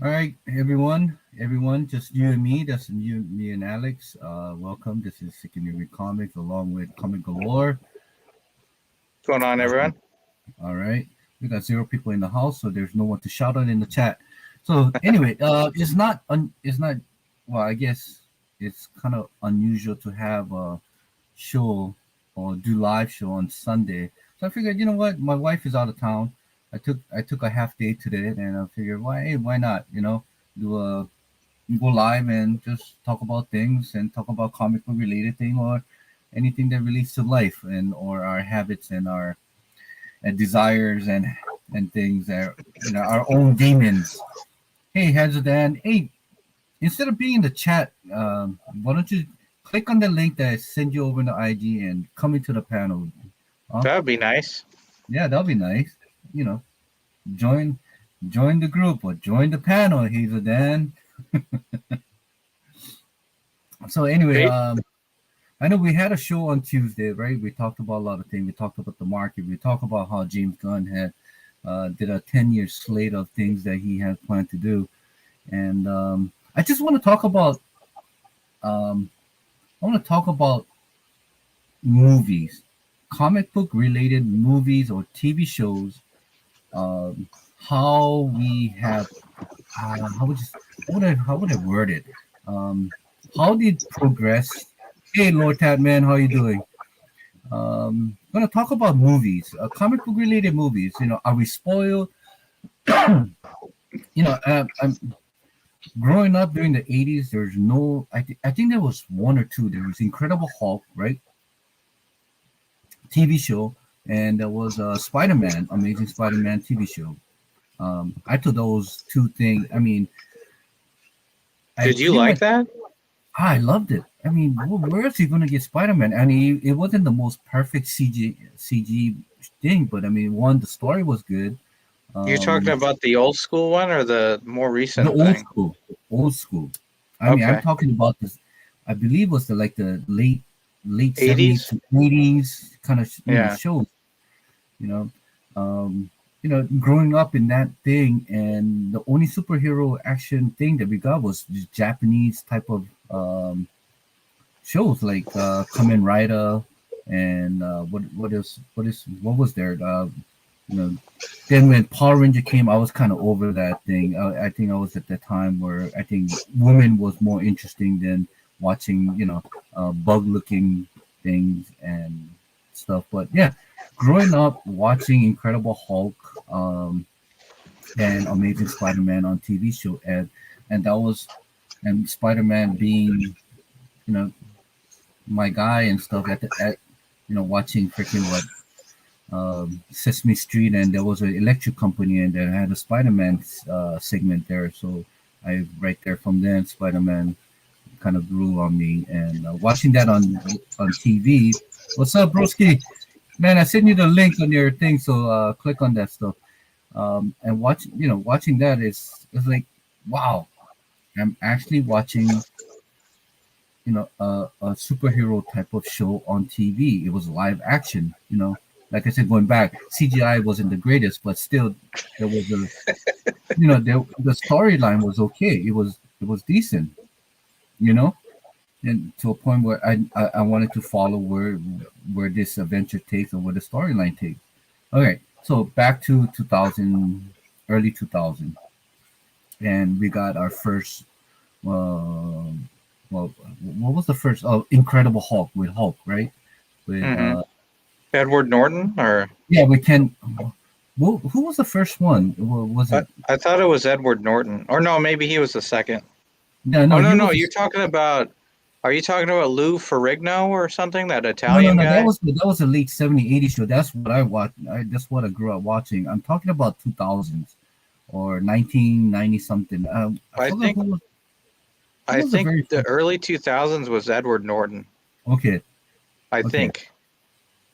All right, everyone, just you and me. That's you, me and Alex. Welcome. This is Secondary Comics along with Comic Galore. What's going on, everyone? All right, we got zero people in the house, so there's no one to shout out in the chat. So anyway, it's not. Well, I guess it's kind of unusual to have a show or do live show on Sunday. So I figured, you know what, my wife is out of town. I took a half day today, and I figured, why not? Do a go live and just talk about things and talk about comic book related thing or anything that relates to life and or our habits and our desires and things that our own demons. Hey, HazelDan. Hey, instead of being in the chat, why don't you click on the link that I send you over to IG and come into the panel? That would be nice. Yeah, that'll be nice. You know, join join the group or join the panel, HazelDan. So anyway, Great. I know we had a show on Tuesday, right? We talked about a lot of things. We talked about the market. We talked about how James Gunn had did a 10-year slate of things that he had planned to do, and I just want to talk about um, I want to talk about movies, comic book related movies or TV shows. How we have how would you, how would I word it? Um, how did progress? Hey, Lord Tatman, how you doing? Going to talk about movies, comic book related movies. Are we spoiled? I'm growing up during the '80s. There's no, I think there was one or two. There was Incredible Hulk, right? TV show, and there was Spider-Man, Amazing Spider-Man TV show. I took those two things. I mean, I Did you pretty like much that? I loved it. I mean, where else are you going to get Spider-Man? I mean, it wasn't the most perfect CG thing, but I mean, one, the story was good. You're talking Um, about the old school one or the more the recent old thing? school, old school. I mean, I'm Okay. talking about this. I believe it was the late '70s 80s? to '80s kind of Yeah. shows. You know, um, growing up in that thing, and the only superhero action thing that we got was the Japanese type of shows like Kamen Rider and what was there? You know, then when Power Ranger came, I was kind of over that thing. I think I was at the time where I think women was more interesting than watching bug looking things and stuff. But yeah, growing up watching Incredible Hulk and Amazing Spider-Man on TV show and that was and Spider-Man being you know my guy and stuff at watching freaking what Sesame Street, and there was an electric company and they had a Spider-Man segment there. So I right there from then Spider-Man kind of grew on me, and watching that on TV. What's up, broski? Man, I sent you the link on your thing, so click on that stuff. And watching that is like, wow, I'm actually watching a superhero type of show on TV. It was live action. Like I said, going back, CGI wasn't the greatest, but still, there was the storyline was okay. It was decent. You know, and to a point where I wanted to follow where this adventure takes or where the storyline takes. Okay, so back to 2000, early 2000, and we got our first. Uh, well, what was the first? Oh, Incredible Hulk with Hulk, right? With Hmm. Edward Norton or yeah, we can. Who was the first one? Was I, it? I thought it was Edward Norton. Or no, maybe he was the second. No, Oh no, no, he no, was. you're talking about are you talking about Lou Ferrigno or something? That No, no, Italian no. That guy? was that was a late 70s, 80s show. That's what I watched. That's what I grew up watching. I'm talking about 2000s or 1990 something. I I forgot think who I was the think very the first. early 2000s was Edward Norton. Okay, I okay. think.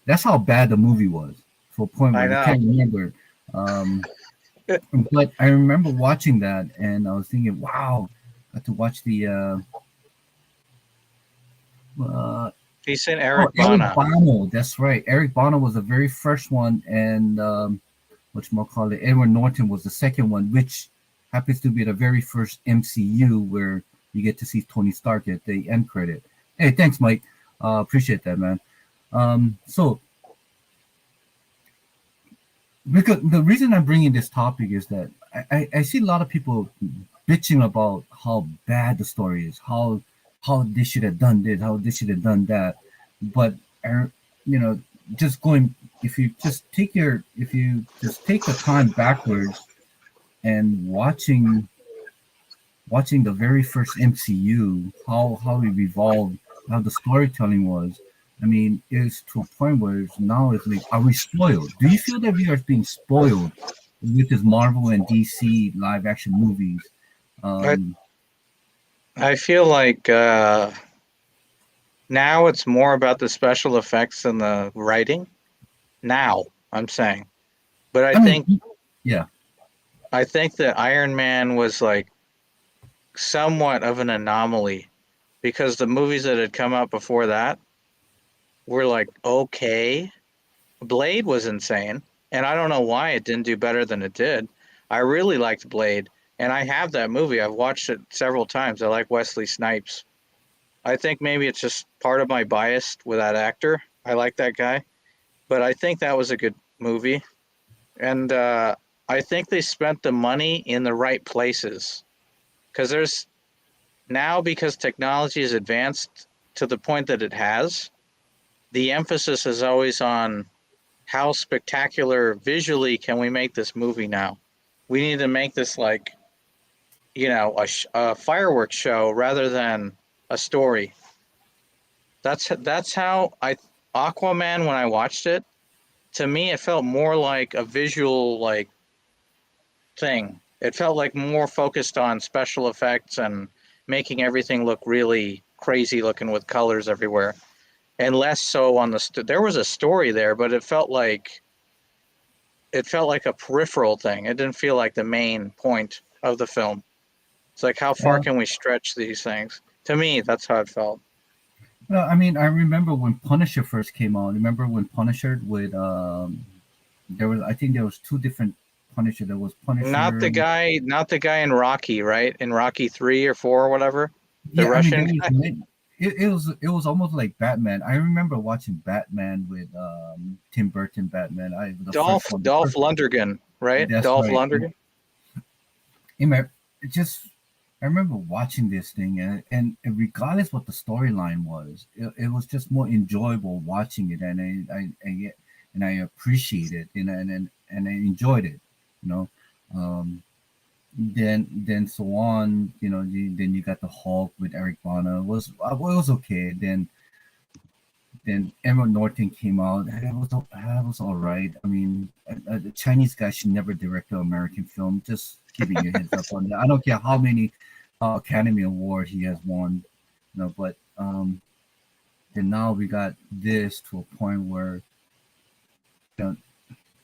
That's how bad the movie was to a point where I you know. can't remember. Um, but I remember watching that, and I was thinking, wow, got to watch the uh, He's in oh, Eric Eric Bana. Bono. That's right. Eric Bono was the very first one, and whatchamacallit, Edward Norton was the second one, which happens to be the very first MCU where you get to see Tony Stark at the end credit. Hey, thanks, Mike. Appreciate that, man. So because the reason I'm bringing this topic is that I see a lot of people bitching about how bad the story is, how they should have done this, how they should have done that, but you know, just going if you just take the time backwards and watching the very first MCU, how it evolved, how the storytelling was. I mean, it's to a point where now it's like, are we spoiled? Do you feel that we are being spoiled with this Marvel and DC live action movies? I Um, I feel like now it's more about the special effects than the writing. Now, I'm saying. But I mean, yeah, I think that Iron Man was like somewhat of an anomaly because the movies that had come out before that were like okay. Blade was insane, and I don't know why it didn't do better than it did. I really liked Blade, and I have that movie. I've watched it several times. I like Wesley Snipes. I think maybe it's just part of my bias with that actor. I like that guy, but I think that was a good movie, and I think they spent the money in the right places because there's now because technology is advanced to the point that it has. The emphasis is always on how spectacular visually can we make this movie now. We need to make this like a fireworks show rather than a story. That's how I Aquaman when I watched it. To me, it felt more like a visual like thing. It felt like more focused on special effects and making everything look really crazy looking with colors everywhere, and less so on there was a story there, but it felt like a peripheral thing. It didn't feel like the main point of the film. It's like how far uh, can we stretch these things? To me, that's how it felt. no, I mean, I remember when Punisher first came out. Remember when Punisher with there was I think there was two different Punisher. There was Punisher. Not the guy in Rocky, right? In Rocky 3 or 4 or whatever, the Yeah, I mean, there Russian was guy, it was almost like Batman. I remember watching Batman with Tim Burton Batman. The first one, the Dolph first. Lundgren, right? That's Dolph right. Lundgren. It just I remember watching this thing, and regardless what the storyline was, it was just more enjoyable watching it, and I appreciate it, and I enjoyed it, you know. Um, then so on, then you got the Hulk with Eric Bana. It was okay. Then Edward Norton came out. It was all right. I mean, the Chinese guy should never direct an American film. Just giving you a heads up on that. I don't care how many Academy Award he has won, but then now we got this to a point where you know,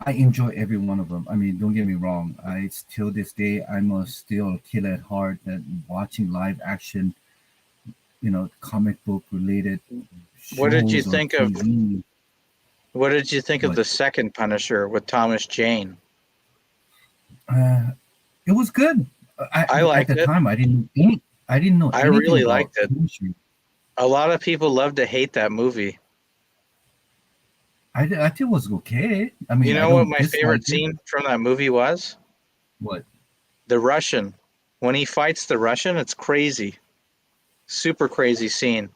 I enjoy every one of them. I mean, don't get me wrong. I Till this day, still a kid at heart that watching live action, comic book related What did you shows or think of TV. What did you think of But the second Punisher with Thomas Jane? uh, it was good. I At liked the it. time, I didn't know I anything really about liked it. chemistry. A lot of people love to hate that movie. I think it was okay. I You mean, I know what don't my dislike favorite it. scene from that movie was? What? The Russian. When he fights the Russian, it's crazy. Super crazy scene.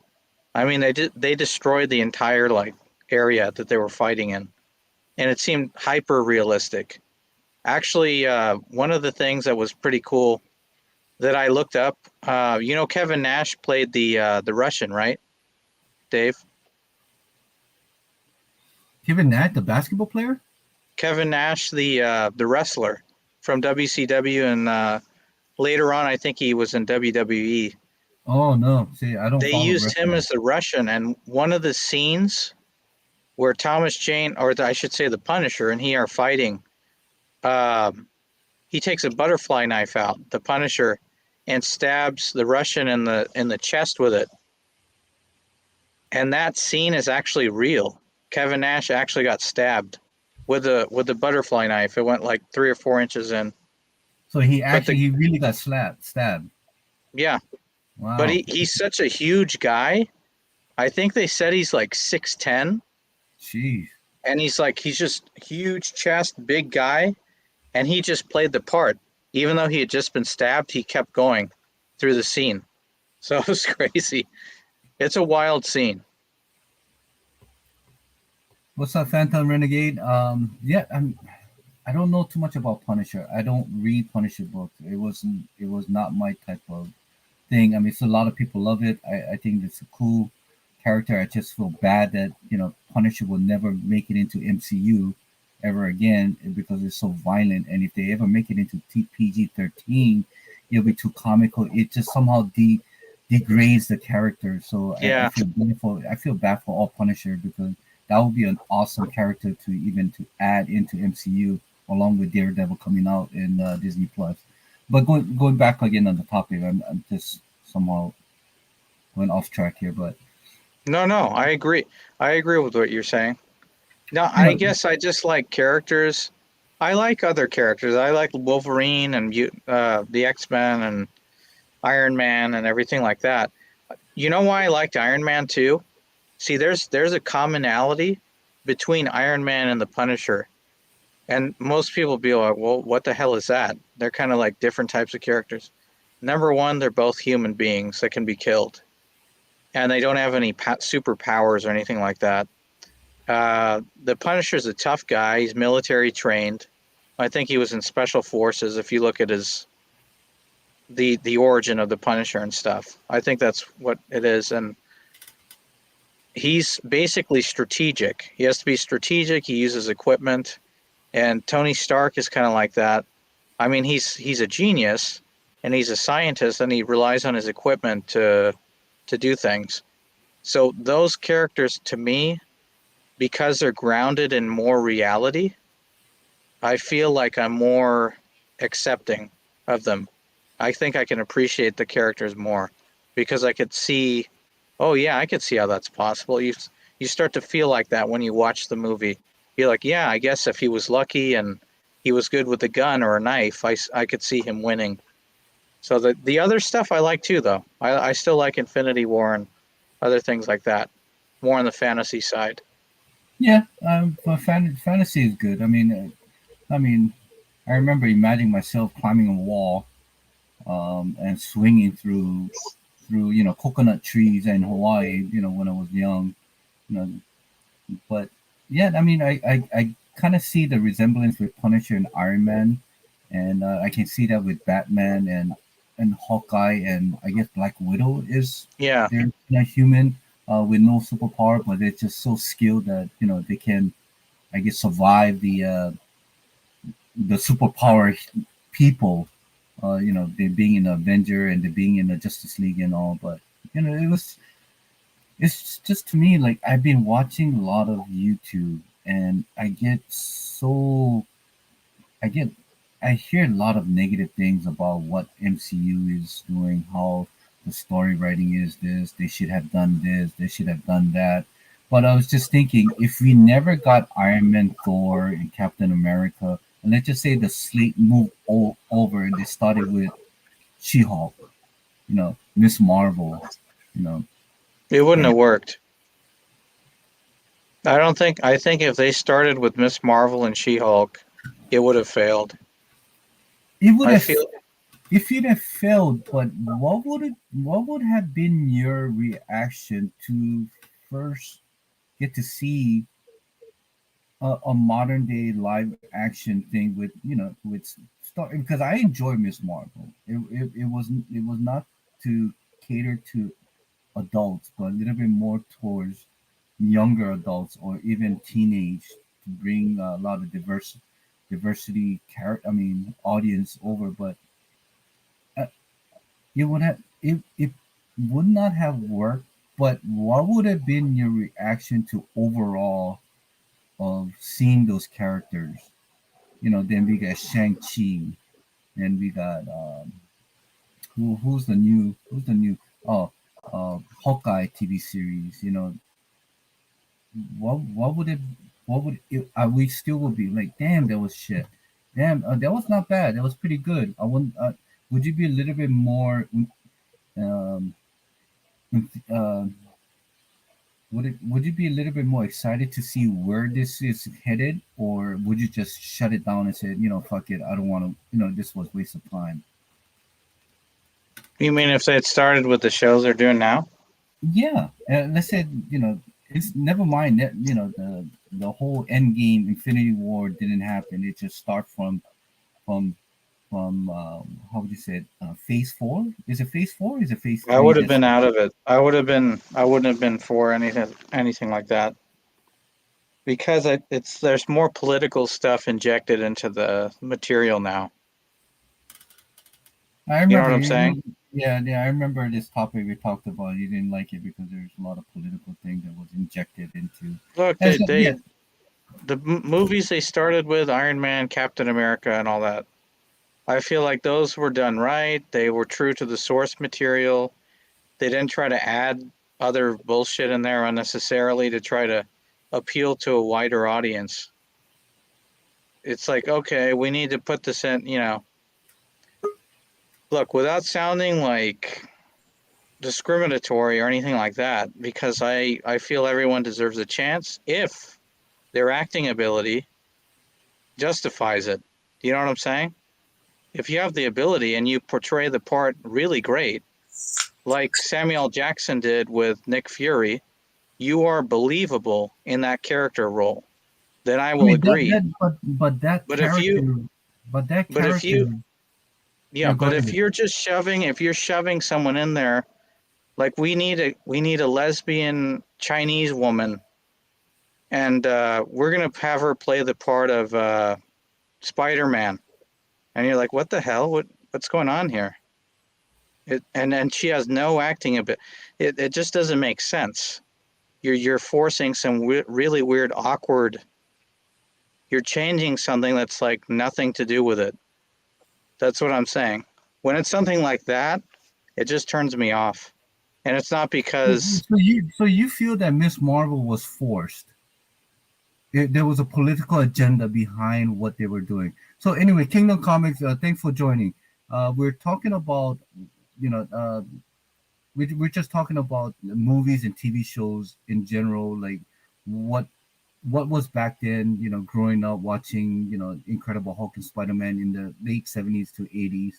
I mean, they destroyed the entire like area that they were fighting in, and it seemed hyper realistic. Actually, one of the things that was pretty cool that I looked up, Kevin Nash played the Russian, right, Dave? Kevin Nash, the basketball player? Kevin Nash, the wrestler from WCW, and later on, I think he was in WWE. Oh no, see, I don't They follow used him wrestling. as the Russian, and one of the scenes where Thomas Jane, or I should say the Punisher, and he are fighting, um, he takes a butterfly knife out, the Punisher, and stabs the Russian in the chest with it. And that scene is actually real. Kevin Nash actually got stabbed with the butterfly knife. It went like 3 or 4 inches in. So he But actually he really got stabbed. yeah, but Wow. he's such a huge guy. I think they said he's like 6'10", Jeez. and he's just huge chest, big guy, and he just played the part. Even though he had just been stabbed, he kept going through the scene. So it was crazy. It's a wild scene. What's up, Phantom Renegade? Yeah, I don't know too much about Punisher. I don't read Punisher books. It was not my type of thing. I mean, it's a lot of people love it. I think it's a cool character. I just feel bad that Punisher will never make it into MCU ever again because it's so violent. And if they ever make it into PG-13, it'll be too comical. It just somehow degrades the character. So I Yeah, feel bad for all Punisher because that would be an awesome character to add into MCU along with Daredevil coming out in Disney Plus. But going back again on the topic, I'm just somehow going off track here. But no, I agree. I agree with what you're saying. No, you I know, guess I just like characters. I like other characters. I like Wolverine and the X-Men and Iron Man and everything like that. You know why I liked Iron Man too? See, there's a commonality between Iron Man and the Punisher, and most people be like, "Well, what the hell is that?" They're kind of like different types of characters. Number one, they're both human beings that can be killed, and they don't have any superpowers or anything like that. The Punisher's a tough guy. He's military trained. I think he was in special forces. If you look at his the origin of the Punisher and stuff, I think that's what it is. And he's basically strategic. He has to be strategic. He uses equipment, and Tony Stark is kind of like that. I mean, he's a genius, and he's a scientist, and he relies on his equipment to do things. So those characters, to me, because they're grounded in more reality, I feel like I'm more accepting of them. I think I can appreciate the characters more because I could see, oh yeah, I could see how that's possible. You start to feel like that when you watch the movie. You're like, yeah, I guess if he was lucky and he was good with a gun or a knife, I could see him winning. So the other stuff I like too, though. I still like Infinity War and other things like that, more on the fantasy side. yeah, but fantasy is good. I mean, I remember imagining myself climbing a wall and swinging through coconut trees in Hawaii. When I was young. You know, but yeah, I mean, I kind of see the resemblance with Punisher and Iron Man, and I can see that with Batman and Hawkeye, and I guess Black Widow is Yeah, they're not human with no superpower, but they're just so skilled that they can, I guess, survive the superpower people. They being an Avenger and they being in the Justice League and all, but it's just to me like I've been watching a lot of YouTube and I get I hear a lot of negative things about what MCU is doing, how the story writing is this, they should have done this, they should have done that. But I was just thinking if we never got Iron Man, Thor, and Captain America, and let's just say the slate moved over and they started with She-Hulk, Miss Marvel, you know, it wouldn't and have worked. I don't think. I think if they started with Miss Marvel and She Hulk, it would have failed. it would I have feel. if it had failed, but what would have been your reaction to first get to see a modern day live action thing with with star because I enjoy Miss Marvel. It was not to cater to adults, but a little bit more towards younger adults or even teenage to bring a lot of diversity character. I mean, audience over, but uh, it would not have worked. But what would have been your reaction to overall of seeing those characters? Then we got Shang Chi, then we got who's the new oh Hawkeye TV series. What would it what would it, we still would be like, damn, that was shit. Damn, that was not bad. That was pretty good. I want. Would you be a little bit more? Um, uh, would you be a little bit more excited to see where this is headed, or would you just shut it down and say, fuck it, I don't want to. This was waste of time. You mean if they had started with the shows they're doing now? Yeah, let's say it's never mind that the whole end game Infinity War didn't happen. It just start from how would you say it? Phase four? Is it phase four? Or is it phase I three? would have That's been out of it. I would have been. I wouldn't have been for anything like that because it's there's more political stuff injected into the material now. I You know what remember. I'm saying? Yeah, yeah. I remember this topic we talked about. You didn't like it because there's a lot of political thing that was injected into. Look, And so, yeah, the movies they started with Iron Man, Captain America, and all that. I feel like those were done right. They were true to the source material. They didn't try to add other bullshit in there unnecessarily to try to appeal to a wider audience. It's like, okay, we need to put this in, look, without sounding like discriminatory or anything like that, because I feel everyone deserves a chance if their acting ability justifies it. Do you know what I'm saying? If you have the ability and you portray the part really great, like Samuel Jackson did with Nick Fury, you are believable in that character role. Then I I will mean agree. but that But if you, character, but that but if character. you, yeah, Yeah, go but if ahead. you're just if you're shoving someone in there, like we need a lesbian Chinese woman, and we're gonna have her play the part of Spider-Man, and you're like, what the hell? What's going on here? And then she has no acting a bit. It just doesn't make sense. You're forcing some really weird, awkward. You're changing something that's like nothing to do with it. That's what I'm saying. When it's something like that, it just turns me off. And it's not because So you feel that Miss Marvel was forced? There was a political agenda behind what they were doing. So anyway, Kingdom Comics. Thanks for joining. We're talking about you know we're just talking about movies and TV shows in general, like what what was back then. Growing up watching Incredible Hulk and Spider Man in the late '70s to '80s,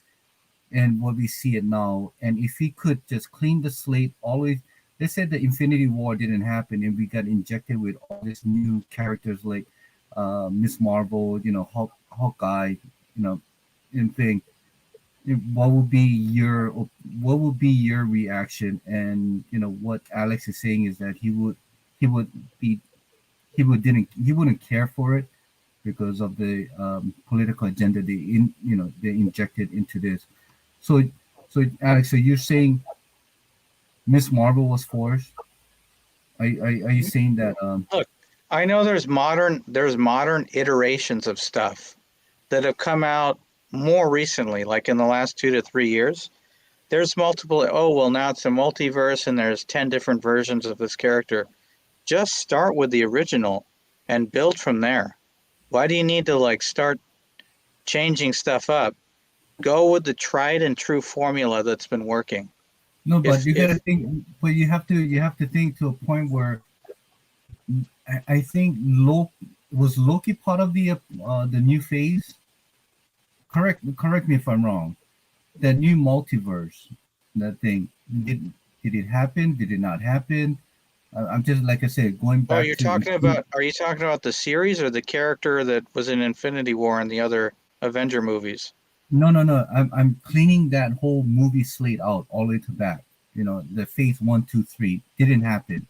and what we see it now. And if we could just clean the slate, always, they said the Infinity War didn't happen, and we got injected with all these new characters like Miss Marvel, Hawkeye, and thing. What would be your reaction? And what Alex is saying is that he would be he wouldn't care for it because of the political agenda they injected into this. So, so Alex, so you're saying Miss Marvel was forced? Are you saying that? look, I know there's modern iterations of stuff that have come out more recently, like in the last 2 to 3 years. There's multiple. Oh well, now it's a multiverse, and there's 10 different versions of this character. Just start with the original and build from there. Why do you need to like start changing stuff up? Go with the tried and true formula that's been working. No, but If you gotta if think. But you have to think to a point where I think Loki part of the new phase. Correct me if I'm wrong. That new multiverse, that thing, did it happen? Did it not happen? I'm just, like I said, going oh, back you're to. talking about are you talking about the series or the character that was in Infinity War and the other Avenger movies? No, no, no. I'm cleaning that whole movie slate out all the way to back. The phase one, two, three didn't happen.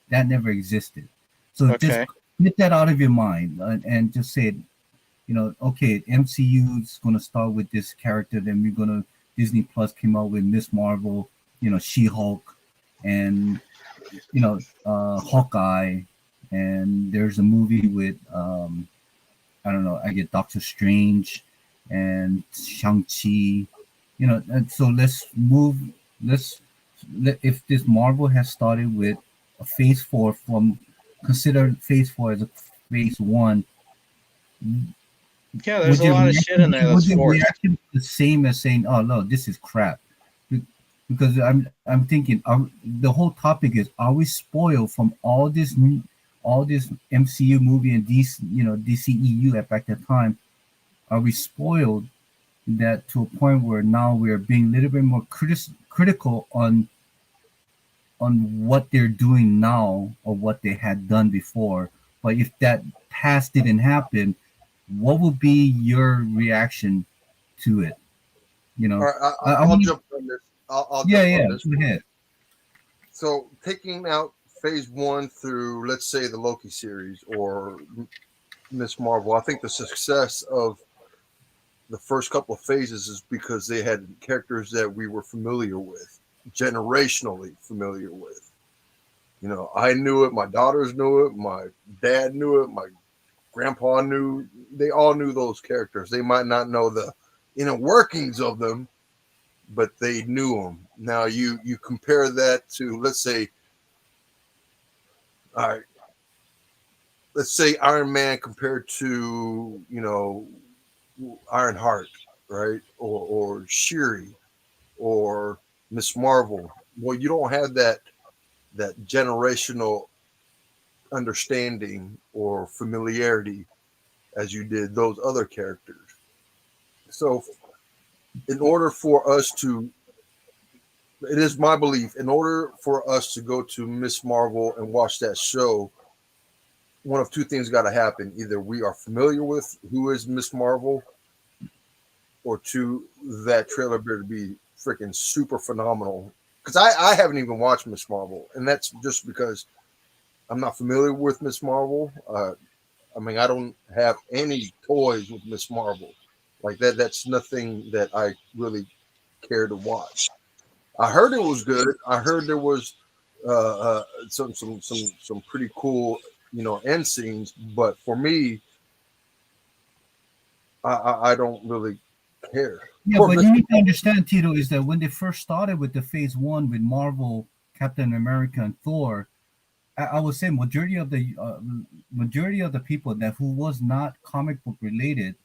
That never existed. So just Okay. get that out of your mind, and just say, okay, MCU is gonna start with this character. Then we're gonna Disney Plus came out with Miss Marvel, She Hulk, and Hawkeye, and there's a movie with I don't know. I get Doctor Strange and Shang Chi. And so let's move. Let's if this Marvel has started with a Phase Four, consider Phase Four as a Phase One. Yeah, there's would a your lot of shit reaction in be, there would that's your forced. reaction be the same as saying, "Oh no, this is crap"? Because I'm thinking the whole topic is, are we spoiled from all this MCU movie and DC, DCEU at back that time? Are we spoiled that to a point where now we're being a little bit more critical on what they're doing now or what they had done before? But if that past didn't happen, what would be your reaction to it? You All know, right, I I'll want, jump on this. I'll yeah, jump yeah, on this. go ahead. So taking out phase one through, let's say, the Loki series or Miss Marvel, I think the success of the first couple of phases is because they had characters that we were familiar with, generationally familiar with. I knew it, my daughters knew it, my dad knew it, my grandpa knew. They all knew those characters. They might not know the inner workings of them, but they knew them. Now you compare that to, let's say, all right, let's say Iron Man compared to Ironheart, right, or Shuri or Miss Marvel. Well, you don't have that generational understanding or familiarity as you did those other characters. So, in order for us to, it is my belief, in order for us to go to Miss Marvel and watch that show, one of two things got to happen. Either we are familiar with who is Miss Marvel, or two, that trailer better be freaking super phenomenal. Because I haven't even watched Miss Marvel, and that's just because I'm not familiar with Miss Marvel. I mean, I don't have any toys with Miss Marvel like that. That's nothing that I really care to watch. I heard it was good. I heard there was some pretty cool end scenes. But for me, I don't really care Yeah, for but Miss you need to Marvel. understand, Tito, is that when they first started with the phase one with Marvel, Captain America, and Thor, I would say majority of the people that who was not comic book related,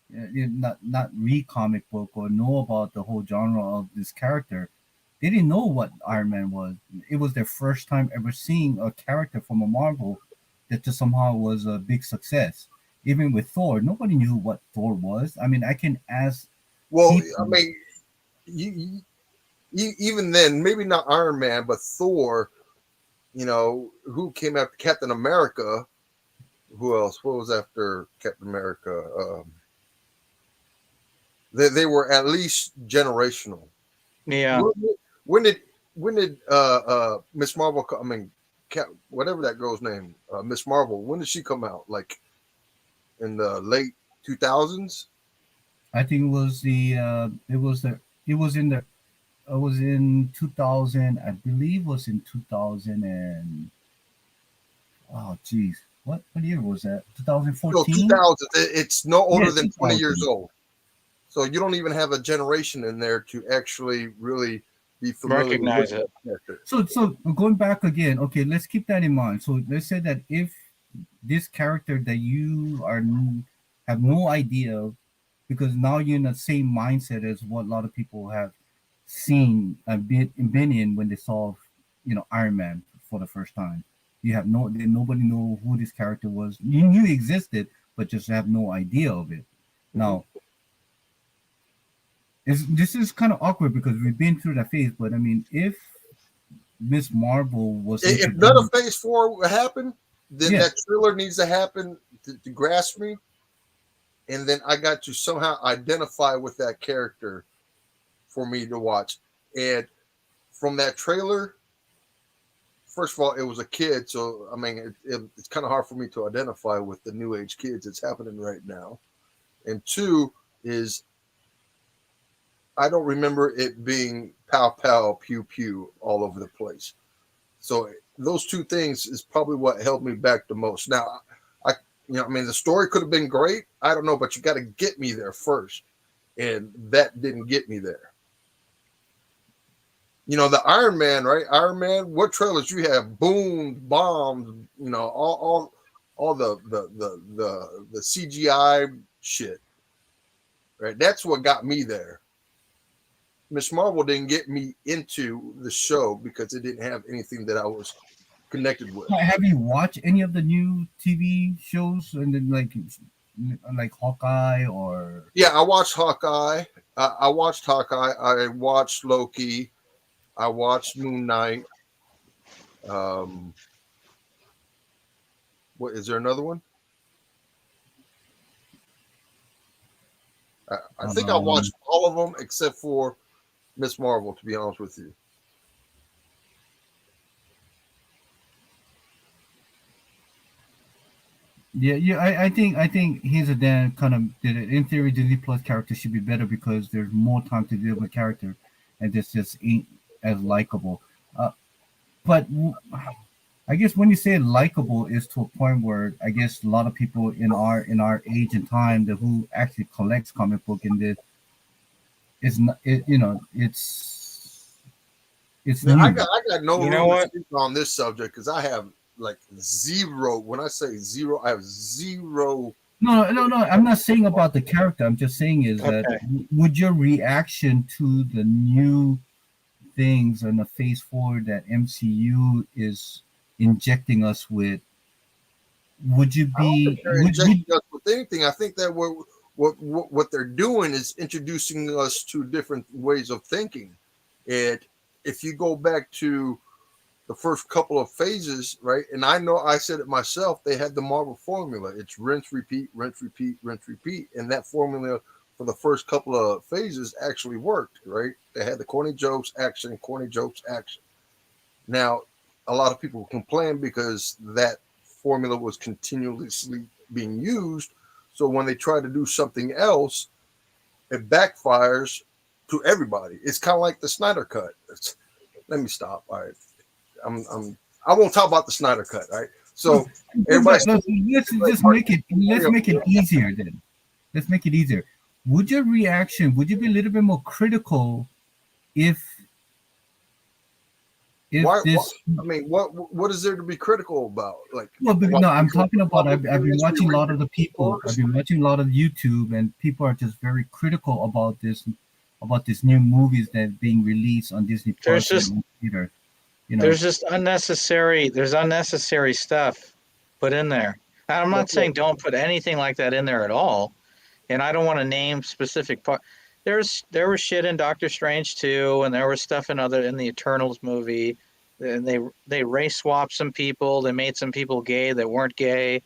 not read comic book or know about the whole genre of this character, they didn't know what Iron Man was. It was their first time ever seeing a character from a Marvel that just somehow was a big success. Even with Thor, nobody knew what Thor was. I mean, I can ask Well, I people. mean, even then, maybe not Iron Man, but Thor. Who came after Captain America? Who else? What was after Captain America? They were at least generational. Yeah. When, when did Miss Marvel? I mean, whatever that girl's name, Miss Marvel. When did she come out? Like in the late 2000s? I think it was it was in the it was in 2000. I believe was in 2000 and oh geez, what year was that? So 2014. 2000. It's no Yeah, older than 20 years 2000. old. So you don't even have a generation in there to actually really be familiar with Recognize it. the character. So going back again, okay, let's keep that in mind. So let's say that if this character that you have no idea of, because now you're in the same mindset as what a lot of people have seen and been in when they saw, Iron Man for the first time. You have nobody know who this character was. You knew he existed, but just have no idea of it. Mhm. Now, this is kind of awkward because we've been through that phase. But I mean, if Miss Marvel was If none of introduced, Phase 4 would happen, then yeah, that thriller needs to happen to grasp me, and then I got to somehow identify with that character for me to watch. And from that trailer, first of all, it was a kid, so I mean, it's kind of hard for me to identify with the new age kids that's happening right now. And two is I don't remember it being pow pow pew pew all over the place. So those two things is probably what held me back the most. Now, I mean, the story could have been great. I don't know, but you got to get me there first, and that didn't get me there. The Iron Man, right? Iron Man. What trailers you have? Boom, bombs. All the CGI shit. Right? That's what got me there. Miss Marvel didn't get me into the show because it didn't have anything that I was connected with. Have you watched any of the new TV shows and then like Hawkeye or? Yeah, I watched Hawkeye. I watched Hawkeye. I watched Loki. I watched Moon Knight. What is there another one? I think I watched all of them except for Miss Marvel, to be honest with you. Yeah. I think HazelDan kind of did it. In theory, Disney Plus characters should be better because there's more time to deal with character, and this just ain't as likable. But I guess when you say likable is to a point where I guess a lot of people in our age and time that who actually collects comic book and this is not it's Now, new. I got no You know room to what? speak on this subject because I have like zero. When I say zero, I have zero. No. I'm not saying about the character. I'm just saying is that Okay. would your reaction to the new things and the phase 4 that MCU is injecting us with, would you I don't think be they're injecting us with anything. I think that what they're doing is introducing us to different ways of thinking. If you go back to the first couple of phases, right? And I know I said it myself, they had the Marvel formula. It's rinse, repeat, rinse, repeat, rinse, repeat. And that formula for the first couple of phases actually worked, right? They had the corny jokes, action, corny jokes, action. Now, a lot of people complain because that formula was continuously being used. So when they try to do something else, it backfires to everybody. It's kind of like the Snyder Cut. Let me stop. All right. I won't talk about the Snyder Cut, right? So let's everybody, make it easier then. Let's make it easier. Would your reaction, would you be a little bit more critical if this? I mean, what is there to be critical about? Like, Well, no, I'm talking about. I've been watching a lot of the people. First? I've been watching a lot of YouTube, and people are just very critical about this new movies that are being released on Disney There's Plus just- and theater. There's just unnecessary stuff put in there. And I'm not saying don't put anything like that in there at all. And I don't want to name specific part. There was shit in Doctor Strange too, and there was stuff in the Eternals movie. And they race swapped some people. They made some people gay that weren't gay.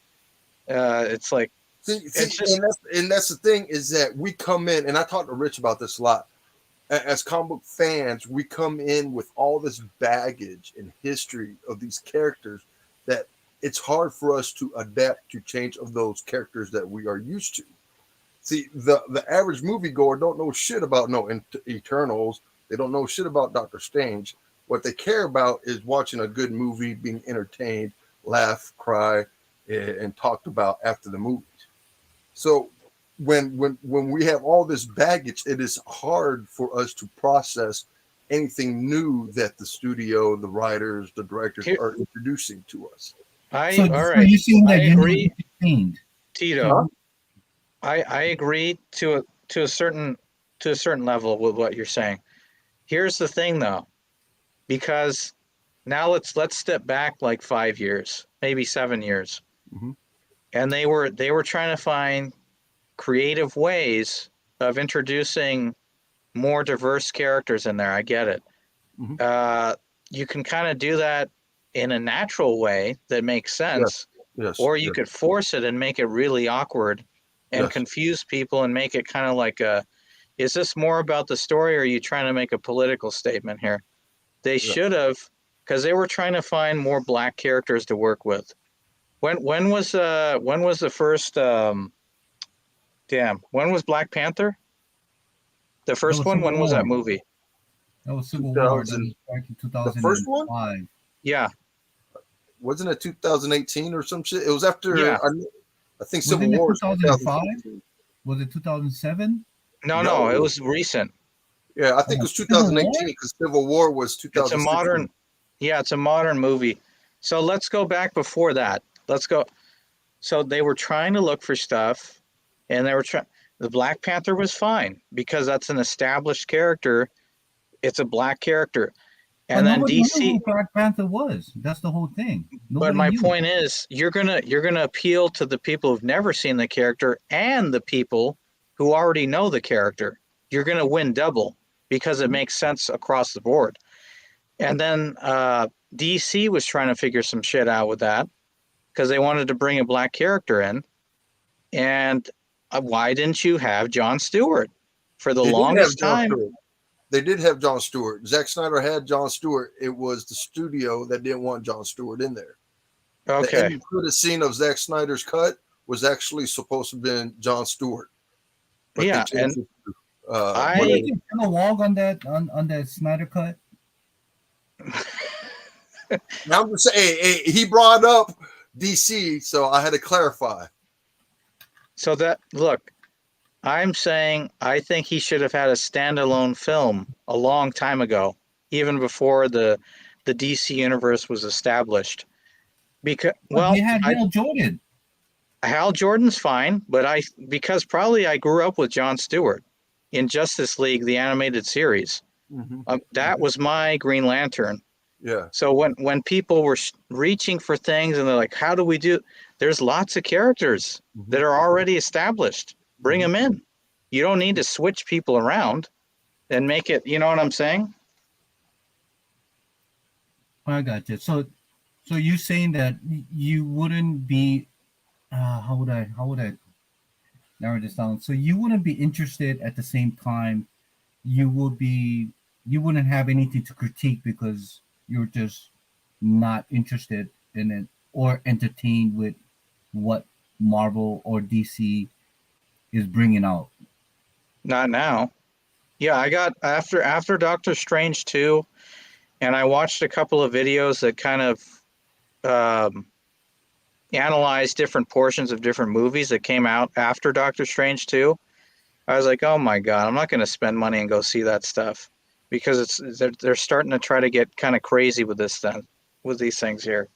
It's like and that's the thing is that we come in, and I talked to Rich about this a lot. As comic book fans, we come in with all this baggage and history of these characters that it's hard for us to adapt to change of those characters that we are used to. See, the average moviegoer don't know shit about Eternals. They don't know shit about Doctor Strange. What they care about is watching a good movie, being entertained, laugh, cry, and talked about after the movies. So when we have all this baggage, it is hard for us to process anything new that the studio, the writers, the directors are introducing to us. I agree, Tito. Huh? I agree to a certain level with what you're saying. Here's the thing though, because now let's step back like 5 years, maybe 7 years. Mm-hmm. And they were trying to find creative ways of introducing more diverse characters in there. I get it. Mm-hmm. You can kind of do that in a natural way that makes sense. Yes. Or you could force it and make it really awkward and confuse people and make it kind of like is this more about the story or are you trying to make a political statement here? They should have, because they were trying to find more black characters to work with. When was the first when was Black Panther? The first one? When was that movie? That was Civil War. That was back in 2005. The first one? Yeah. Wasn't it 2018 or some shit? It was after, I think Civil Wasn't it War was 2005? Was it 2007? No, it was recent. Yeah, I think it was 2018 because Civil War was 2016. It's a modern movie. So let's go back before that. So they were trying to look for stuff and they were trying. The Black Panther was fine because that's an established character. It's a black character, But and then nobody knew DC. who Black Panther was. That's the whole thing. But Nobody my knew. point is, you're gonna appeal to the people who've never seen the character and the people who already know the character. You're gonna win double because it makes sense across the board. And then DC was trying to figure some shit out with that because they wanted to bring a black character in. And why didn't you have Jon Stewart for the They did have longest Jon time? Stewart. They did have Jon Stewart. Zack Snyder had Jon Stewart. It was the studio that didn't want Jon Stewart in there. The Okay. end credit scene of Zack Snyder's cut was actually supposed to have been Jon Stewart. But Yeah, they changed and it to, I- What did you kind of log on that Snyder cut? now I'm just saying, hey, he brought up DC, so I had to clarify. So that look, I'm saying I think he should have had a standalone film a long time ago, even before the DC universe was established. Because well, He had Hal Jordan. Hal Jordan's fine, but because probably I grew up with Jon Stewart in Justice League, the animated series. That was my Green Lantern. Yeah. So when people were reaching for things and they're like, how do we do? There's lots of characters that are already established. Bring them in. You don't need to switch people around and make it, you know what I'm saying? I got you. So you're saying that you wouldn't be how would I narrow this down? So you wouldn't be interested at the same time. You wouldn't have anything to critique because you're just not interested in it or entertained with what Marvel or DC is bringing out. Not now. Yeah, I got after Doctor Strange 2, and I watched a couple of videos that kind of analyzed different portions of different movies that came out after Doctor Strange 2. I was like, oh my God, I'm not going to spend money and go see that stuff because they're starting to try to get kind of crazy with this thing, with these things here.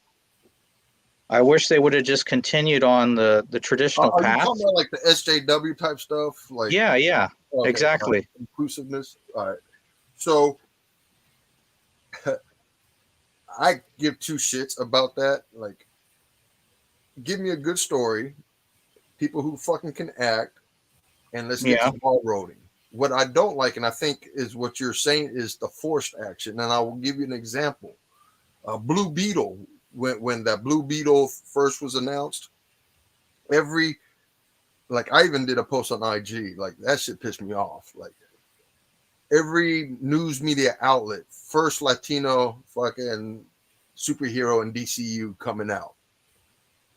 I wish they would have just continued on the traditional Are path. you talking about like the SJW type stuff? Like Yeah, okay, exactly. Inclusiveness. All right. So I give two shits about that. Like, give me a good story, people who fucking can act, and let's get the ball rolling. What I don't like, and I think is what you're saying, is the forced action. And I will give you an example. Blue Beetle, when that Blue Beetle first was announced, I even did a post on IG. Like, that shit pissed me off. Like, every news media outlet, first Latino fucking superhero in DCU coming out.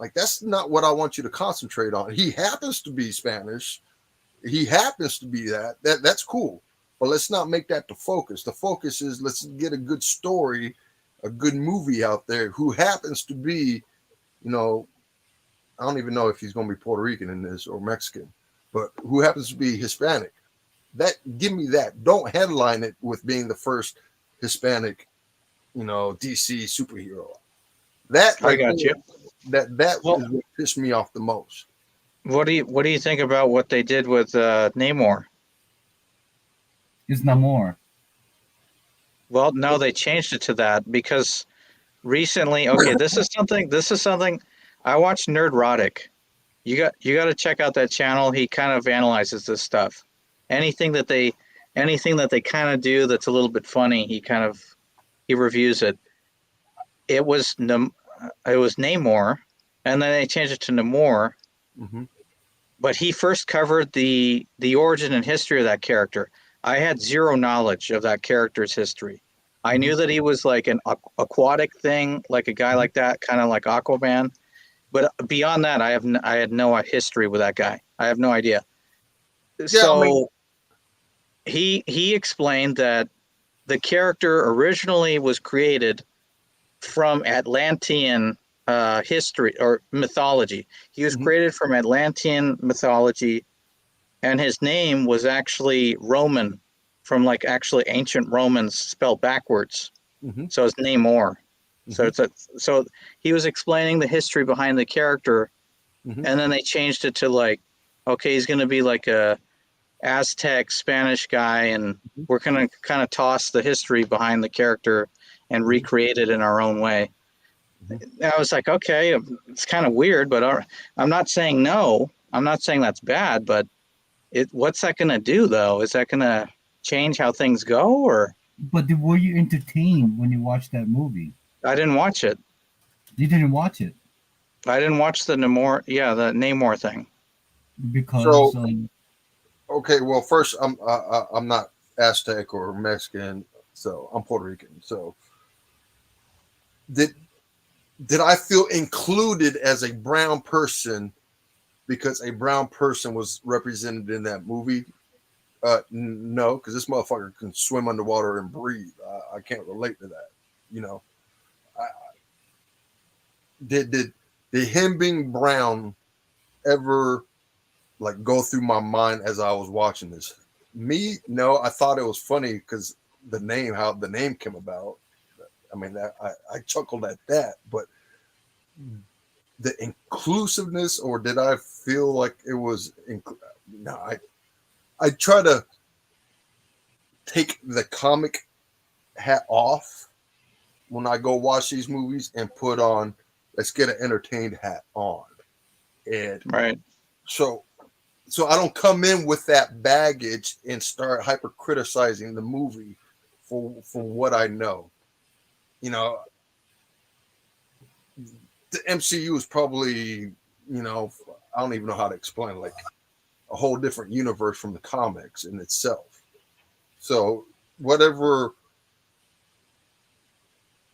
Like, that's not what I want you to concentrate on. He happens to be Spanish. He happens to be that's cool, but let's not make that the focus. The focus is let's get a good story, a good movie out there who happens to be, I don't even know if he's going to be Puerto Rican in this or Mexican, but who happens to be Hispanic. Give me that. Don't headline it with being the first Hispanic, DC superhero. That I got you. That is what pissed me off the most. What do you think about what they did with Namor? It's Namor. Well, no, they changed it to that because recently. Okay, this is something. I watched Nerdrotic. You got to check out that channel. He kind of analyzes this stuff. Anything that they kind of do that's a little bit funny, he reviews it. It was Namor, and then they changed it to Namor. Mm-hmm. But he first covered the origin and history of that character. I had zero knowledge of that character's history. I knew that he was like an aquatic thing, like a guy like that, kind of like Aquaman. But beyond that, I had no history with that guy. I have no idea. Yeah, so he explained that the character originally was created from Atlantean history or mythology. He was created from Atlantean mythology, and his name was actually Roman, from like actually ancient Romans spelled backwards. So it's Namor. So he was explaining the history behind the character, and then they changed it to like okay, he's going to be like a Aztec Spanish guy, and we're going to kind of toss the history behind the character and recreate it in our own way. I was like, okay, it's kind of weird, but I'm not saying no. I'm not saying that's bad, but what's that going to do, though? Is that going to change how things go, or? But were you entertained when you watched that movie? I didn't watch it. You didn't watch it? I didn't watch the Namor thing. Because okay, well, first I'm not Aztec or Mexican, so I'm Puerto Rican. So did I feel included as a brown person because a brown person was represented in that movie? No, because this motherfucker can swim underwater and breathe. I can't relate to that. You know, did him being brown ever like go through my mind as I was watching this? Me, no. I thought it was funny because how the name came about. I mean, I chuckled at that, but the inclusiveness, or did I feel like it was? No, I try to take the comic hat off when I go watch these movies and put on, let's get an entertained hat on. And right. So I don't come in with that baggage and start hyper criticizing the movie for what I know. You know, the MCU is probably, I don't even know how to explain, like a whole different universe from the comics in itself. So whatever,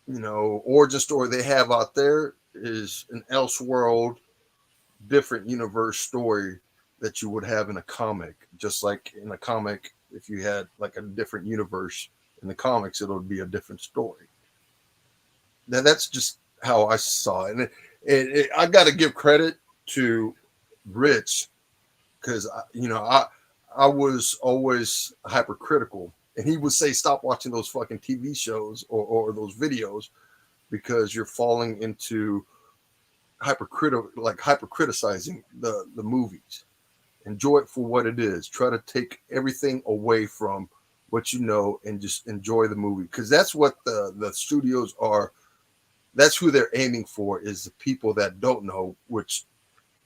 origin story they have out there is an Elseworld, different universe story that you would have in a comic. Just like in a comic, if you had like a different universe in the comics, it'll be a different story. Now that's just how I saw it. And I got to give credit to Rich because, I was always hypercritical. And he would say, stop watching those fucking TV shows or those videos because you're falling into hyper criticizing the movies. Enjoy it for what it is. Try to take everything away from what you know and just enjoy the movie. Because that's what the studios are. That's who they're aiming for, is the people that don't know, which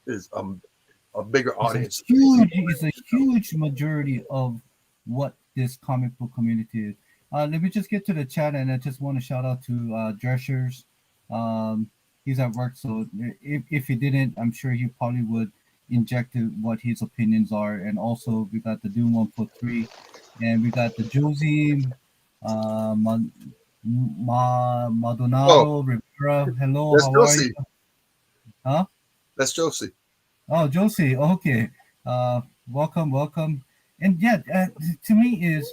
is a bigger audience. It's a huge majority of what this comic book community is. Let me just get to the chat, and I just want to shout out to Drahcir. He's at work, so if he didn't, I'm sure he probably would inject what his opinions are. And also, we got the Doom 143, and we got the Josie, Maldonado, Rivera. Hello, that's how Josie. are you? Huh? That's Josie. Oh, Josie. Okay. Welcome. And yeah, to me it's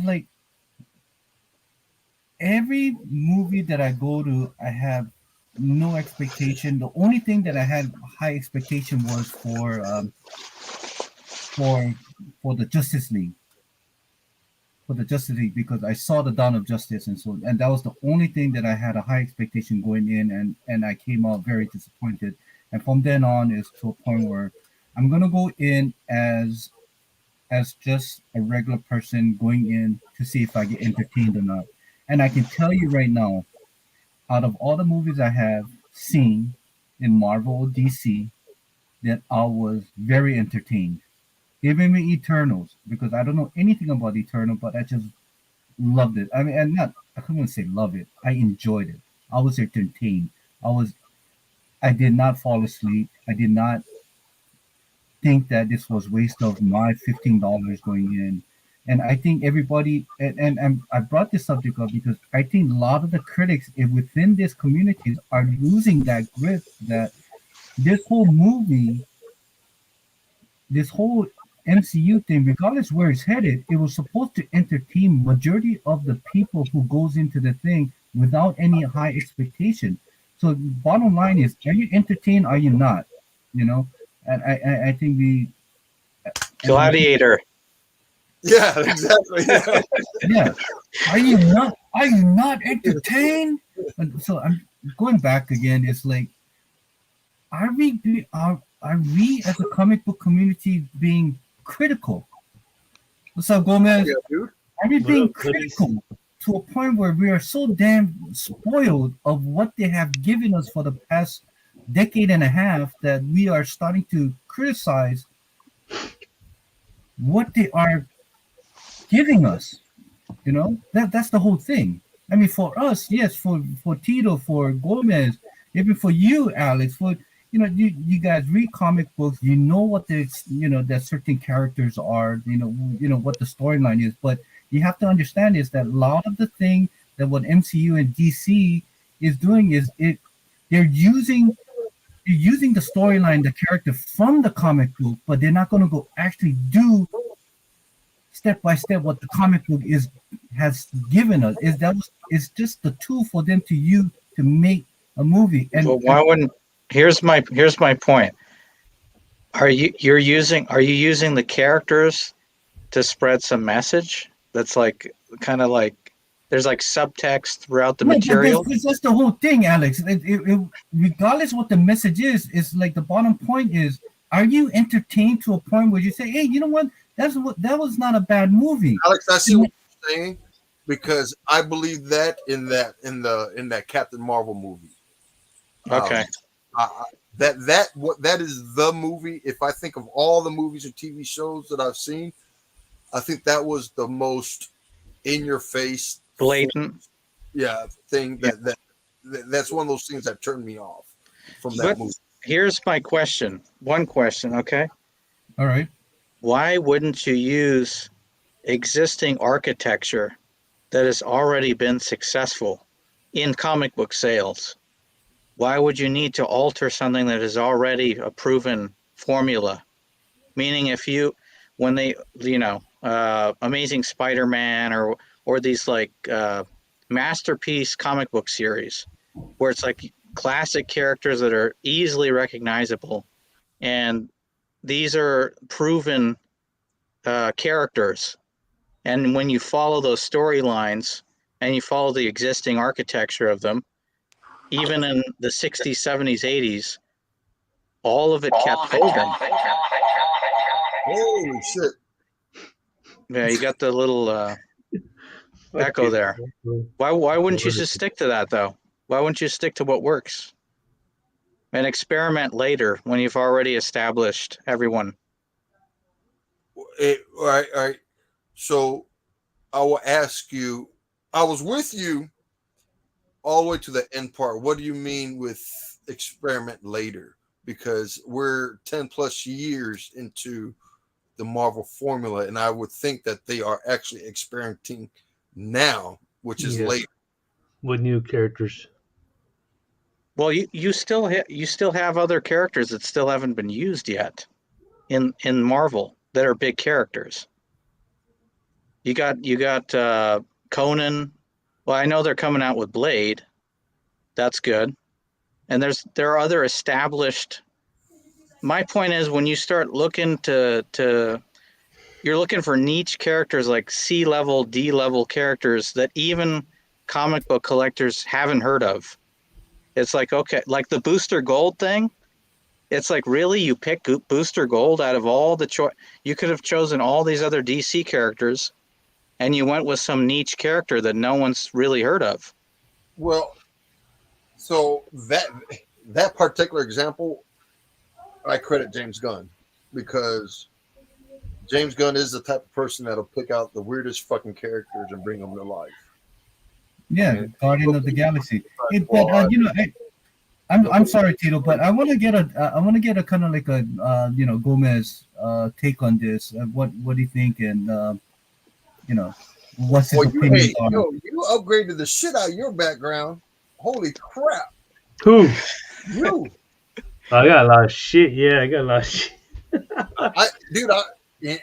like every movie that I go to, I have no expectation. The only thing that I had high expectation was for the Justice League. For the Justice League, because I saw the Dawn of Justice, and that was the only thing that I had a high expectation going in, and I came out very disappointed. And from then on is to a point where I'm gonna go in as just a regular person going in to see if I get entertained or not. And I can tell you right now, out of all the movies I have seen in Marvel or DC, that I was very entertained. Even with Eternals, because I don't know anything about Eternal, but I just loved it. I mean, I couldn't say love it. I enjoyed it. I was entertained. I did not fall asleep. I did not think that this was waste of my $15 going in. And I think everybody, and I brought this subject up because I think a lot of the critics within this community are losing that grip that this whole movie, this whole MCU thing, regardless where it's headed, it was supposed to entertain majority of the people who goes into the thing without any high expectation. So bottom line is, are you entertained? Are you not? And I think Gladiator. Yeah, exactly. Yeah. Are you not entertained? And so I'm going back again. It's like, are are we as a comic book community being critical? What's up, Gomez? Yeah, dude. Are we What being up, goodies? critical to a point where we are so damn spoiled of what they have given us for the past decade and a half that we are starting to criticize what they are giving us? You know, that's the whole thing. I mean, for us, yes, for Tito, for Gomez, even for you, Alex, for you guys read comic books, you know what there's that certain characters are, what the storyline is, but you have to understand is that a lot of the thing that what MCU and DC is doing is they're using the storyline, the character from the comic book, but they're not going to go actually do step by step what the comic book has given us. Is just the tool for them to use to make a movie. But why wouldn't? Here's my point. Are you using the characters to spread some message? That's like kind of like there's like subtext throughout the material. That's the whole thing, Alex. Regardless what the message is like the bottom point is: are you entertained to a point where you say, "Hey, you know what? That was not a bad movie." Alex, I see what you're saying because I believe that in that Captain Marvel movie. Okay. That is the movie. If I think of all the movies and TV shows that I've seen, I think that was the most in your face, blatant, thing that's one of those things that turned me off from that movie. Here's my question. One question, okay? All right. Why wouldn't you use existing architecture that has already been successful in comic book sales? Why would you need to alter something that is already a proven formula? Meaning when they, Amazing Spider-Man or these like masterpiece comic book series where it's like classic characters that are easily recognizable, and these are proven characters. And when you follow those storylines and you follow the existing architecture of them, even in the 60s, 70s, 80s, all of it kept holding. Holy shit. Yeah, you got the little echo there. Why wouldn't you just stick to that, though? Why wouldn't you stick to what works? And experiment later when you've already established everyone. All right. So I will ask you, I was with you all the way to the end part. What do you mean with experiment later? Because we're 10 plus years into the Marvel formula, and I would think that they are actually experimenting now, which is late with new characters. Well, you still have other characters that still haven't been used yet in Marvel that are big characters. You got Conan. Well, I know they're coming out with Blade. That's good. And there are other established. My point is when you start looking you're looking for niche characters like C-level, D-level characters that even comic book collectors haven't heard of. It's like, okay, like the Booster Gold thing. It's like, really, you pick Booster Gold out of all the choice? You could have chosen all these other DC characters, and you went with some niche character that no one's really heard of. Well, so that particular example, I credit James Gunn because James Gunn is the type of person that'll pick out the weirdest fucking characters and bring them to life. Yeah, Guardian of the Galaxy. I'm sorry, Tito, but I want to get a kind of like a Gomez take on this. What do you think? And what's his opinion on it? You upgraded the shit out of your background. Holy crap! Who? You. I got a lot of shit. Yeah, I got a lot of shit.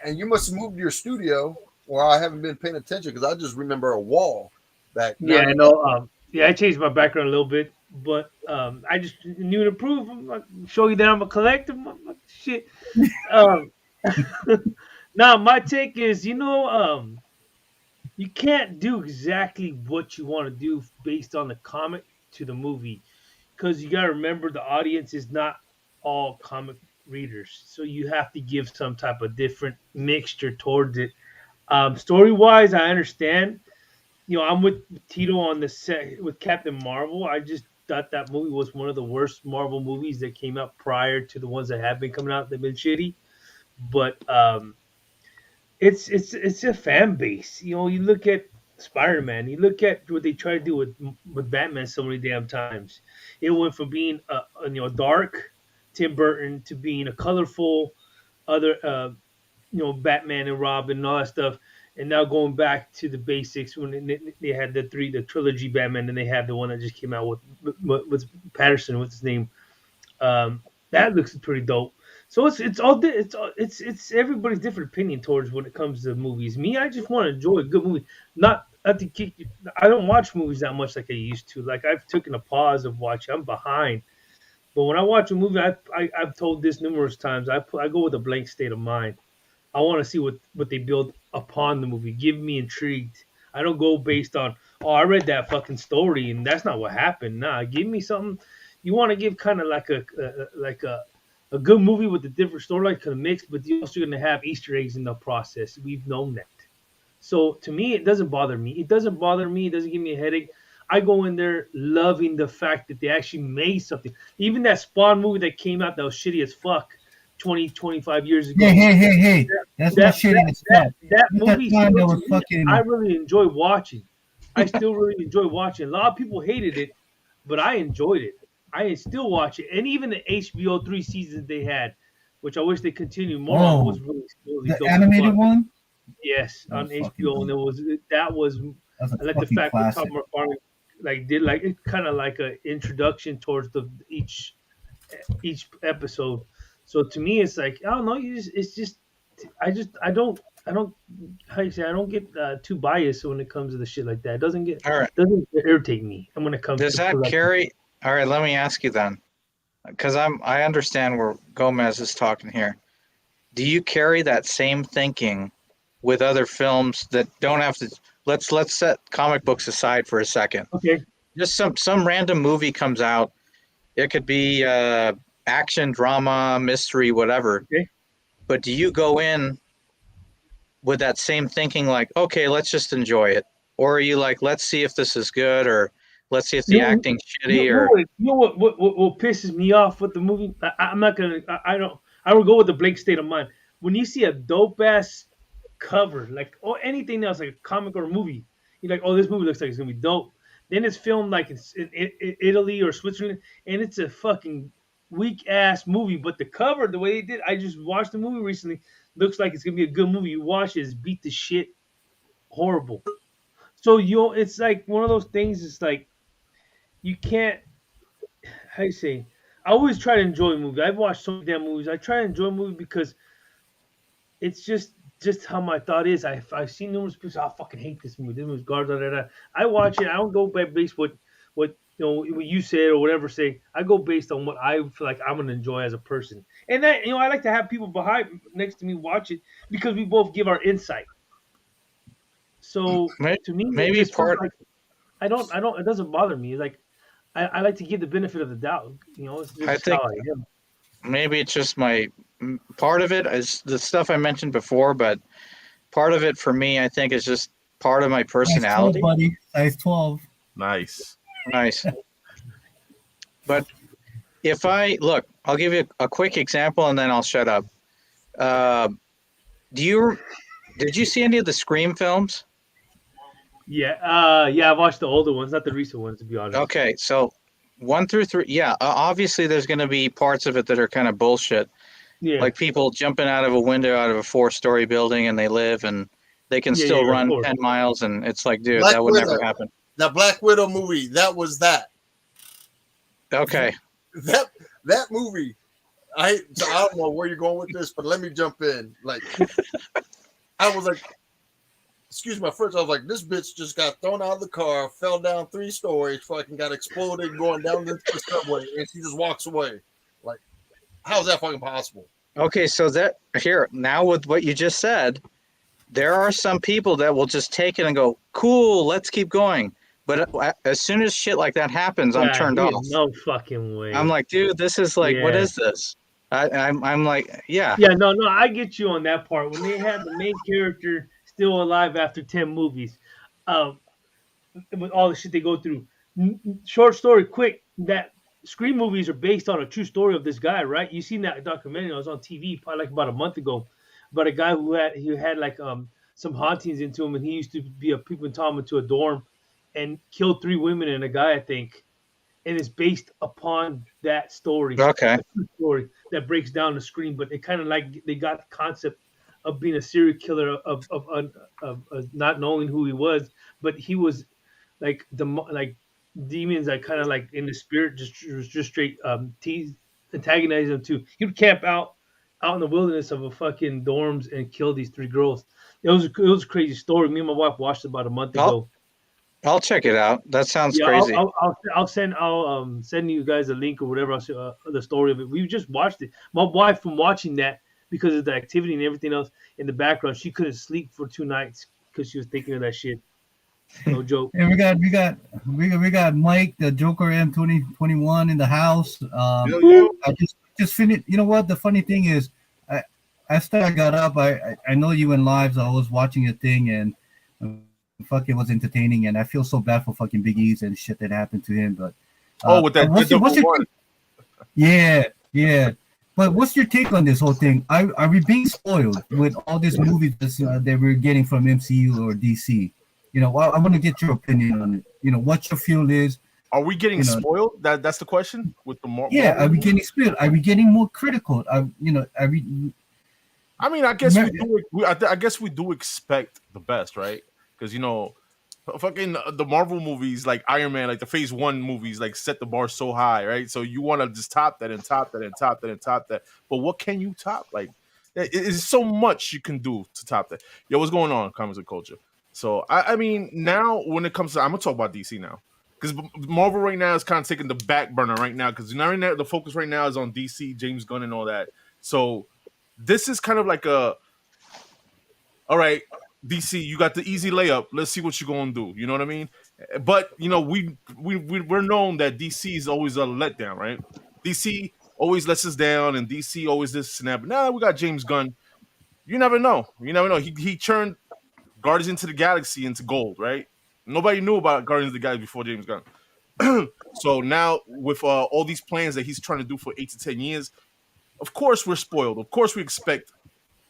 And you must have moved to your studio, or I haven't been paying attention because I just remember a wall back. Yeah, I know. I changed my background a little bit, but I just new to prove. Show you that I'm a collector. Shit. Now my take is, you can't do exactly what you want to do based on the comic to the movie, because you got to remember the audience is not all comic readers, so you have to give some type of different mixture towards it. Story wise, I understand. I'm with Tito on the set with Captain Marvel. I just thought that movie was one of the worst Marvel movies that came out prior to the ones that have been coming out. They've been shitty, but it's a fan base. You look at Spider Man. You look at what they try to do with Batman so many damn times. It went from being dark Tim Burton to being a colorful other Batman and Robin and all that stuff, and now going back to the basics when they had the trilogy Batman, and they have the one that just came out with Patterson, what's his name? That looks pretty dope. So it's everybody's different opinion towards when it comes to movies. Me, I just want to enjoy a good movie. Not at the I don't watch movies that much like I used to. Like I've taken a pause of watching. I'm behind. But when I watch a movie, I've told this numerous times. I go with a blank state of mind. I want to see what they build upon the movie. Give me intrigued. I don't go based on, I read that fucking story and that's not what happened. Nah, give me something. You want to give kind of like a good movie with a different story, like kind of mixed, but you're also going to have Easter eggs in the process. We've known that. So to me, it doesn't bother me. It doesn't bother me. It doesn't give me a headache. I go in there loving the fact that they actually made something. Even that Spawn movie that came out that was shitty as fuck 25 years ago. Hey. That's not shitty as fuck. That movie, that was fucking... I really enjoy watching. I still really enjoy watching. A lot of people hated it, but I enjoyed it. I still watch it. And even the HBO 3 seasons they had, which I wish they continued more on, was really the animated one? Yes, on HBO. And I like the fact that Tom McFarlane did it kind of like an introduction towards each episode. So to me, it's like, I don't know. I don't how you say, I don't get too biased when it comes to the shit like that. It doesn't irritate me. And when it comes does to that carry? All right, let me ask you then, because I understand where Gomez is talking here. Do you carry that same thinking with other films that don't have to? Let's set comic books aside for a second. Okay. Just some random movie comes out. It could be action, drama, mystery, whatever. Okay. But do you go in with that same thinking, like, okay, let's just enjoy it, or are you like, let's see if this is good, or let's see if the acting's shitty, you know what pisses me off with the movie? I'm not gonna. I would go with the blank state of mind. When you see a dope ass cover, or anything else, like a comic or a movie, you're like, oh, this movie looks like it's gonna be dope. Then it's filmed like it's in Italy or Switzerland, and it's a fucking weak ass movie. But the cover, the way they did, I just watched the movie recently. Looks like it's gonna be a good movie. You watch it, it's beat the shit horrible. So it's like one of those things. It's like you can't. How you say? I always try to enjoy a movie. I've watched so many damn movies. I try to enjoy a movie because it's just how my thought is. I've seen numerous people say, I fucking hate this movie. This movie's garbage. I watch it. I don't go based what what you said or whatever say. I go based on what I feel like I'm gonna enjoy as a person. And that I like to have people next to me watch it because we both give our insight. So to me, maybe part. I don't. It doesn't bother me. Like I like to give the benefit of the doubt. It's just I think how I am. Maybe it's just part of it is the stuff I mentioned before, but part of it for me, I think, is just part of my personality. Size 12, buddy. Size 12. Nice. But if I'll give you a quick example and then I'll shut up. Did you see any of the Scream films? Yeah, I watched the older ones, not the recent ones, to be honest. Okay, so 1 through 3, yeah, obviously there's going to be parts of it that are kind of bullshit. Yeah. Like people jumping out of a window out of a 4-story building and they live and they can still run 10 miles, and it's like, dude, that would never happen. The Black Widow movie, that was that. Okay. That movie, I don't know where you're going with this, but let me jump in. Like, I was like, excuse me, first I was like, this bitch just got thrown out of the car, fell down 3 stories, fucking got exploded going down the subway, and she just walks away. Like, how is that fucking possible? Okay, so now with what you just said, there are some people that will just take it and go, cool, let's keep going. But as soon as shit like that happens, I'm turned off. No fucking way. I'm like, dude, this is like, what is this? I'm like, yeah. Yeah, no, I get you on that part. When they had the main character still alive after 10 movies, um, with all the shit they go through. Short story, quick. That Scream movies are based on a true story of this guy, right? You seen that documentary? I was on TV probably like about a month ago, about a guy who had like some hauntings into him, and he used to be a peeping tom into a dorm, and killed 3 women and a guy, I think. And it's based upon that story, Okay. a true story that breaks down the Scream. But they kind of like they got the concept of being a serial killer of not knowing who he was, but he was like like demons that kind of like in the spirit just straight tease antagonize them too. He would camp out in the wilderness of a fucking dorms and kill these 3 girls. It was a crazy story. Me and my wife watched it about a month I'll ago. I'll check it out. That sounds Yeah, crazy. I'll send you guys a link or whatever. The story of it. We just watched it. My wife, from watching that, because of the activity and everything else in the background, she couldn't sleep for 2 nights because she was thinking of that shit. No joke. And we got Mike, the Joker M2021 in the house. Hell yeah. I just finished. You know what? The funny thing is, after I got up, I know you in lives. I was watching a thing and fucking was entertaining, and I feel so bad for fucking Big E's and shit that happened to him. But With that what's your one. yeah. But what's your take on this whole thing? Are we being spoiled with all these movies that we're getting from MCU or DC? You know, I want to get your opinion on it. You know, what your feel is. Are we getting spoiled? That's the question with the more. Yeah, are we getting spoiled? Are we getting more critical? I mean, I guess we do. I guess we do expect the best, right? Because fucking the Marvel movies like Iron Man, like the Phase 1 movies, like set the bar so high, right? So you want to just top that and top that and top that and top that. But what can you top? Like, it's so much you can do to top that. Yo, what's going on, comics and culture? So I mean, now when it comes to, I'm gonna talk about DC now, because Marvel right now is kind of taking the back burner right now, because right now the focus right now is on DC, James Gunn, and all that. So this is kind of like all right, DC, you got the easy layup. Let's see what you're gonna do. You know what I mean? But we're known that DC is always a letdown, right? DC always lets us down, and DC always this and that. But now we got James Gunn. You never know. He turned Guardians into the Galaxy into gold, right? Nobody knew about Guardians of the Galaxy before James Gunn. So now with all these plans that he's trying to do for 8 to 10 years, of course we're spoiled. Of course we expect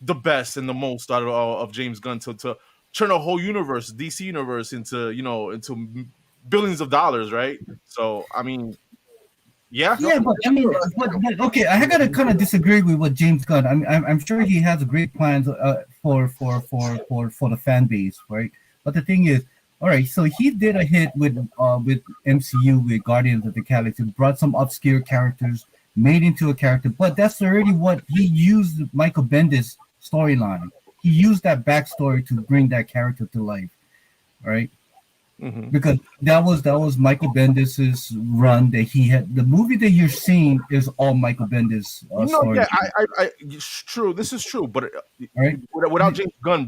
the best and the most out of James Gunn to turn a whole universe, DC universe, into into billions of dollars, right? So I mean, yeah, but I mean, but okay, I gotta kind of disagree with what James Gunn. I'm sure he has great plans for the fan base, right? But the thing is, all right, so he did a hit with MCU with Guardians of the Galaxy, brought some obscure characters, made into a character, but that's already what he used Michael Bendis storyline. He used that backstory to bring that character to life, right? Mm-hmm. Because that was Michael Bendis's run that he had. The movie that you're seeing is all Michael Bendis story. Yeah, it's true. This is true, but right? Without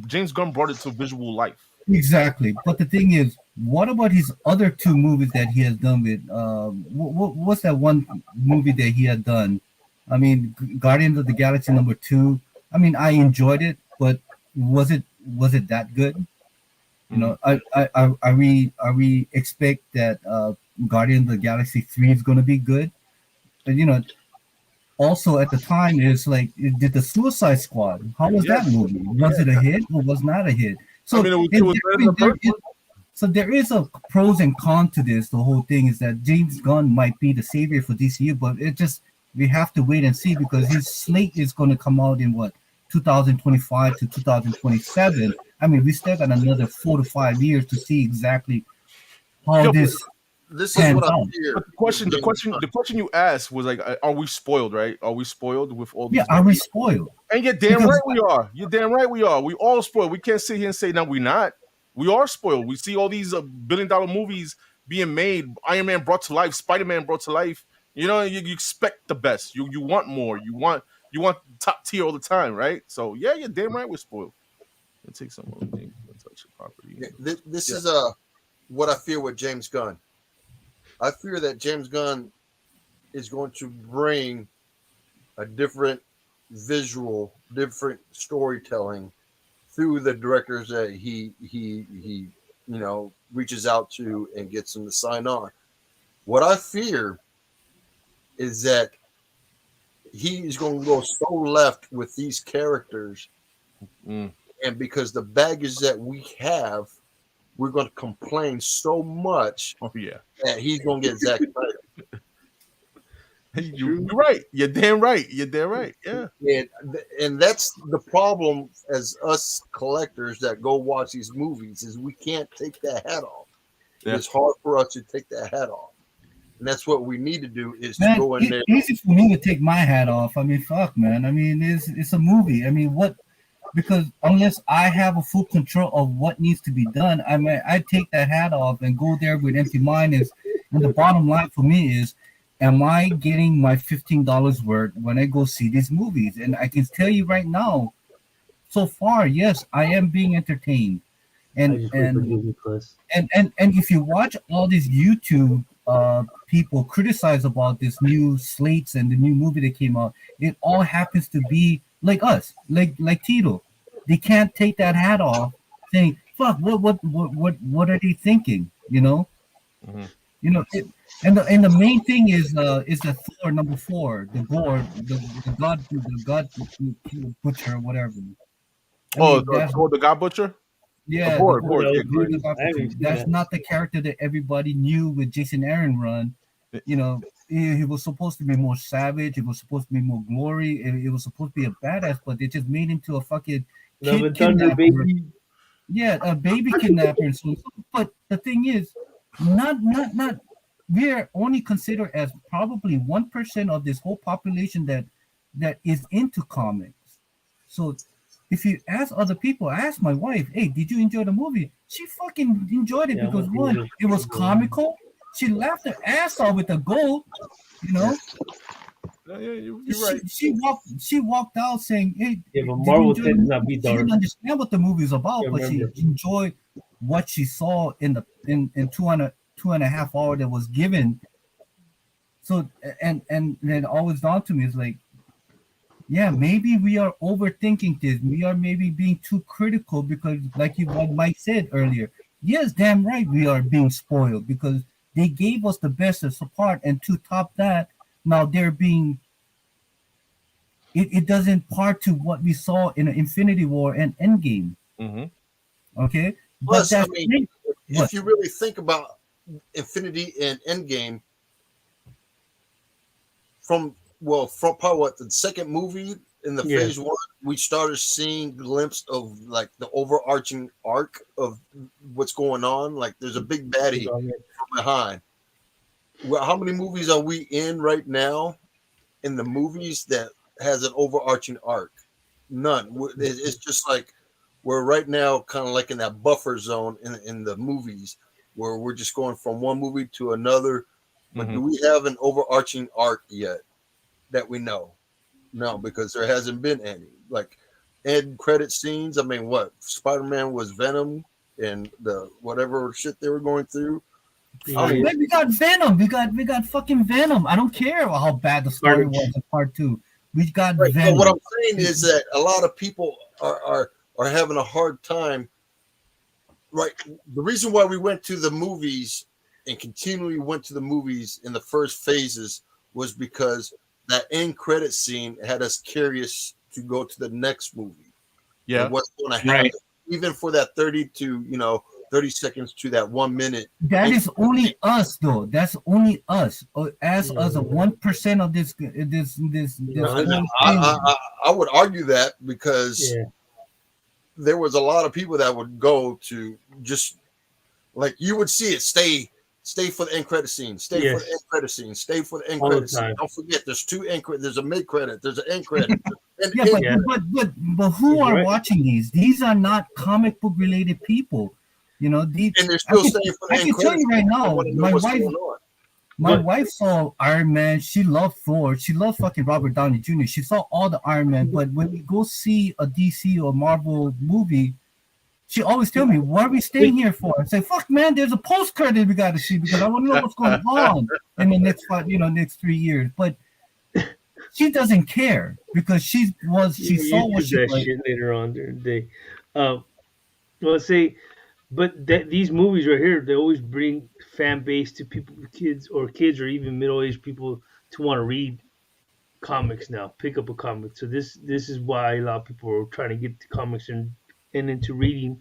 James Gunn brought it to visual life. Exactly, but the thing is, what about his other 2 movies that he has done with? What's that one movie that he had done? I mean, Guardians of the Galaxy #2. I mean, I enjoyed it, but was it that good? You know, are we expect that Guardians of the Galaxy 3 is going to be good? And, also at the time, it's like, did the Suicide Squad? How was that movie? Was it a hit or was not a hit? So, so there is a pros and cons to this. The whole thing is that James Gunn might be the savior for DCU, but we have to wait and see, because his slate is going to come out in 2025 to 2027. I mean, we still got another 4 to 5 years to see exactly how this is what I'm here. The question you asked was like, are we spoiled, right? Are we spoiled with all these? Yeah, are we spoiled? And you're damn right we are. You're damn right we are. We all spoiled. We can't sit here and say, no, we're not. We are spoiled. We see all these billion-dollar movies being made. Iron Man brought to life. Spider-Man brought to life. You expect the best. You want more. You want top tier all the time, right? So yeah, you're damn right we're spoiled. It takes some more things to touch the property. This is what I fear with James Gunn. I fear that James Gunn is going to bring a different visual, different storytelling through the directors that he reaches out to and gets them to sign on. What I fear is that he's going to go so left with these characters, and because the baggage that we have, we're going to complain so much. Oh yeah, that he's going to get Zack Snyder. You're right. You're damn right. You're damn right. Yeah. And that's the problem as us collectors that go watch these movies is we can't take that hat off. Yeah. It's hard for us to take that hat off. And that's what we need to do is to go in there. It's easy for me to take my hat off. I mean, fuck, man. I mean, it's a movie. I mean, what? Because unless I have a full control of what needs to be done, I mean, I take that hat off and go there with empty mind. And the bottom line for me is, am I getting my $15 worth when I go see these movies? And I can tell you right now, so far, yes, I am being entertained. And if you watch all these YouTube people criticize about this new slates and the new movie that came out, it all happens to be like us, like Tito. They can't take that hat off, saying, "Fuck, what are they thinking?" You know, you know. And the main thing is the Thor number 4, the Gore, the God Butcher, whatever. The God Butcher. Yeah, that's not the character that everybody knew with Jason Aaron run. You know, he was supposed to be more savage. It was supposed to be more glory. It was supposed to be a badass, but they just made him to a fucking kid kidnapper. Baby. Yeah, a baby kidnapper. And so, but the thing is, not. We are only considered as probably 1% of this whole population that is into comics. So if you ask other people, I asked my wife, "Hey, did you enjoy the movie?" She fucking enjoyed it because one, it was comical. She laughed her ass off with the gold, you know. Yeah, you're right. She walked out saying, "Hey, yeah, but Marvel tends not be dark." She didn't understand what the movie is about, but she enjoyed what she saw in 2.5 hours that was given. So and then always dawned to me is like, yeah, maybe we are overthinking this. We are maybe being too critical because, like what Mike said earlier, yes, damn right, we are being spoiled because they gave us the best of support, and to top that, now they're being. It doesn't part to what we saw in Infinity War and Endgame. Okay, plus, I mean, if you really think about Infinity and Endgame, from probably what the second movie in the phase 1, we started seeing glimpse of like the overarching arc of what's going on. Like there's a big baddie from behind. Well, how many movies are we in right now in the movies that has an overarching arc? None. It's just like we're right now kind of like in that buffer zone in the movies where we're just going from one movie to another. But do we have an overarching arc yet that we know? No, because there hasn't been any. Like end credit scenes. I mean, what? Spider-Man was Venom and the whatever shit they were going through. We got Venom. We got fucking Venom. I don't care how bad the story was in part 2. We got Venom. But what I'm saying is that a lot of people are having a hard time. Right. The reason why we went to the movies and continually went to the movies in the first phases was because that end credit scene had us curious to go to the next movie. Yeah. What's going to happen, even for that 30 seconds to that 1 minute. That is only us, though. That's only us. As us, a 1% of this. I would argue that because there was a lot of people that would go to just like you would see it. Stay for the end credit scene. Stay for the end credit scene. Stay for the end credit scene. Don't forget, there's 2 end credits. There's a mid credit. There's an end credit. But who are watching these? These are not comic book related people. You know, and they're still staying for the end credits. I can tell you right now, my wife saw Iron Man. She loved Thor. She loved fucking Robert Downey Jr. She saw all the Iron Man. But when we go see a DC or Marvel movie, she always tell me, "What are we staying here for?" I say, "Fuck, man, there's a post credit we got to see because I want to know what's going on in the next 3 years." But she doesn't care because she saw what YouTube she that was. shit later on during the day. Let's say, but these movies right here, they always bring fan base to people, kids or even middle aged people to want to read comics now, pick up a comic. So this is why a lot of people are trying to get to comics and into reading,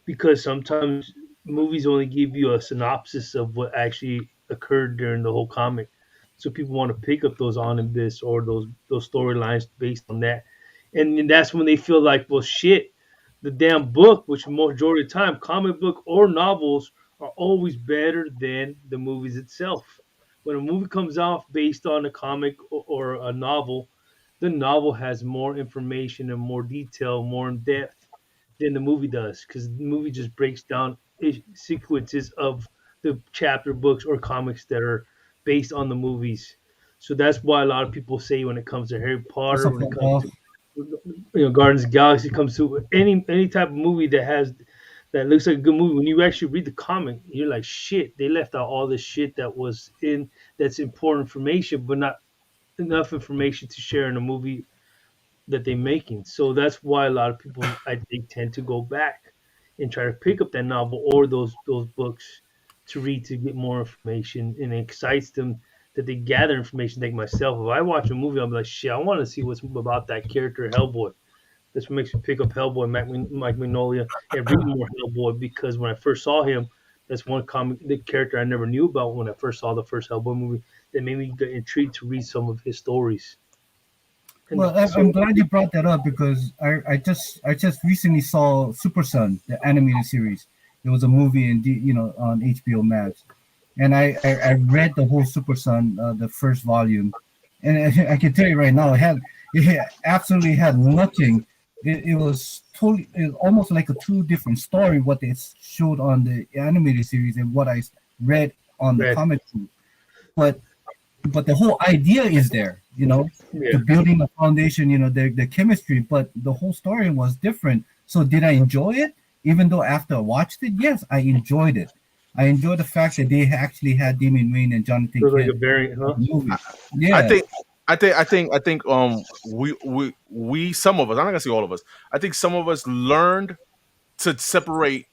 because sometimes movies only give you a synopsis of what actually occurred during the whole comic. So people want to pick up those omnibus or those storylines based on that, and then that's when they feel like, well, shit, the damn book, which majority of the time, comic book or novels are always better than the movies itself. When a movie comes off based on a comic or a novel, the novel has more information and more detail, more in depth than the movie does, because the movie just breaks down sequences of the chapter books or comics that are based on the movies. So that's why a lot of people say when it comes to Harry What's Potter, up, when it comes football? to Guardians of the Galaxy, comes to any type of movie that looks like a good movie. When you actually read the comic, you're like, shit, they left out all this shit that's important information, but not enough information to share in a movie that they're making. So that's why a lot of people, I think, tend to go back and try to pick up that novel or those books to read, to get more information, and it excites them that they gather information. Like myself, if I watch a movie, I'm like, shit, I want to see what's about that character, Hellboy. That's what makes me pick up Hellboy, Mike Mignola, and read more Hellboy, because when I first saw him, that's one the character I never knew about when I first saw the first Hellboy movie, that made me get intrigued to read some of his stories. And Well, I'm so, glad you brought that up because I just recently saw Super Son, the animated series. It was a movie on HBO Max, and I read the whole Super Son, the first volume, and I can tell you right now, it absolutely had nothing. It was totally, it was almost like a two different story what they showed on the animated series and what I read on the Red, comic book. But the whole idea is there, yeah, the building the foundation, the chemistry, but the whole story was different. So did I enjoy it? Even though after I watched it, yes, I enjoyed it. I enjoyed the fact that they actually had Damian Wayne and Jonathan feels like Kent a variant, in huh? the movie. I Yeah, think we some of us, I'm not gonna say all of us, I think some of us learned to separate,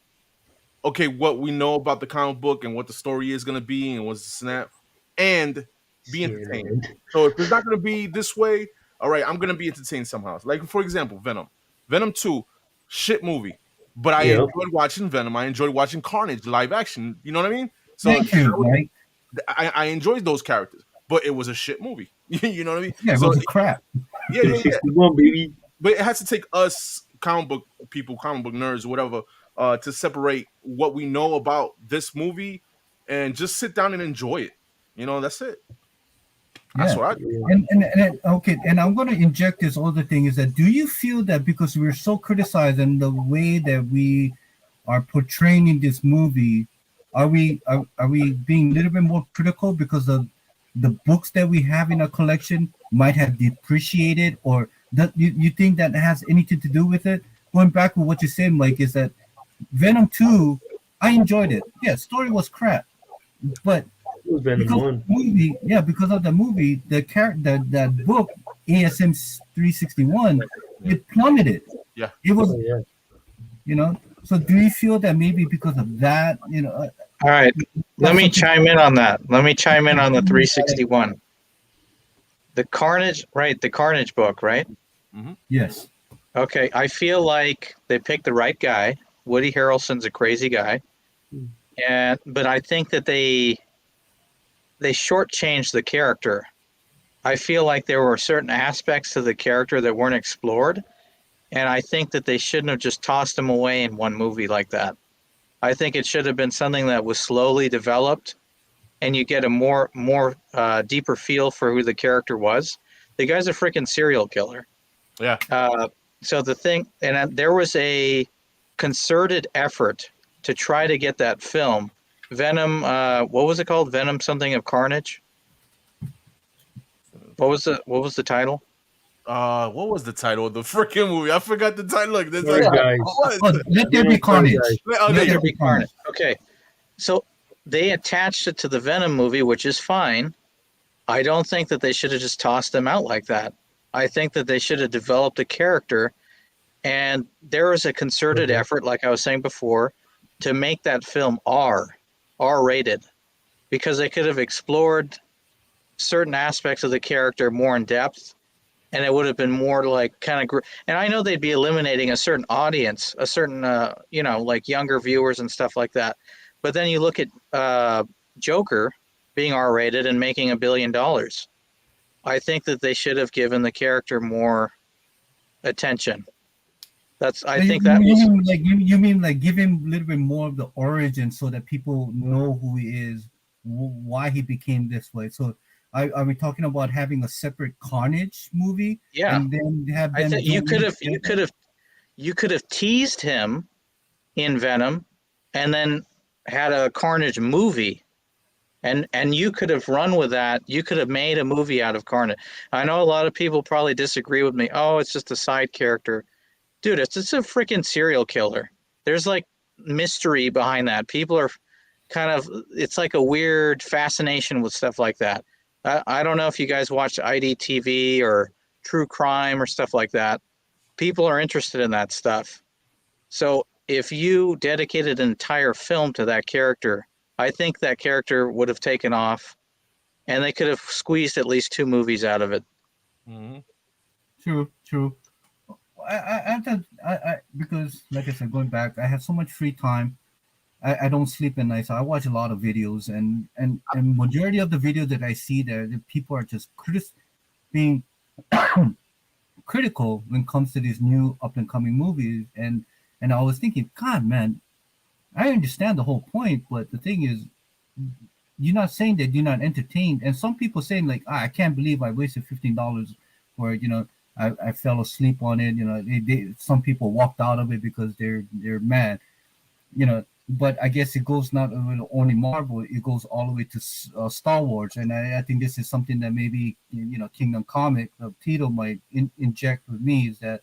okay, what we know about the comic book and what the story is gonna be and what's the snap, and be Shit, entertained. man. So if it's not gonna be this way, all right, I'm gonna be entertained somehow. Like for example, Venom 2, shit movie. But I Yeah, enjoyed watching Venom. I enjoyed watching Carnage live action. You know what I mean? So thank you, Mike. I enjoyed those characters, but it was a shit movie. You know what I mean? Yeah, it So was a crap. yeah. 361, baby. But it has to take us comic book people, comic book nerds, whatever, to separate what we know about this movie and just sit down and enjoy it. That's it. That's Yeah. what I do. Yeah. Okay, and I'm going to inject this other thing is that do you feel that because we're so criticized and the way that we are portraying in this movie, are we being a little bit more critical because of the books that we have in our collection might have depreciated, or that you think that has anything to do with it? Going back with what you said, Mike, is that Venom 2, I enjoyed it. Yeah, story was crap, but It was Venom because of 1. the movie, that book ASM 361, it plummeted. Yeah. It was, Oh, yeah. So do you feel that maybe because of that, All right, let me something- chime in on that. Let me chime in on the 361. The Carnage, right? The Carnage book, right? Yes. Okay, I feel like they picked the right guy. Woody Harrelson's a crazy guy, but I think that they shortchanged the character. I feel like there were certain aspects to the character that weren't explored, and I think that they shouldn't have just tossed him away in one movie like that. I think it should have been something that was slowly developed, and you get a more deeper feel for who the character was. The guy's a freaking serial killer. Yeah. So the thing, and there was a concerted effort to try to get that film, Venom. What was it called? Venom something of Carnage. What was the title? What was the title of the freaking movie? I forgot the title. Look, this Sorry, guys. Oh, let there be carnage. Oh, Let there there you be carnage. Okay, so they attached it to the Venom movie, which is fine, I don't think that they should have just tossed him out like that. I think that they should have developed a character, and there was a concerted effort, like I was saying before, to make that film R-rated, because they could have explored certain aspects of the character more in depth, and it would have been more like kind of. And I know they'd be eliminating a certain audience, a certain like younger viewers and stuff like that. But then you look at Joker being R-rated and making $1 billion. I think that they should have given the character more attention. I think that was. You mean like give him a little bit more of the origin so that people know who he is, why he became this way. So are we talking about having a separate Carnage movie? Yeah, and then have them. You could have teased him in Venom, and then had a Carnage movie, and you could have run with that. You could have made a movie out of Carnage. I know a lot of people probably disagree with me. Oh, it's just a side character. Dude, it's a freaking serial killer. There's like mystery behind that. People are kind of, it's like a weird fascination with stuff like that. I don't know if you guys watch IDTV or True Crime or stuff like that. People are interested in that stuff. So if you dedicated an entire film to that character, I think that character would have taken off, and they could have squeezed at least 2 movies out of it. Mm-hmm. True. I because like I said, going back, I have so much free time. I don't sleep at night, so I watch a lot of videos, and majority of the videos that I see there, the people are just being critical when it comes to these new up and coming movies, and I was thinking, God, man, I understand the whole point, but the thing is, you're not saying that you're not entertained, and some people saying like, I can't believe I wasted $15 for I fell asleep on it. Some people walked out of it because they're mad. But I guess it goes not only Marvel; it goes all the way to Star Wars, and I think this is something that maybe Kingdom Comic Tito might inject with me, is that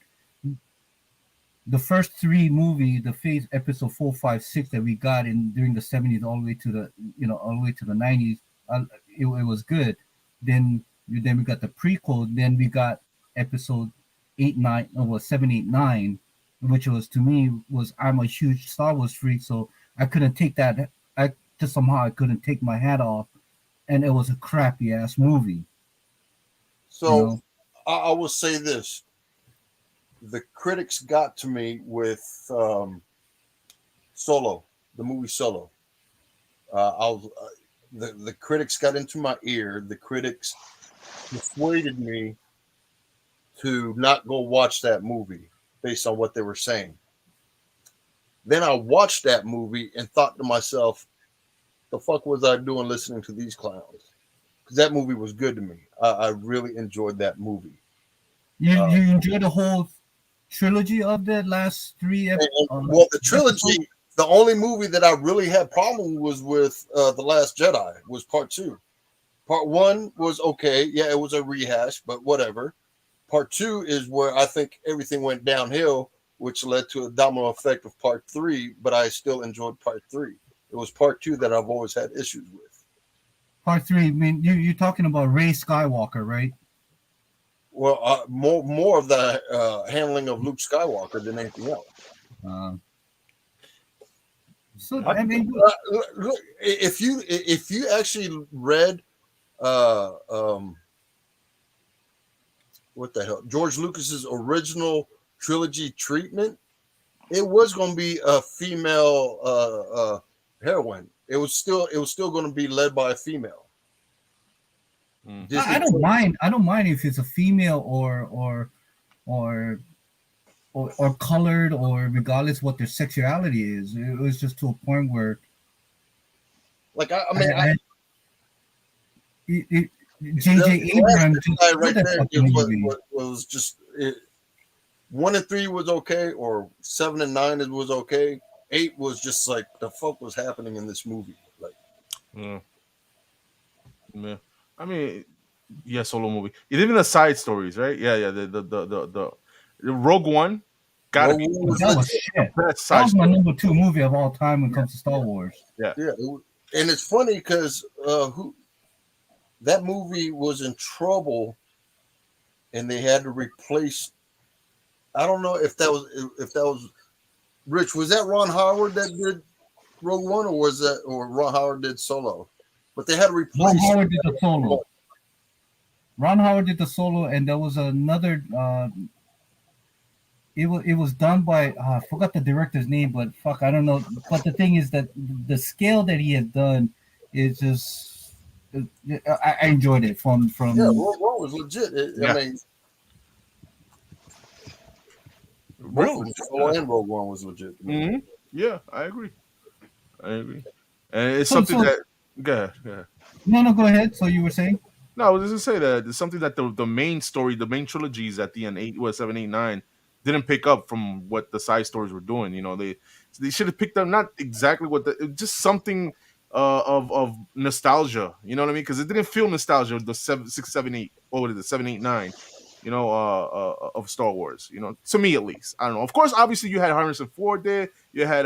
the first 3 movies, the phase episode 4, 5, 6 that we got during the 70s all the way to the all the way to the 90s, it was good. Then we got the prequel. Then we got episode 8, 9, or 7, 8, 9, which was, to me, I'm a huge Star Wars freak, so I couldn't take that. I couldn't take my hat off, and it was a crappy ass movie. So I will say this: the critics got to me with Solo, the movie Solo. The critics got into my ear. The critics persuaded me to not go watch that movie based on what they were saying. Then I watched that movie and thought to myself, the fuck was I doing listening to these clowns? Because that movie was good to me. I really enjoyed that movie. You enjoyed the whole trilogy of the last 3 well, the trilogy, the only movie that I really had problem was with The Last Jedi, was part 2. Part 1 was okay. Yeah, it was a rehash, but whatever. Part 2 is where I think everything went downhill, which led to a domino effect of part 3, but I still enjoyed part 3. It was part 2 that I've always had issues with. Part 3, I mean, you're talking about Rey Skywalker, right? Well, more of the handling of Luke Skywalker than anything else. So I mean, look, if you actually read, what the hell, George Lucas's original trilogy treatment, it was going to be a female heroine. It was still going to be led by a female. I don't mind. I don't mind if it's a female or colored, or regardless what their sexuality is. It was just to a point where, like, J.J. Abrams right there was just 1 and 3 was okay, or 7 and 9 was okay. 8 was just like, the fuck was happening in this movie? Like, yeah. I mean, yeah, Solo movie. Even the side stories, right? Yeah. The Rogue One. That was shit. That was my number 2 movie of all time when it comes to Star Wars. Yeah. And it's funny because that movie was in trouble, and they had to replace. I don't know if that was Rich. Was that Ron Howard that did Rogue One, or was that or Ron Howard did Solo? But they had to replace. Ron Howard did the solo. Ron Howard did the solo, and there was another. It was done by I forgot the director's name, but fuck, I don't know. But the thing is that the scale that he has done is just. I enjoyed it from. Yeah, Rogue One was legit. I mean, Really? Solo and Rogue One was legit. Mm-hmm. Yeah, I agree. And it's something that. Go ahead. No, go ahead. So you were saying? No, I was just gonna say that it's something that the main story, the main trilogies at the end, 7, 8, 9, didn't pick up from what the side stories were doing. You know, they should have picked up not exactly what just something of nostalgia. You know what I mean? Because it didn't feel nostalgia. The 7, 6, 7, 8. What was it? 7, 8, 9. You know, of Star Wars. You know, to me at least. I don't know. Of course, obviously you had Harrison Ford there. You had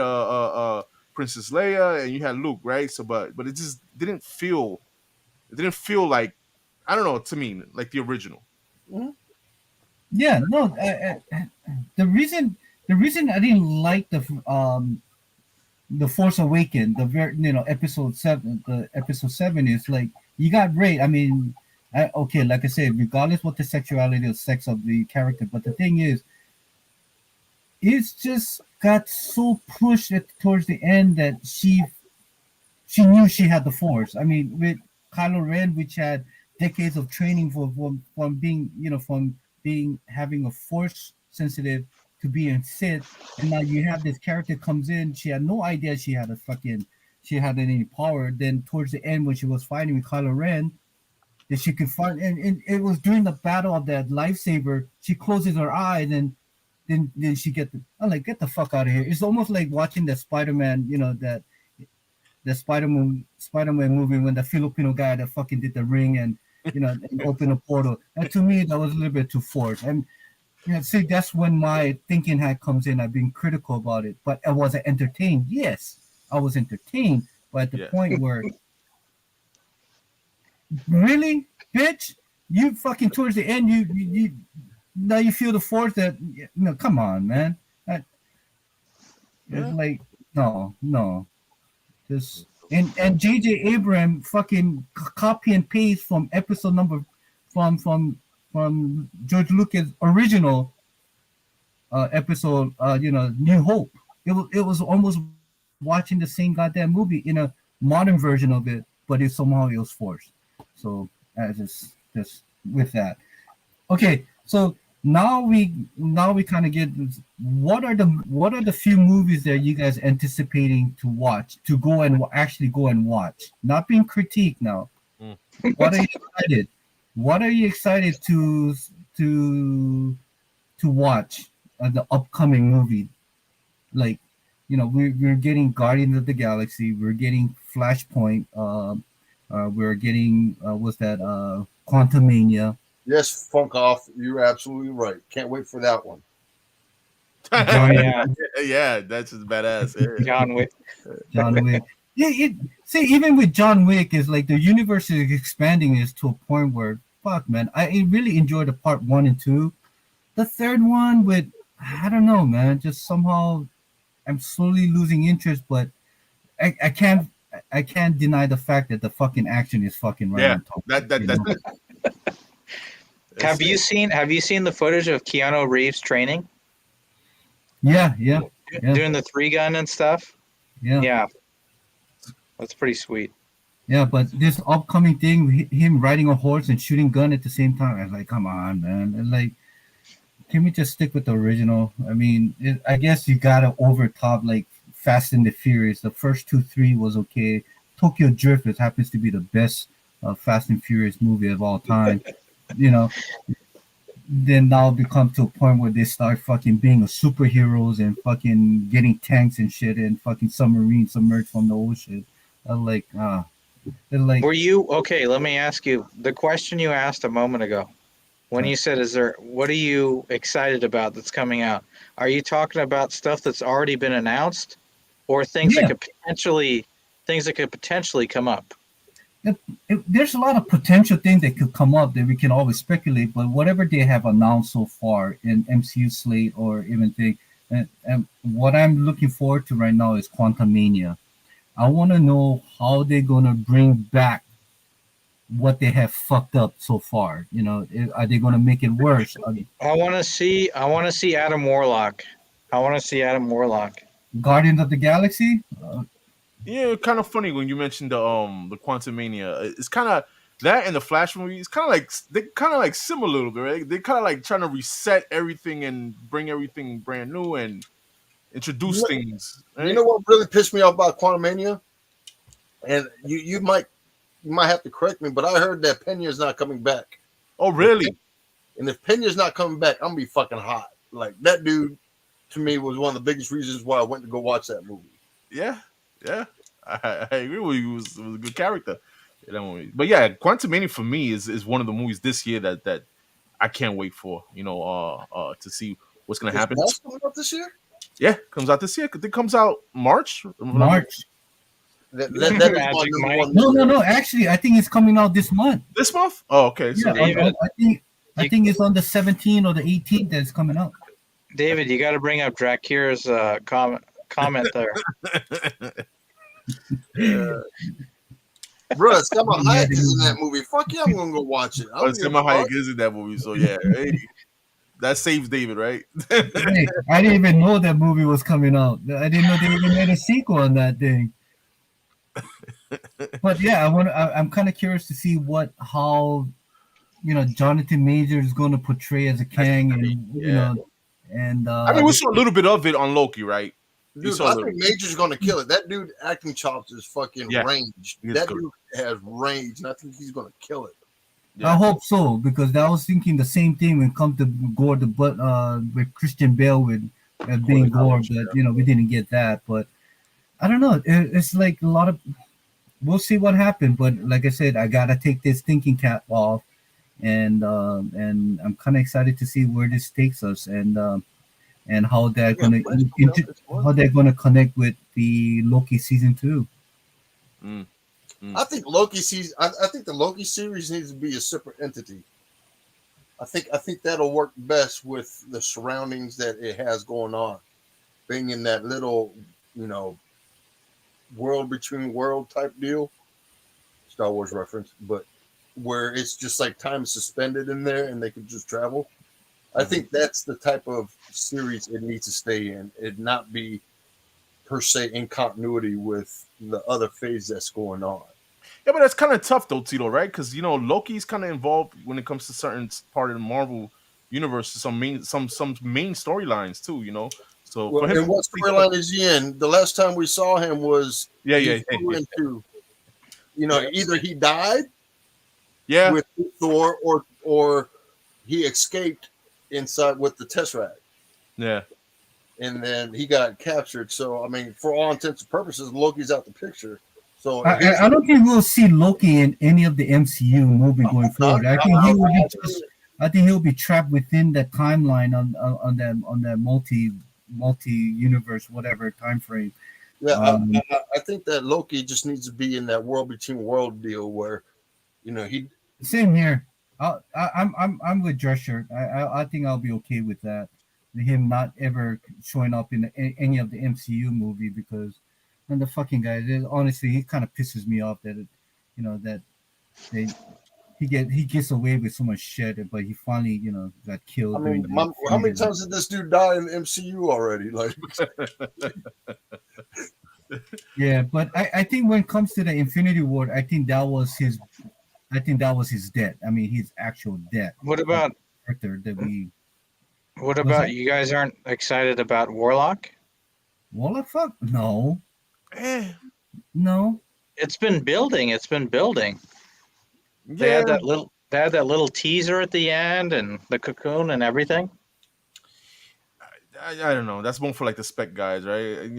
Princess Leia, and you had Luke, right? So, but it just didn't feel. It didn't feel like, I don't know, to me, like the original. Mm-hmm. Yeah, no. The reason I didn't like the Force Awakens, episode 7, the episode 7 is like you got Rey. I mean, okay, like I said, regardless what the sexuality or sex of the character, but the thing is, it's just got so pushed towards the end that she knew she had the Force. I mean, with Kylo Ren, which had decades of training from being, having a Force sensitive to being Sith, and now you have this character comes in. She had no idea she had any power. Then towards the end, when she was fighting with Kylo Ren, that she could find, and it was during the battle of that lightsaber. She closes her eyes, and then she get the fuck out of here. It's almost like watching the Spider-Man, the Spider-Man movie when the Filipino guy that fucking did the ring and and opened a portal. And to me, that was a little bit too forced. And see, that's when my thinking hat comes in. I've been critical about it, but I was entertained. Yes, I was entertained, but at the point where, really, bitch, you fucking towards the end, you now you feel the force that come on, man. It's like no. Just and J.J. Abrams fucking copy and paste from episode number from George Lucas' original episode, New Hope. It was almost watching the same goddamn movie in a modern version of it, but it was forced. So just with that, okay. So now we kind of get what are the few movies that you guys anticipating to watch, to go and actually go and watch, not being critiqued now. What are you excited? What are you excited to watch the upcoming movie? Like, we're getting Guardians of the Galaxy, we're getting Flashpoint, we're getting Quantumania. Yes, Funk Off, you're absolutely right. Can't wait for that one. Yeah, that's just badass. Yeah. John Wick. Yeah, see, even with John Wick, is like the universe is expanding is to a point where, fuck, man, I really enjoyed the part 1 and 2. The third one with, I don't know, man, just somehow I'm slowly losing interest, but I can't deny the fact that the fucking action is fucking right on top. Have you seen the footage of Keanu Reeves training? Yeah. Doing the 3-gun and stuff? Yeah. That's pretty sweet. Yeah, but this upcoming thing, him riding a horse and shooting gun at the same time, I was like, come on, man. And like, can we just stick with the original? I mean, I guess you gotta overtop like Fast and the Furious. The first 2, 3 was okay. Tokyo Drift happens to be the best Fast and Furious movie of all time. Then now become to a point where they start fucking being superheroes and fucking getting tanks and shit and fucking submarines submerged from the ocean. Were you okay? Let me ask you the question you asked a moment ago. When you said, what are you excited about that's coming out? Are you talking about stuff that's already been announced, or things that could potentially come up? there's a lot of potential things that could come up that we can always speculate, but whatever they have announced so far in MCU slate or even thing, and what I'm looking forward to right now is Quantum Mania. I want to know how they're gonna bring back what they have fucked up so far. Are they gonna make it worse? I want to see Adam Warlock. I want to see Adam Warlock. Guardians of the Galaxy? Yeah, kind of funny when you mentioned the Quantum Mania. It's kind of that and the Flash movie. It's kind of like they kind of like similar a little bit, right? They kind of like trying to reset everything and bring everything brand new and introduce things. Right? You know what really pissed me off about Quantum Mania? And you might have to correct me, but I heard that Pena's not coming back. Oh, really? And if Pena's not coming back, I'm gonna be fucking hot. Like that dude, to me, was one of the biggest reasons why I went to go watch that movie. Yeah, I agree with you. It was a good character in that movie. But yeah, Quantum Mania for me is one of the movies this year that I can't wait for. To see what's gonna happen. That's coming out this year. Yeah, comes out this year. It comes out March. March. That is my number one. No. Actually, I think it's coming out this month. This month? Oh, okay. So Yeah, I think it's on the 17th or the 18th that it's coming out. David, you got to bring up Drahcir's comment there. Bro, Selma Hayek is in that movie. Fuck yeah, I'm gonna go watch it. Selma Hayek is in that movie, so yeah, hey, that saves David, right? Hey, I didn't even know that movie was coming out. I didn't know they even made a sequel on that thing. But yeah, I'm kind of curious to see how Jonathan Major is going to portray as a Kang, and I mean, we saw a little bit of it on Loki, right? Dude, I think Major's gonna kill it. That dude acting chops is fucking range. That dude has range, and I think he's gonna kill it. Yeah. I hope so, because I was thinking the same thing when it comes to Gore, with Christian Bale with being Gore, but we didn't get that. But I don't know. It's like a lot of. We'll see what happens, but like I said, I gotta take this thinking cap off, and I'm kind of excited to see where this takes us, and how they're gonna connect with the Loki season 2. I think Loki I think the Loki series needs to be a separate entity. I think that'll work best with the surroundings that it has going on, being in that little world between world type deal, Star Wars reference, but where it's just like time suspended in there and they can just travel. I think that's the type of series it needs to stay in. It not be per se in continuity with the other phase that's going on. Yeah, but that's kind of tough though, Tito, right? Because Loki's kind of involved when it comes to certain part of the Marvel universe, some main storylines too. So for him, and what storyline is he in? The last time we saw him was into, either he died, with Thor, or he escaped inside with the Tesseract. Yeah. And then he got captured. So, I mean, for all intents and purposes, Loki's out the picture. So I don't think we'll see Loki in any of the MCU movie going forward. I think he'll be trapped within that timeline on that multi universe, whatever time frame. Yeah, I think that Loki just needs to be in that world between world deal where, he. Same here. I'm with Drahcir. I think I'll be okay with that. Him not ever showing up in any of the MCU movie, because and the fucking guy, honestly, he kind of pisses me off that he gets away with so much shit, but he finally got killed. I mean, how many times did this dude die in the MCU already? Like, yeah, but I think when it comes to the Infinity War, I think that was his death. I mean, his actual death. What about you guys aren't excited about Warlock? Warlock? Fuck no. No. It's been building. Yeah. They had that little teaser at the end and the cocoon and everything. I don't know. That's more for like the spec guys, right?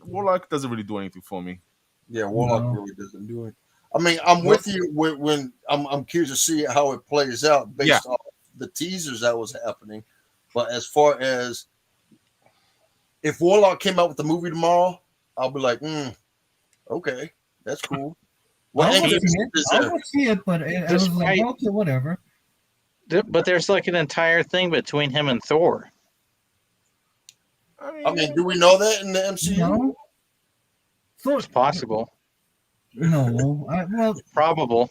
Warlock doesn't really do anything for me. Yeah, Warlock really doesn't do it. I mean, I'm with you when I'm curious to see how it plays out based off the teasers that was happening. But as far as if Warlock came out with the movie tomorrow, I'll be like, okay, that's cool. What I will angle see it. is I there? will see it, but I was like, Despite- okay, whatever. But there's like an entire thing between him and Thor. I mean, do we know that in the MCU? No. So, It's possible, no. Well, probable.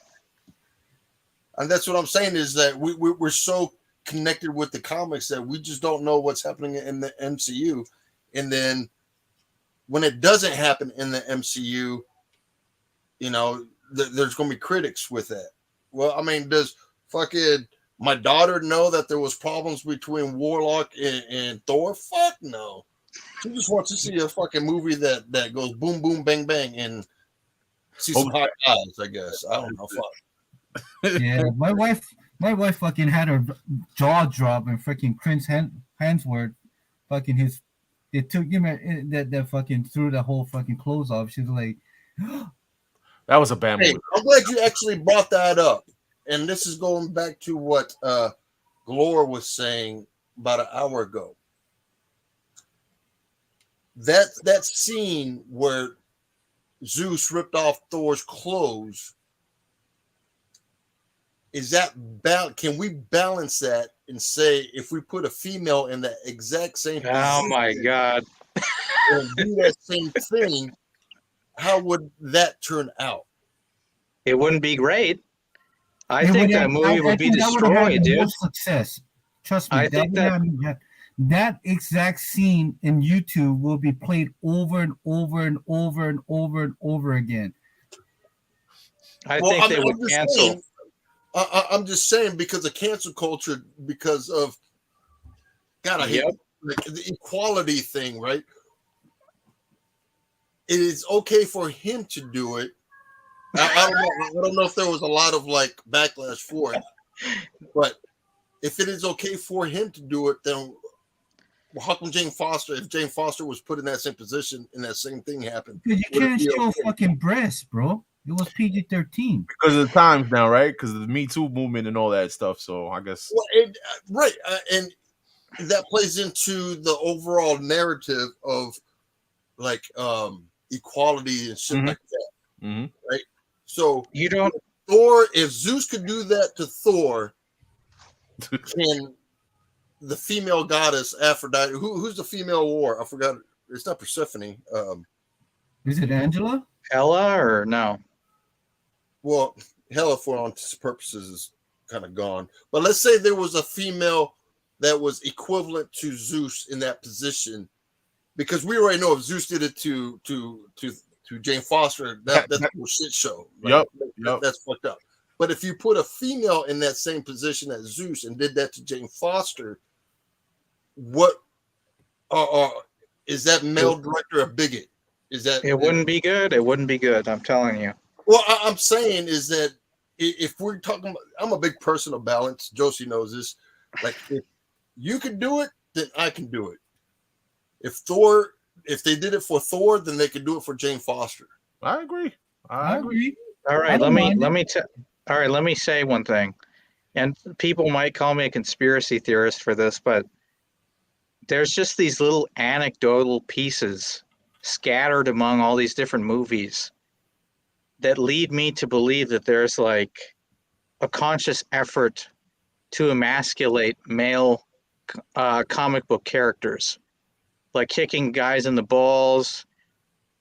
And that's what I'm saying is that we're so connected with the comics that we just don't know what's happening in the MCU. And then when it doesn't happen in the MCU, you know, there's going to be critics with that. Well, I mean, does fucking my daughter know that there was problems between Warlock and Thor? Fuck no. She just wants to see a fucking movie that goes boom, boom, bang, bang, and see some hot guys, I guess. I don't know. Fuck. yeah, my wife fucking had her jaw drop and freaking Chris Hemsworth fucking it took him that fucking threw the whole fucking clothes off. She's like, That was a bad Hey, movie. I'm glad you actually brought that up. And this is going back to what Galore was saying about an hour ago. That scene where Zeus ripped off Thor's clothes, is that can we balance that and say if we put a female in the exact same Oh my God! and do that same thing, how would that turn out? It wouldn't be great. I think that movie would be think that would have had destroyed, the dude. most success. Trust me, I think that exact scene in YouTube will be played over and over and over and over and over again. I think they would cancel. Saying, I'm just saying because of cancel culture, because of God, I hate the equality thing, right? It is okay for him to do it. I don't know if there was a lot of like backlash for it, but if it is okay for him to do it, then how come Jane Foster? If Jane Foster was put in that same position and that same thing happened, Because you can't show fucking breasts, bro. It was PG-13 because of the times now, right? Because of the Me Too movement and all that stuff. So I guess and that plays into the overall narrative of like equality and shit like that, right? So you don't Thor. If Zeus could do that to Thor, can the female goddess Aphrodite? Who's the female war? I forgot. It's not Persephone. Is it Angela? Ella or no? Well, Hela for all purposes is kind of gone. But let's say there was a female that was equivalent to Zeus in that position, because we already know if Zeus did it to Jane Foster, that's a shit show. Right? Yep. That's fucked up. But if you put a female in that same position as Zeus and did that to Jane Foster, what is that male director a bigot? Is that it wouldn't be good? It wouldn't be good. I'm telling you. Well, I'm saying is that if we're talking about, I'm a big person of balance. Josie knows this. Like, if you can do it, then I can do it. If they did it for Thor, then they could do it for Jane Foster. I agree. I agree. All right, let me say one thing. And people might call me a conspiracy theorist for this, but there's just these little anecdotal pieces scattered among all these different movies that lead me to believe that there's like a conscious effort to emasculate male comic book characters, like kicking guys in the balls.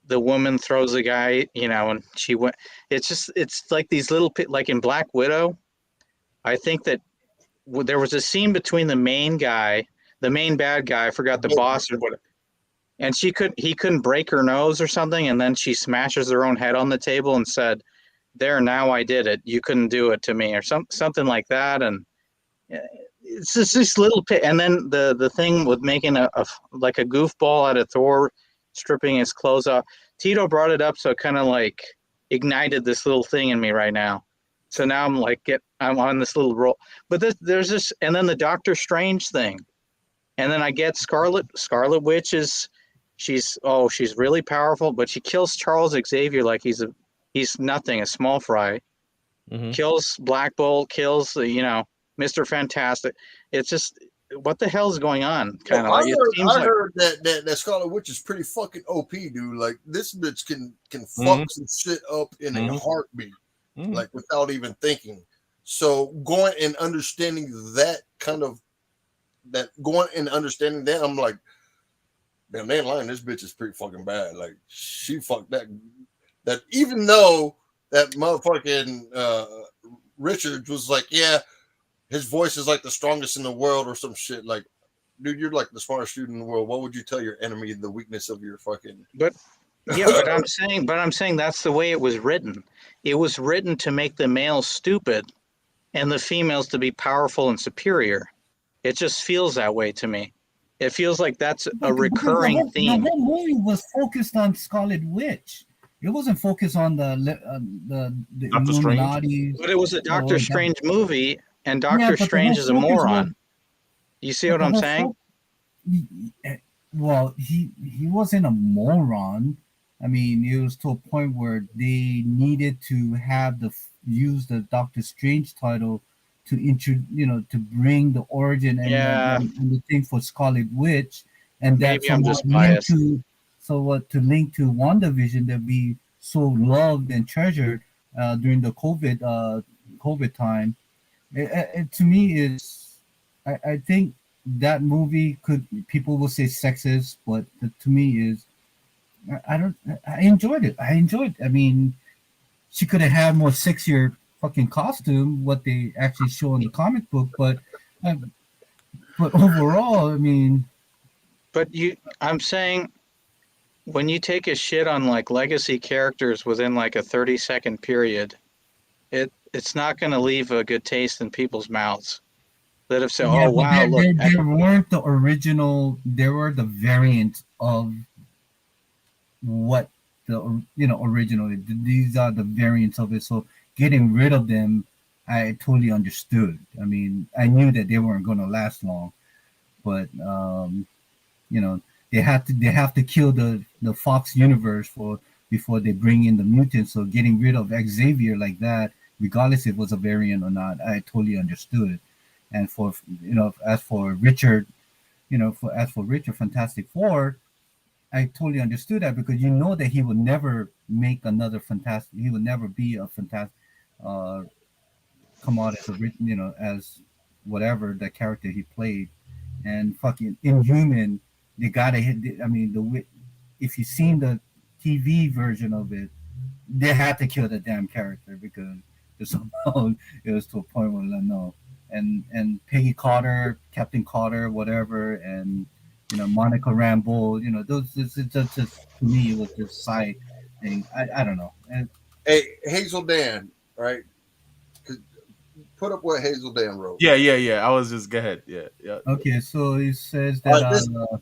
The woman throws the guy, and she went. It's like these little, like in Black Widow. I think that there was a scene between the main bad guy, I forgot the boss or what, and he couldn't break her nose or something, and then she smashes her own head on the table and said, "There, now I did it. You couldn't do it to me," or something like that. And it's just this little pit. And then the thing with making a goofball out of Thor stripping his clothes off. Tito brought it up, so it kind of like ignited this little thing in me right now. So now I'm like, I'm on this little roll. But there's this, and then the Doctor Strange thing, and then I get Scarlet Witch she's really powerful, but she kills Charles Xavier like he's nothing, a small fry. Kills Black Bolt, kills Mr. Fantastic. It's just what the hell's going on? Kind of I like it heard, seems I like heard that Scarlet Witch is pretty fucking OP, dude. Like this bitch can fuck some shit up in a heartbeat, like without even thinking. So going and understanding that I'm like, damn, they ain't lying. This bitch is pretty fucking bad. Like she fucked that even though that motherfucking Richard was like, yeah, his voice is like the strongest in the world or some shit. Like, dude, you're like the smartest dude in the world. What would you tell your enemy the weakness of your fucking? But I'm saying that's the way it was written. It was written to make the males stupid and the females to be powerful and superior. It just feels that way to me. It feels like that's a recurring theme. The whole movie was focused on Scarlet Witch. It wasn't focused on the Illuminati. But it was a Doctor Strange movie, and Doctor Strange is a moron. You see what I'm saying? Well, he wasn't a moron. I mean, it was to a point where they needed to use the Doctor Strange title to bring the origin and the thing for Scarlet Witch, and maybe I'm just biased. To link to WandaVision that we so loved and treasured during the COVID time. It to me is, I think that movie people will say sexist, but to me is, I enjoyed it. I mean, she could have had more sexier fucking costume, what they actually show in the comic book, but overall, I mean. But I'm saying, when you take a shit on like legacy characters within like a 30-second period, it's not going to leave a good taste in people's mouths. That have said, "Oh wow, look." They weren't the original. They were the variant of what the original. These are the variants of it. So getting rid of them, I totally understood. I mean, I knew that they weren't going to last long, but they have to kill the Fox universe before they bring in the mutants. So getting rid of Xavier like that, regardless if it was a variant or not, I totally understood. And as for Richard, Fantastic Four, I totally understood that, because that he would never make another Fantastic. He would never be a Fantastic. Come out as whatever the character he played, and fucking Inhuman. They gotta hit. I mean, if you've seen the TV version of it, they had to kill the damn character, because somehow it was to a point where no. And Peggy Carter, Captain Carter, whatever, and Monica Rambeau, those just to me it was just side thing. I don't know. Hey, HazelDan, right? Put up what HazelDan wrote. Yeah. I was just go ahead. Yeah. Okay, so it says that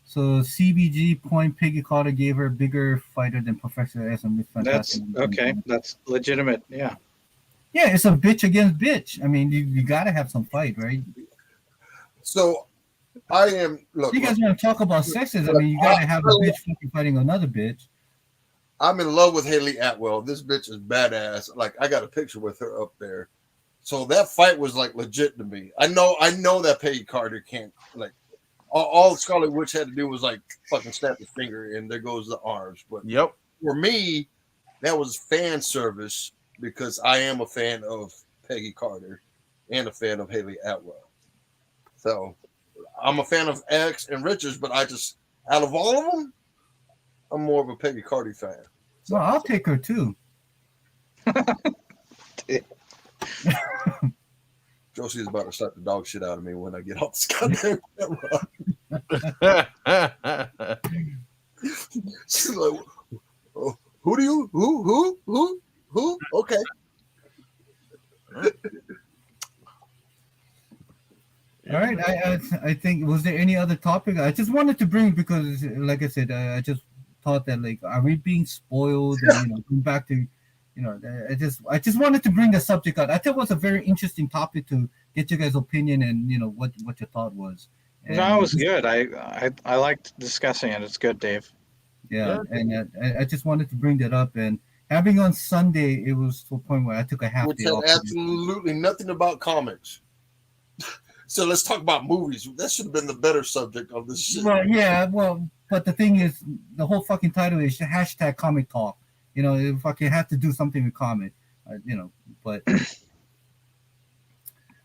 so CBG point Peggy Carter gave her a bigger fighter than Professor S and Miss Fantastic. That's okay. That's legitimate. Yeah. Yeah, it's a bitch against bitch. I mean, you got to have some fight, right? So, I am. Look, you guys want to talk about sexism? I mean, you got to have a bitch fucking fighting another bitch. I'm in love with Haley Atwell. This bitch is badass. Like, I got a picture with her up there. So that fight was like legit to me. I know that Peggy Carter can't, like, all Scarlet Witch had to do was like fucking snap his finger and there goes the arms. But for me, that was fan service, because I am a fan of Peggy Carter and a fan of Haley Atwell. So I'm a fan of X and Richards, but I just, out of all of them, I'm more of a Peggy Carter fan. So I'll take her too. Josie is about to slap the dog shit out of me when I get off this goddamn camera. She's like, oh, who? Okay. All right. I think, was there any other topic? I just wanted to bring, because, like I said, I just thought that, like, are we being spoiled? And, going back to, I just wanted to bring the subject out. I thought it was a very interesting topic to get you guys' opinion and what your thought was. And no, it was good. I liked discussing it. It's good, Dave. Yeah. And I just wanted to bring that up. And having on Sunday, it was to a point where I took a half day off. Absolutely nothing about comics. So let's talk about movies. That should have been the better subject of this shit. Well, yeah, well, but the thing is, the whole fucking title is hashtag comic talk. You know, it fucking had to do something with comic. You know, but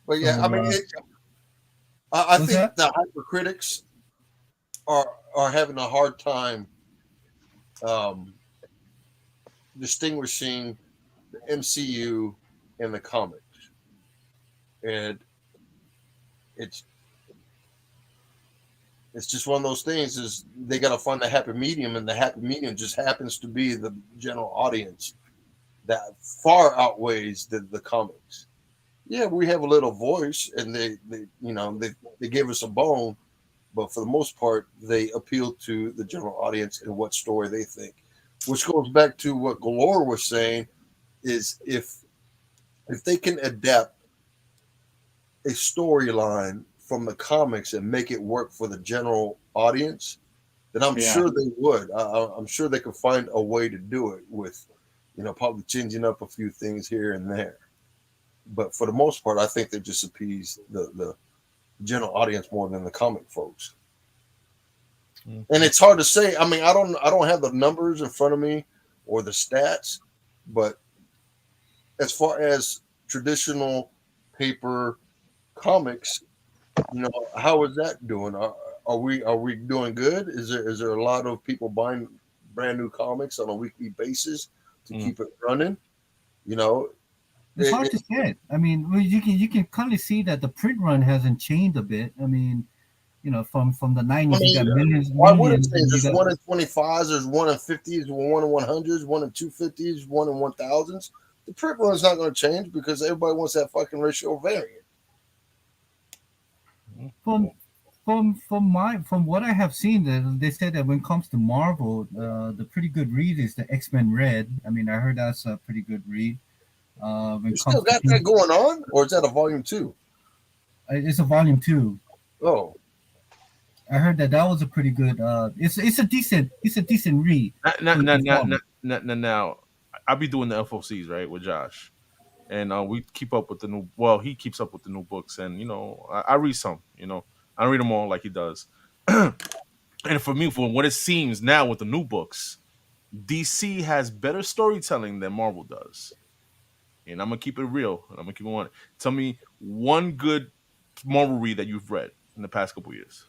But yeah, so, I mean, I what's think that? the hypercritics are having a hard time distinguishing the MCU and the comics, and it's just one of those things. Is they got to find the happy medium, and the happy medium just happens to be the general audience that far outweighs the comics. Yeah, we have a little voice, and they give us a bone, but for the most part, they appeal to the general audience and what story they think. Which goes back to what Galore was saying: is if they can adapt a storyline from the comics and make it work for the general audience, then I'm Yeah. sure they would. I'm sure they could find a way to do it with, probably changing up a few things here and there. But for the most part, I think they just appease the general audience more than the comic folks. Mm. And it's hard to say. I mean, I don't have the numbers in front of me or the stats, but as far as traditional paper comics, how is that doing? Are we doing good? Is there a lot of people buying brand new comics on a weekly basis to keep it running? It's hard to say. I mean, well, you can kind of see that the print run hasn't changed a bit. I mean, from the '90s, you got millions, Why would it millions, say and you there's got one in 25s, there's one in 50s, one in 100s, one in 250s, one in 1000s? The print run's not going to change because everybody wants that fucking ratio variant. from what I have seen, they said that when it comes to Marvel, the pretty good read is the X-Men Red. I mean, I heard that's a pretty good read. When You it still comes to got that going on, or is that a volume 2? it's a volume 2. Oh, I heard that was a pretty good. It's a decent read. Now, I'll be doing the FOCs right with Josh, and we keep up with the new. Well, he keeps up with the new books, and I read some. I don't read them all like he does. And for me, for what it seems now with the new books, DC has better storytelling than Marvel does. And I'm gonna keep it real, and I'm gonna keep it on. Tell me one good Marvel read that you've read in the past couple years.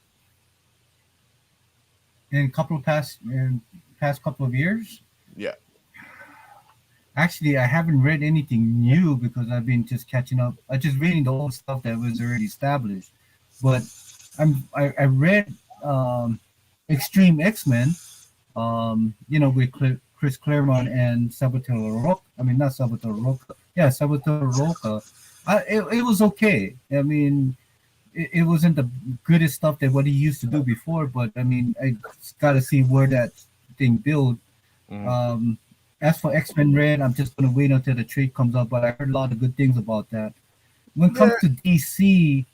In past couple of years. Yeah. Actually, I haven't read anything new because I've been just catching up. I just reading the old stuff that was already established. But I read Extreme X-Men, with Chris Claremont and Salvatore Roca. I mean, not Salvatore Roca. Yeah, Salvatore Roca. It was okay. I mean, it wasn't the goodest stuff that what he used to do before, but I mean, I got to see where that thing build. Mm-hmm. As for X-Men Red, I'm just gonna wait until the trade comes up. But I heard a lot of good things about that. When it comes to DC,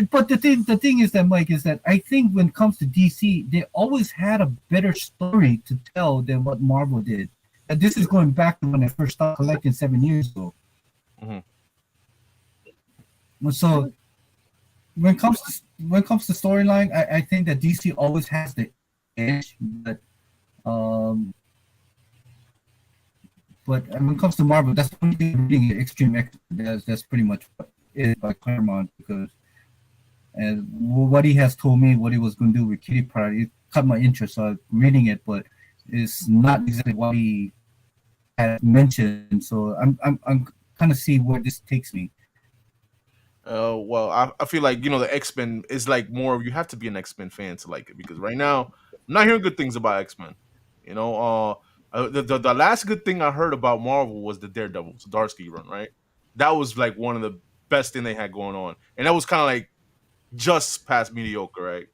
but the thing is that, Mike, is that I think when it comes to DC, they always had a better story to tell than what Marvel did. And this is going back to when I first started collecting 7 years ago. Mm-hmm. So when it comes to storyline, I think that DC always has the edge, but when it comes to Marvel, that's the only thing I'm reading is Extreme X. That's pretty much what it is by Claremont, because and what he has told me what he was going to do with Kitty Pryde, it caught my interest. So I'm reading it, but it's not exactly what he had mentioned. So I'm kind of see where this takes me. Well, I feel like the X-Men is like more. You have to be an X-Men fan to like it, because right now I'm not hearing good things about X-Men. The last good thing I heard about Marvel was the Daredevil, Zdarsky run, right? That was like one of the best thing they had going on, and that was kind of like just past mediocre, right?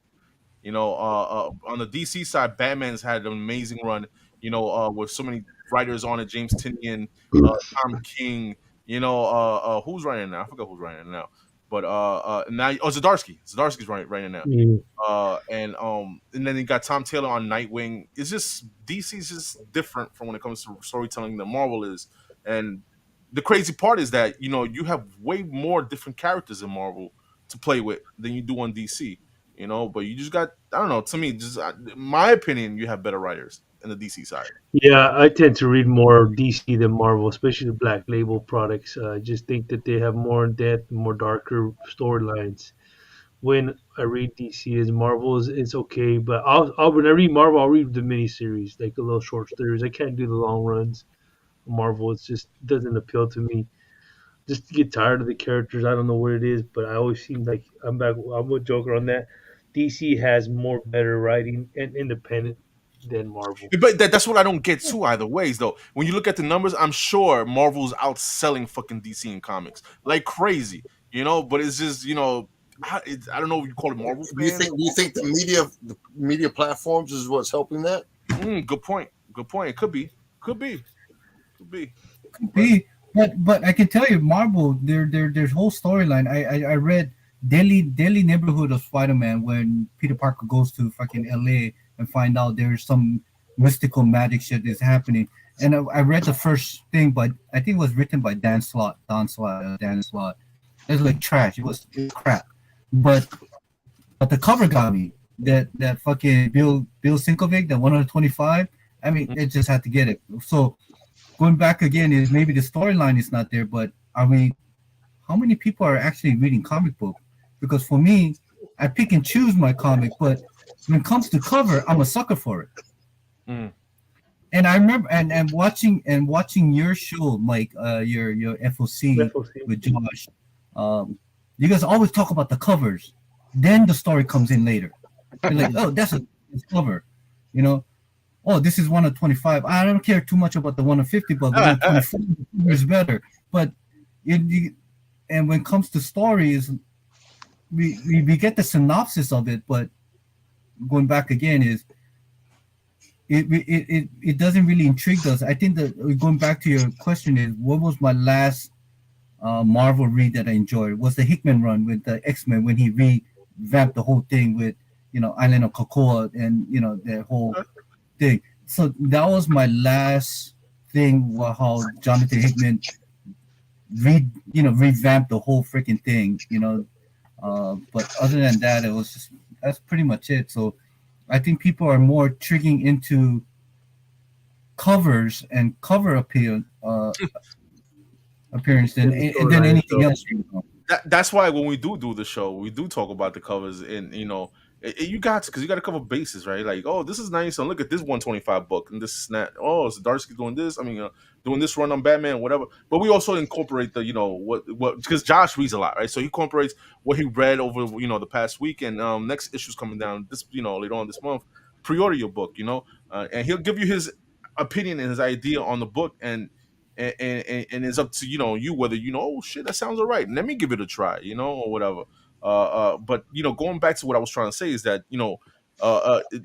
On the DC side, Batman's had an amazing run. With so many writers on it, James Tynion, Tom King. Who's writing now? I forgot who's writing now. But now Zdarsky's writing now. And then you got Tom Taylor on Nightwing. It's just DC's just different from when it comes to storytelling than Marvel is, and the crazy part is that you have way more different characters in Marvel to play with than you do on DC. But you just got, I don't know. To me, just in my opinion, you have better writers in the DC side. Yeah, I tend to read more DC than Marvel, especially the Black Label products. I just think that they have more in depth, more darker storylines. When I read DC, as Marvel is it's okay, but I'll when I read Marvel, I'll read the miniseries, like the little short stories. I can't do the long runs. Marvel, it's just doesn't appeal to me. Just get tired of the characters. I don't know what it is, but I always seem like I'm back. I'm with Joker on that. DC has more better writing and independent than Marvel. But that's what I don't get too either ways though. When you look at the numbers, I'm sure Marvel's outselling fucking DC in comics like crazy, But it's just I don't know if you call it Marvel Do you fans. think the media platforms is what's helping that? Good point. Good point. It could be. Could be. Could be. Could be, but I can tell you, Marvel, their whole storyline. I read Daily Neighborhood of Spider-Man when Peter Parker goes to fucking LA and find out there's some mystical magic shit is happening. And I read the first thing, but I think it was written by Dan Slott. It was like trash. It was crap. But the cover got me. That fucking Bill Sinkovic, that 125. I mean, it just had to get it. So going back again is maybe the storyline is not there, but how many people are actually reading comic book? Because for me, I pick and choose my comic, but when it comes to cover, I'm a sucker for it. Mm. And I remember and watching your show, Mike, your FOC with Josh. You guys always talk about the covers, then the story comes in later. You're like, oh, that's a cover, Oh, this is 1 of 25. I don't care too much about the 1 of 50, but 1 of 24 is better. But and when it comes to stories, we get the synopsis of it, but going back again is it doesn't really intrigue us. I think that going back to your question is, what was my last Marvel read that I enjoyed? Was the Hickman run with the X-Men when he revamped the whole thing with Island of Krakoa and the whole thing. So that was my last thing. How Jonathan Hickman revamped the whole freaking thing. But other than that, that's pretty much it. So I think people are more triggering into covers and cover appearance than anything else. That's why when we do the show, we do talk about the covers, and you got to cover bases, right? Like, oh, this is nice, and look at this 125 book, and this snap. Oh, it's Drahcir doing this. I mean, doing this run on Batman, whatever. But we also incorporate the what because Josh reads a lot, right? So he incorporates what he read over the past week, and next issue's coming down this later on this month. Pre-order your book, and he'll give you his opinion and his idea on the book, and it's up to you whether oh shit, that sounds all right, let me give it a try, or whatever. But going back to what I was trying to say is that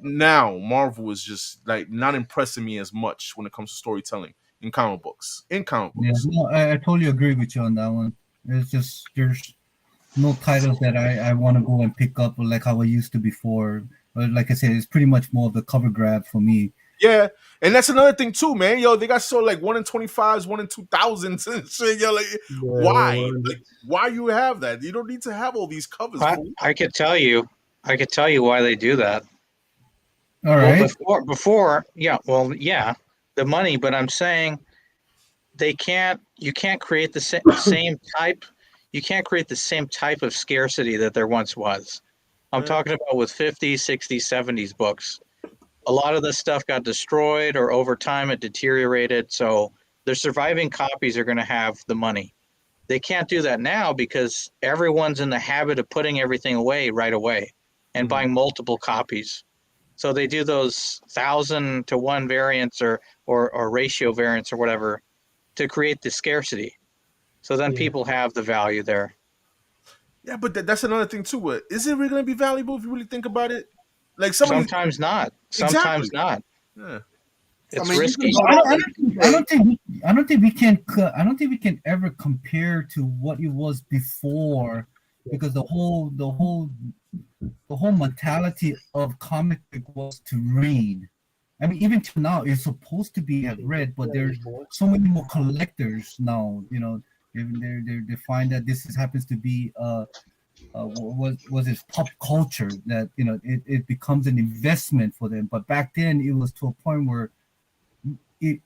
now Marvel is just like not impressing me as much when it comes to storytelling in comic books. Yeah, no, I totally agree with you on that one. It's just there's no titles that I want to go and pick up like how I used to before. But like I said, it's pretty much more of the cover grab for me. Yeah, and that's another thing too, man. They got like 1 in 25s, 1 in 2000s, and shit. Why? Like, why you have that? You don't need to have all these covers. I could tell you why they do that. All right. Well, before, yeah, the money. But I'm saying you can't create the same type. You can't create the same type of scarcity that there once was. I'm talking about with 50s, 60s, 70s books. A lot of this stuff got destroyed, or over time it deteriorated. So the surviving copies are going to have the money. They can't do that now because everyone's in the habit of putting everything away right away and buying multiple copies. So they do those 1,000 to 1 variants or ratio variants or whatever to create the scarcity. So then people have the value there. Yeah, but that's another thing too. Is it really going to be valuable if you really think about it? Like sometimes not. Sometimes not. Yeah. It's risky. I don't think we can ever compare to what it was before, because the whole mentality of comic book was to read. I mean, even till now, it's supposed to be have read, but there's so many more collectors now. You know, they find that happens to be was this pop culture that it becomes an investment for them. But back then, it was to a point where it.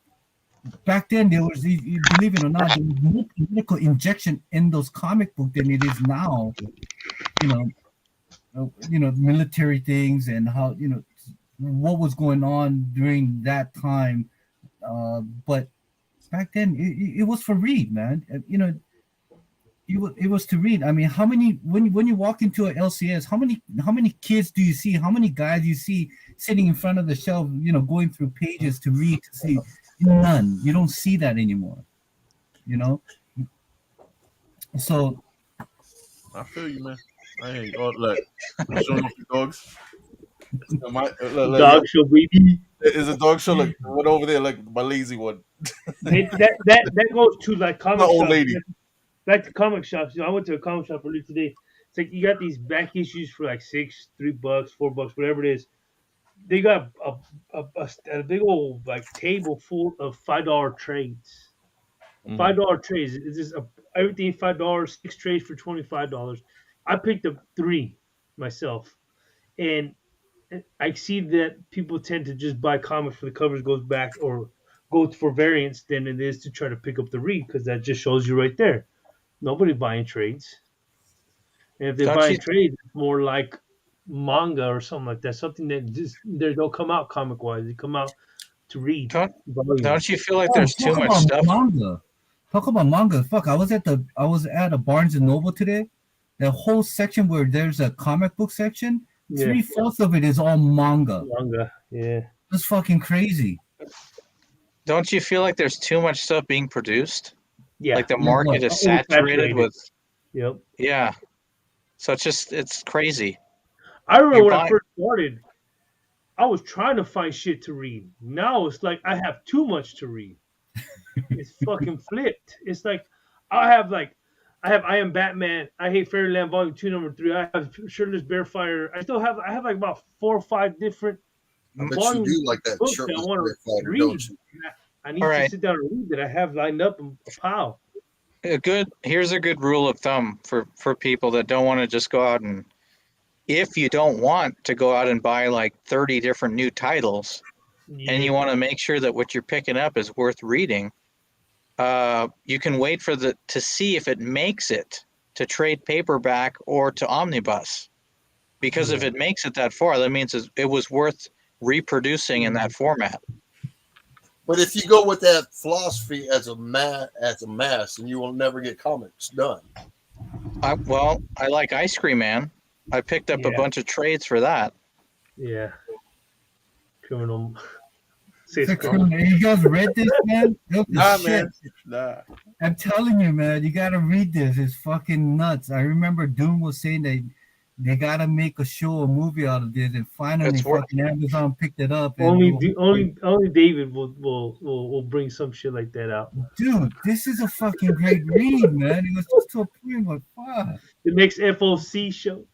Back then, there was, believe it or not, there was more political injection in those comic books than it is now. Military things and how what was going on during that time. But back then, it was for read, man. It was to read. I mean, how many when you walk into an LCS, how many kids do you see? How many guys do you see sitting in front of the shelf, going through pages to read to see? None. You don't see that anymore. So I feel you, man. I hear you. Oh, look, showing off the dogs. Dog show, baby. Is a dog show? Look, what over there? Like my lazy one. that goes to like comic My shops. old lady. Back to comic shops. I went to a comic shop earlier today. It's like you got these back issues for like $6, $3, $4, whatever it is. They got a big old like table full of $5 trades. $5 trades. It's just everything $5. 6 trades for $25. I picked up 3 myself, and I see that people tend to just buy comics for the covers goes back or go for variants than it is to try to pick up the read, because that just shows you right there. Nobody buying trades. And if they're buying trades, it's more like manga or something like that. Something that just they don't come out comic wise. They come out to read. Don't you feel like there's too much stuff? Talk about manga. Fuck, I was at a Barnes and Noble today. The whole section where there's a comic book section, 3/4 of it is all manga. Yeah. That's fucking crazy. Don't you feel like there's too much stuff being produced? Yeah. Like the market is saturated with. Yep. Yeah. So it's crazy. I remember when I first started, I was trying to find shit to read. Now it's like I have too much to read. It's fucking flipped. It's like I have I Am Batman. I Hate Fairyland Volume 2, Number 3. I have Shirtless Bearfire. I have like about 4 or 5 different volumes. You do like that Shirtless Bearfire, don't you? I need to sit down and read that I have lined up and pow. Here's a good rule of thumb for people that don't want to just go out and, if you don't want to go out and buy like 30 different new titles, and you want to make sure that what you're picking up is worth reading, you can wait to see if it makes it to trade paperback or to omnibus. Because if it makes it that far, that means it was worth reproducing in that format. But if you go with that philosophy as a mass, then you will never get comics done. I like Ice Cream Man. I picked up a bunch of trades for that. Yeah. Criminal. You guys read this, man? Nah, man. Nah. I'm telling you, man, you gotta read this. It's fucking nuts. I remember Doom was saying that they gotta make a show, a movie out of this, and finally fucking Amazon picked it up. Only David will bring some shit like that out. Dude, this is a fucking great read, man. It was just to a point where fuck. The next FOC show.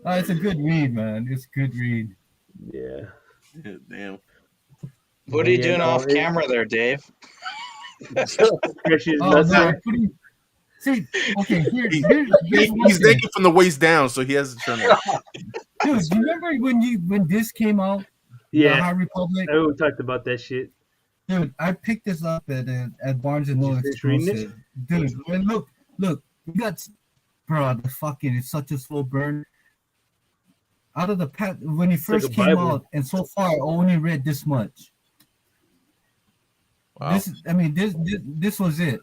It's a good read, man. It's a good read. Yeah. Damn. What are you doing off camera there, Dave? See, okay, here's he's naked from the waist down, so he has to turn it. Dude, remember when this came out? Yeah, High Republic. We talked about that shit. Dude, I picked this up at Barnes and Noble exclusive. Dude, look, you got, bro, the fucking, it's such a slow burn. Out of the when it first came out, and so far I only read this much. Wow. This was it.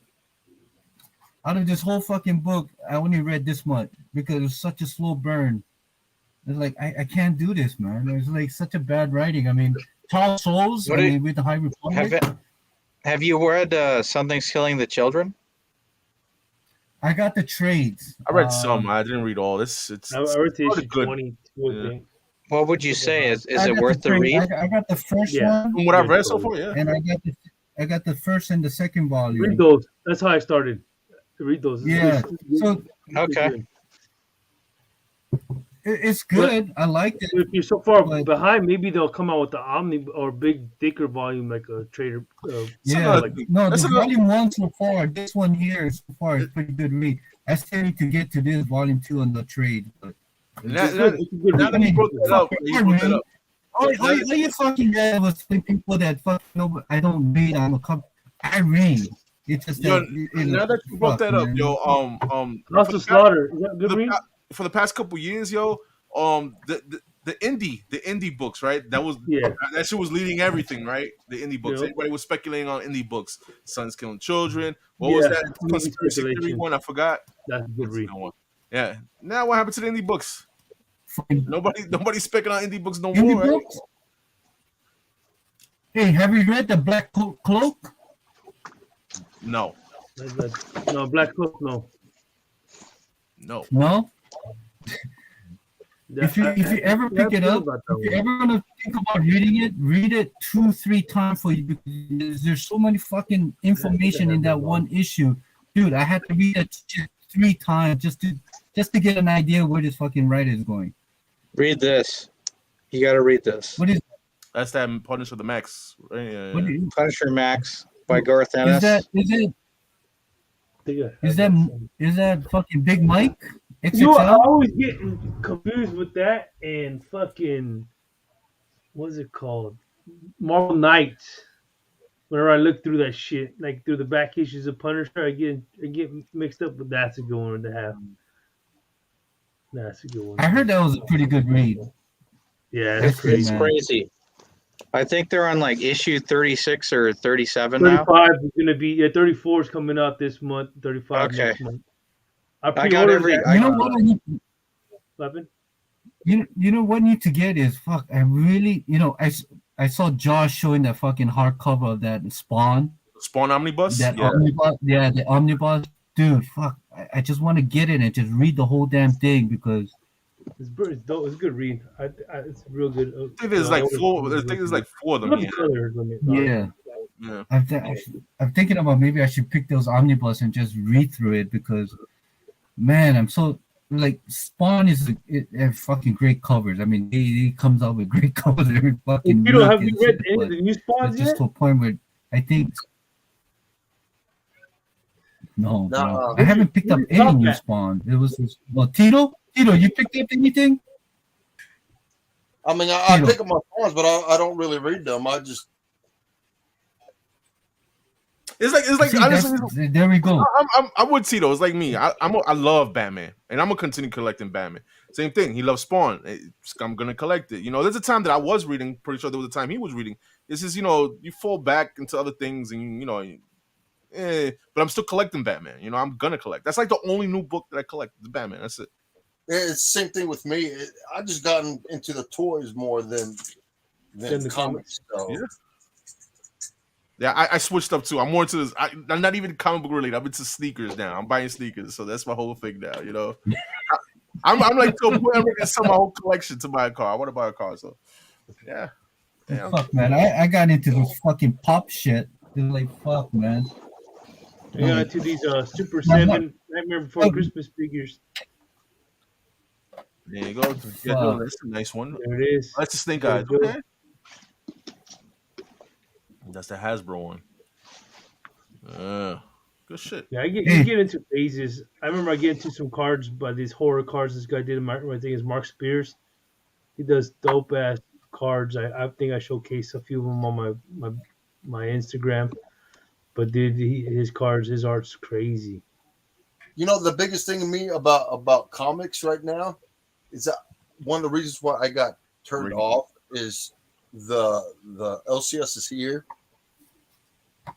Out of this whole fucking book, I only read this much because it was such a slow burn. It's like I can't do this, man. It's like such a bad writing. I mean, Tall Souls. With the High Republic. Have you read Something's Killing the Children? I got the trades. I read some. I didn't read all. It's I read issue 22. Yeah. What would you say? Is it worth the read? I got the first one. From what I've read so far, yeah. And I got the first and the second volume. Read those. That's how I started. Read those. Yeah. So okay. It's good. I like it. If you're so far But- behind, maybe they'll come out with the Omni or big, thicker volume like a Trader. Yeah, like- no, that's the another- volume 1 so far, this one here so far is pretty good read. I still need to get to this volume 2 on the trade. But Now, It's good. It's a good now read. that you brought that up, all you fucking guys was people that fucking know I don't read. I read. It's just Yo, that you know, now that you brought fuck, that up, man. yo, House of Slaughter. Is that a good read? for the past couple years, yo, the indie books, right? Yeah. That shit was leading everything, right? The indie books. Yeah. Everybody was speculating on indie books. Sons killing children. What was Yeah, that conspiracy theory speculation. one? I forgot. That's a good What's read. that one? Yeah. Now what happened to the indie books? Fucking Nobody's speculating on indie books no indie more. Right? books? Hey, have you read the Black Cloak? No. No, Black Cloak, no. No. No. That- If you ever I pick it feel up, about that if you're one. ever gonna think about reading it, read it 2-3 times for you because there's so many fucking information in that one issue, dude. I had to read it 3 times just to get an idea where this fucking writer is going. Read this. You got to read this. What is That's that Punisher the Max. Right? Yeah, what yeah. is, Punisher Max by Garth Ennis. is that is that fucking Big Mike? You know, I XXL? always get confused with that and fucking what's it called? Marvel Knights. Whenever I look through that shit, like through the back issues of Punisher, I get mixed up. But that's a good one to have. That's a good one. I heard that was a pretty good read. Yeah, That's that's good, crazy. man. Crazy. I think they're on like issue 36 or 37 now. 35 is gonna be 34 is coming out this month. 35 Okay. next month. got pre-ordered every- that. You know what I need? Weapon? You know what I need to get is fuck. I really, I saw Josh showing that fucking hardcover of that Spawn, Spawn Omnibus? that Yeah. omnibus, the omnibus, dude. Fuck, I just want to get it and just read the whole damn thing because It's dope. It's a good read. It's real good. I think there's like four. I think there's like 4 of them. Look Yeah. at the colors on it. yeah, Yeah. I'm thinking about maybe I should pick those omnibus and just read through it because, man, I'm so like Spawn is a fucking great covers. I mean, he comes out with great covers every fucking. You don't week have and you read shit, any but of the new it's spawns just yet? to a point where I think. No, Nah, bro. I haven't picked up where's your any top new at? Spawn. It was well, Tito, you picked up anything? I mean, I You know. pick up my phones, but I don't really read them. I just It's like See, honestly, there we go. I'm with Tito. It's like me. I love Batman, and I'm gonna continue collecting Batman. Same thing. He loves Spawn. I'm gonna collect it. There's a time that I was reading. Pretty sure there was a time he was reading. It's just you fall back into other things, and but I'm still collecting Batman. I'm gonna collect. That's like the only new book that I collect. The Batman. That's it. it's the same thing with me. I just gotten into the toys more than Than the comics. So. Yeah. Yeah, I switched up too. I'm more into this. I'm not even comic book related. I'm into sneakers now. I'm buying sneakers, so that's my whole thing now. I'm like to a point I'm ready to sell my whole collection to buy a car. I want to buy a car, so yeah. Damn. Fuck, man. I got into this fucking pop shit. It was like, fuck, man. I got into these Super 7 Nightmare Before Christmas figures. There you go. Yeah, that's a nice one. There it is. That's the Snake Eyes. Okay. That's the Hasbro one. Good shit. Yeah, you get into phases. I remember I get into some cards by these horror cards this guy did. I think it's Mark Spears. He does dope ass cards. I think I showcased a few of them on my Instagram. But dude, his art's crazy. The biggest thing to me about comics right now is that one of the reasons why I got turned off is the LCS is here.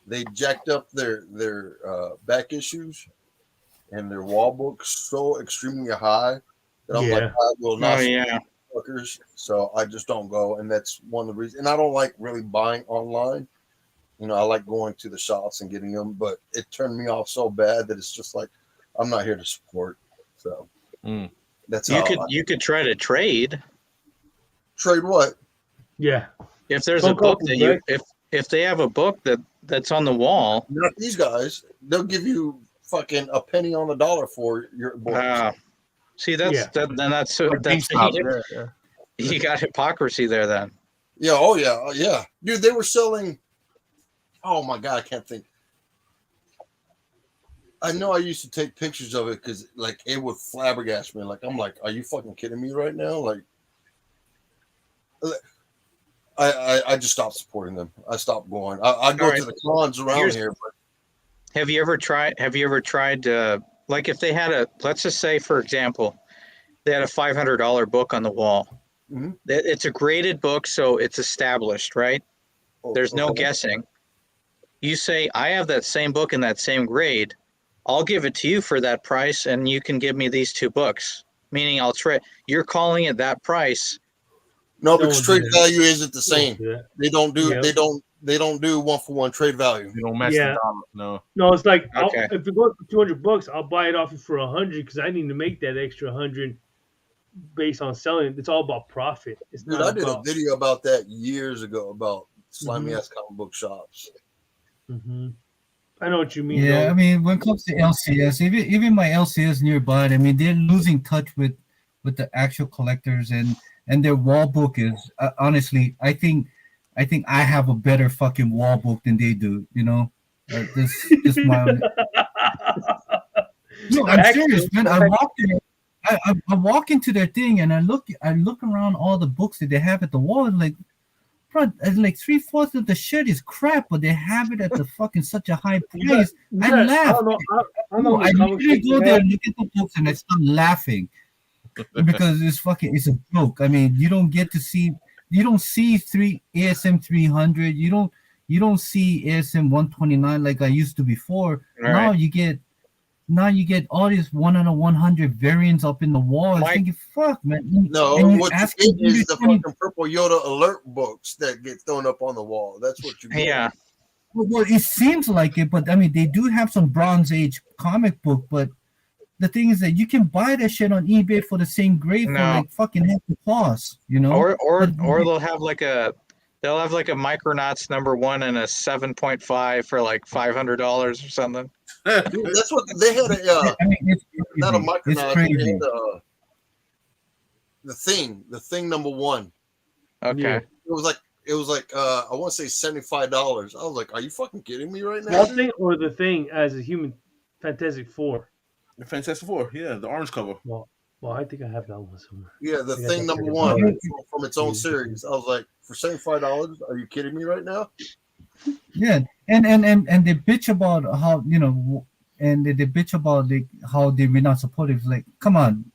They jacked up their back issues and their wall books so extremely high that I'm like, I will not. Oh yeah. Fuckers, so I just don't go, and that's one of the reasons. And I don't like really buying online. I like going to the shops and getting them, but it turned me off so bad that it's just like I'm not here to support. So that's You could try to trade. Trade what? Yeah. If there's a book that if they have a book that's on the wall. Not these guys. They'll give you fucking a penny on the dollar for your book. See, that's Yeah. then that's Like that's GameStop, yeah. you got hypocrisy there. Then Yeah, oh yeah, yeah, dude. They were selling. Oh my god, I can't think. I know I used to take pictures of it because like it would flabbergast me. Like I'm like, are you fucking kidding me right now? Like, I just stopped supporting them. I stopped going. I go All right. to the cons around Here's- here, but have you ever tried? Like if they had let's just say, for example, they had a $500 book on the wall. Mhm. It's a graded book, so it's established, right? There's no okay. guessing. You say, I have that same book in that same grade. I'll give it to you for that price, and you can give me these 2 books. Meaning, I'll trade. You're calling it that price. No, No because one trade did that. value isn't the No one same. did that. They don't do. Yep. They don't do 1-for-1 trade value. You don't match Yeah. the dollar. No. No, it's like Okay. if it goes for $200, I'll buy it off you for 100 because I need to make that extra 100 based on selling it. It's all about profit. It's Dude, not I did a about. video about that years ago about slimy ass comic book shops. Mm-hmm. I know what you mean. Yeah, though. I mean, when it comes to LCS, even my LCS nearby, I mean, they're losing touch with the actual collectors, and their wall book is honestly, I think I have a better fucking wall book than they do. You know, this my no, I'm serious, man. I walk in. I walk into their thing and I look around all the books that they have at the wall and like, bro, like 3/4 of the shit is crap, but they have it at the fucking such a high price. I laugh. I don't know. I don't know. I literally go there, look at the books, and I start laughing because it's a joke. I mean, you don't see ASM 300. You don't see ASM 129 like I used to before. Right. Now you get all these 1 out of 100 variants up in the wall. I'm thinking, fuck, man. No, and what you get is the fucking purple Yoda alert books that get thrown up on the wall. That's what you get. Yeah. Well, it seems like it, but I mean, they do have some Bronze Age comic book, but the thing is that you can buy that shit on eBay for the same grade for like fucking half the cost, you know? Or they'll have like a Micronauts #1 and a 7.5 for like $500 or something. Dude, that's what they had. I mean, it's not a crazy. Micronaut. It's crazy. They had, the thing #1. Okay. Yeah. It was like I want to say $75. I was like, are you fucking kidding me right now? That thing or the thing as a human Fantastic Four. The Fantastic Four, yeah, the orange cover. Well, I think I have that one somewhere. Yeah, the I thing got that #1 from its own series. I was like, for $75, are you kidding me right now? Yeah, and they bitch about how, you know, and they bitch about how they were not supportive. Like, come on,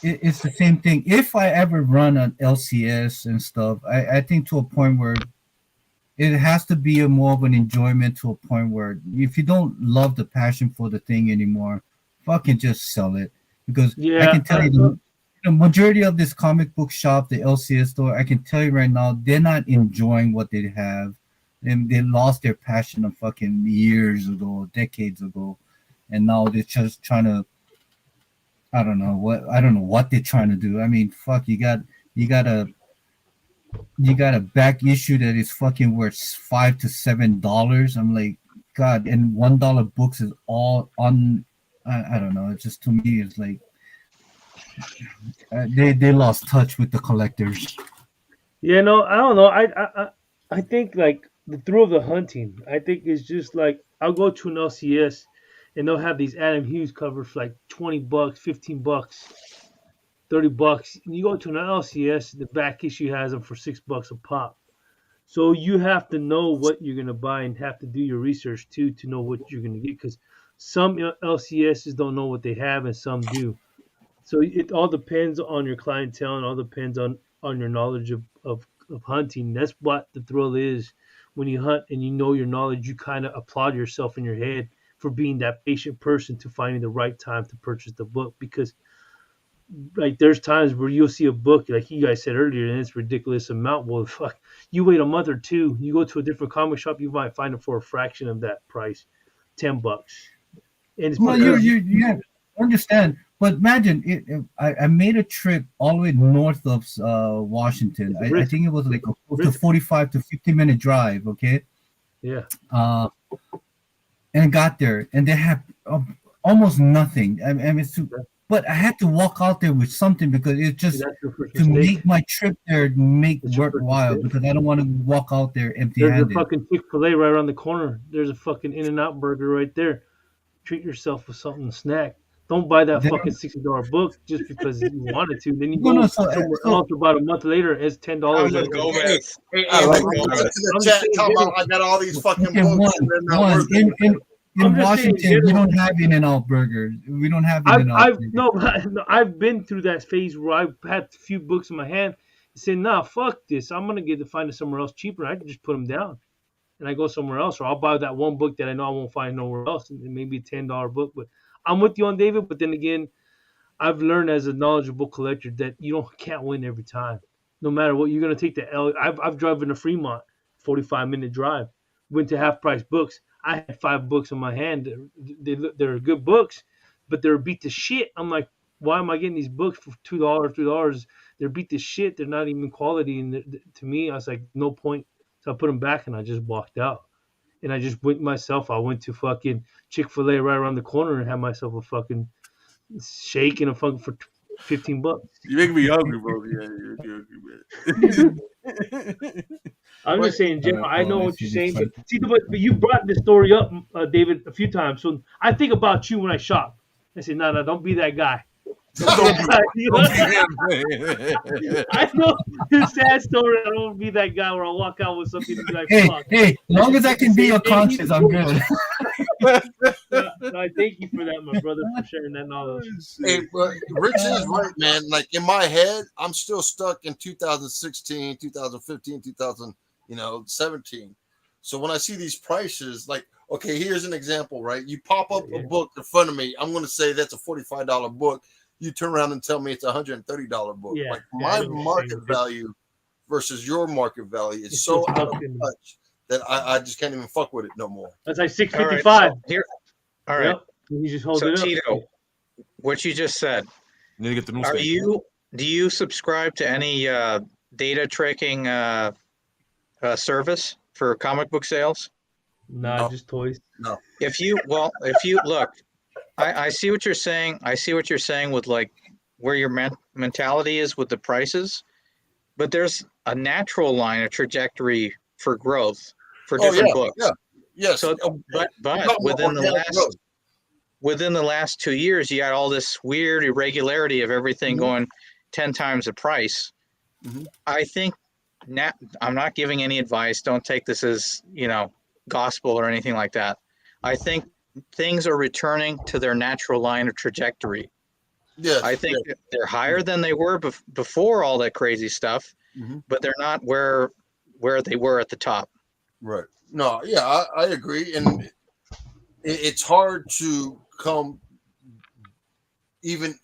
it's the same thing. If I ever run an LCS and stuff, I think to a point where it has to be more of an enjoyment, to a point where if you don't love the passion for the thing anymore, fucking just sell it. Because I can tell you the majority of this comic book shop, the LCS store, I can tell you right now, they're not enjoying what they have. And they lost their passion of fucking years ago, decades ago, and now they're just trying to. I don't know what they're trying to do. I mean, fuck, you got a back issue that is fucking worth $5 to $7. I'm like, God, and $1 books is all on. I don't know. It's just, to me, it's like they lost touch with the collectors. Yeah, no, I don't know. I think like the thrill of the hunting. I think it's just like I'll go to an LCS and they'll have these Adam Hughes covers for like $20, $15, $30. And you go to an LCS, the back issue has them for $6 a pop. So you have to know what you're gonna buy and have to do your research too to know what you're gonna get, because some LCSs don't know what they have and some do. So it all depends on your clientele and all depends on your knowledge of hunting. That's what the thrill is. When you hunt and you know your knowledge, you kind of applaud yourself in your head for being that patient person to finding the right time to purchase the book. Because like there's times where you'll see a book, like you guys said earlier, and it's ridiculous amount. Well, fuck, you wait a month or two, you go to a different comic shop, you might find it for a fraction of that price, $10. And it's Well, you have understand, but imagine I made a trip all the way north of Washington. I think it was like a 45 to 50-minute drive. Okay. Yeah. And got there, and they have almost nothing. I mean, but I had to walk out there with something because it just That's your first to mistake. make my trip there make That's your first worthwhile mistake. because I don't want to walk out there There's a empty-handed. fucking Chick-fil-A right around the corner. There's a fucking In-N-Out burger right there. Treat yourself with something to snack. Don't buy that There- fucking $60 book just because you wanted to. Then you No, go no, somewhere else about a month later, it's $10. I'm with Gomez. Hey, I hey, like look Gomez. to the I'm chat just talking saying, about I got all these fucking okay, books and they're not one. worth In, it. in I'm just saying, Washington, we don't have In-N-Out burgers. We don't have In-N-Out I've burgers. no, I've been through that phase where I've had a few books in my hand and said, "Nah, fuck this. I'm gonna get to find it somewhere else cheaper. I can just put them down, and I go somewhere else, or I'll buy that one book that I know I won't find nowhere else, and maybe a $10 book." But I'm with you on David. But then again, I've learned as a knowledgeable collector that you can't win every time. No matter what, you're gonna take the L. I've driven to Fremont, 45-minute drive, went to Half Price Books. I had 5 books in my hand. They're good books, but they're beat to shit. I'm like, why am I getting these books for $2, $3? They're beat to shit. They're not even quality. And to me, I was like, no point. So I put them back and I just walked out. And I just went myself. I went to fucking Chick-fil-A right around the corner and had myself a fucking shake and a fucking for $15. You make me hungry, bro. Yeah, you make me hungry, man. I'm just saying, Jim. I know I what see you're saying, this but see, but you brought this story up, David, a few times. So I think about you when I shop. I say, no, don't be that guy. Don't be him, I know the sad story. I don't be that guy where I walk out with something and be like, Hey, fuck. hey, as long as I can be your conscience, I'm good. I thank you for that, my brother, for sharing that knowledge. Hey, but Rich is right, man. Like in my head, I'm still stuck in 2016, 2015, 2017. So when I see these prices, like, okay, here's an example, right? You pop up a book in front of me. I'm going to say that's a $45 book. You turn around and tell me it's a $130 book. Yeah, like yeah, I my know what you're market saying. value versus your market value is It's so so out of fucking- touch that I just can't even fuck with it no more. That's like All right, $6.55. so here. All right. Yep. You just hold So it up. Tito, what you just said. You need to get the new Are thing. do you subscribe to any data tracking service for comic book sales? Nah, No. just toys. If you look, I see what you're saying. I see what you're saying with like where your mentality is with the prices, but there's a natural line, a trajectory for growth for different books. Yeah. Yes. So, but within the last 2 years, you got all this weird irregularity of everything going 10 times the price. Mhm. I think I'm not giving any advice. Don't take this as, gospel or anything like that. I think things are returning to their natural line of trajectory. Yes. I think that they're higher than they were before all that crazy stuff, but they're not where they were at the top. Right. No, yeah, I agree. And it's hard to come even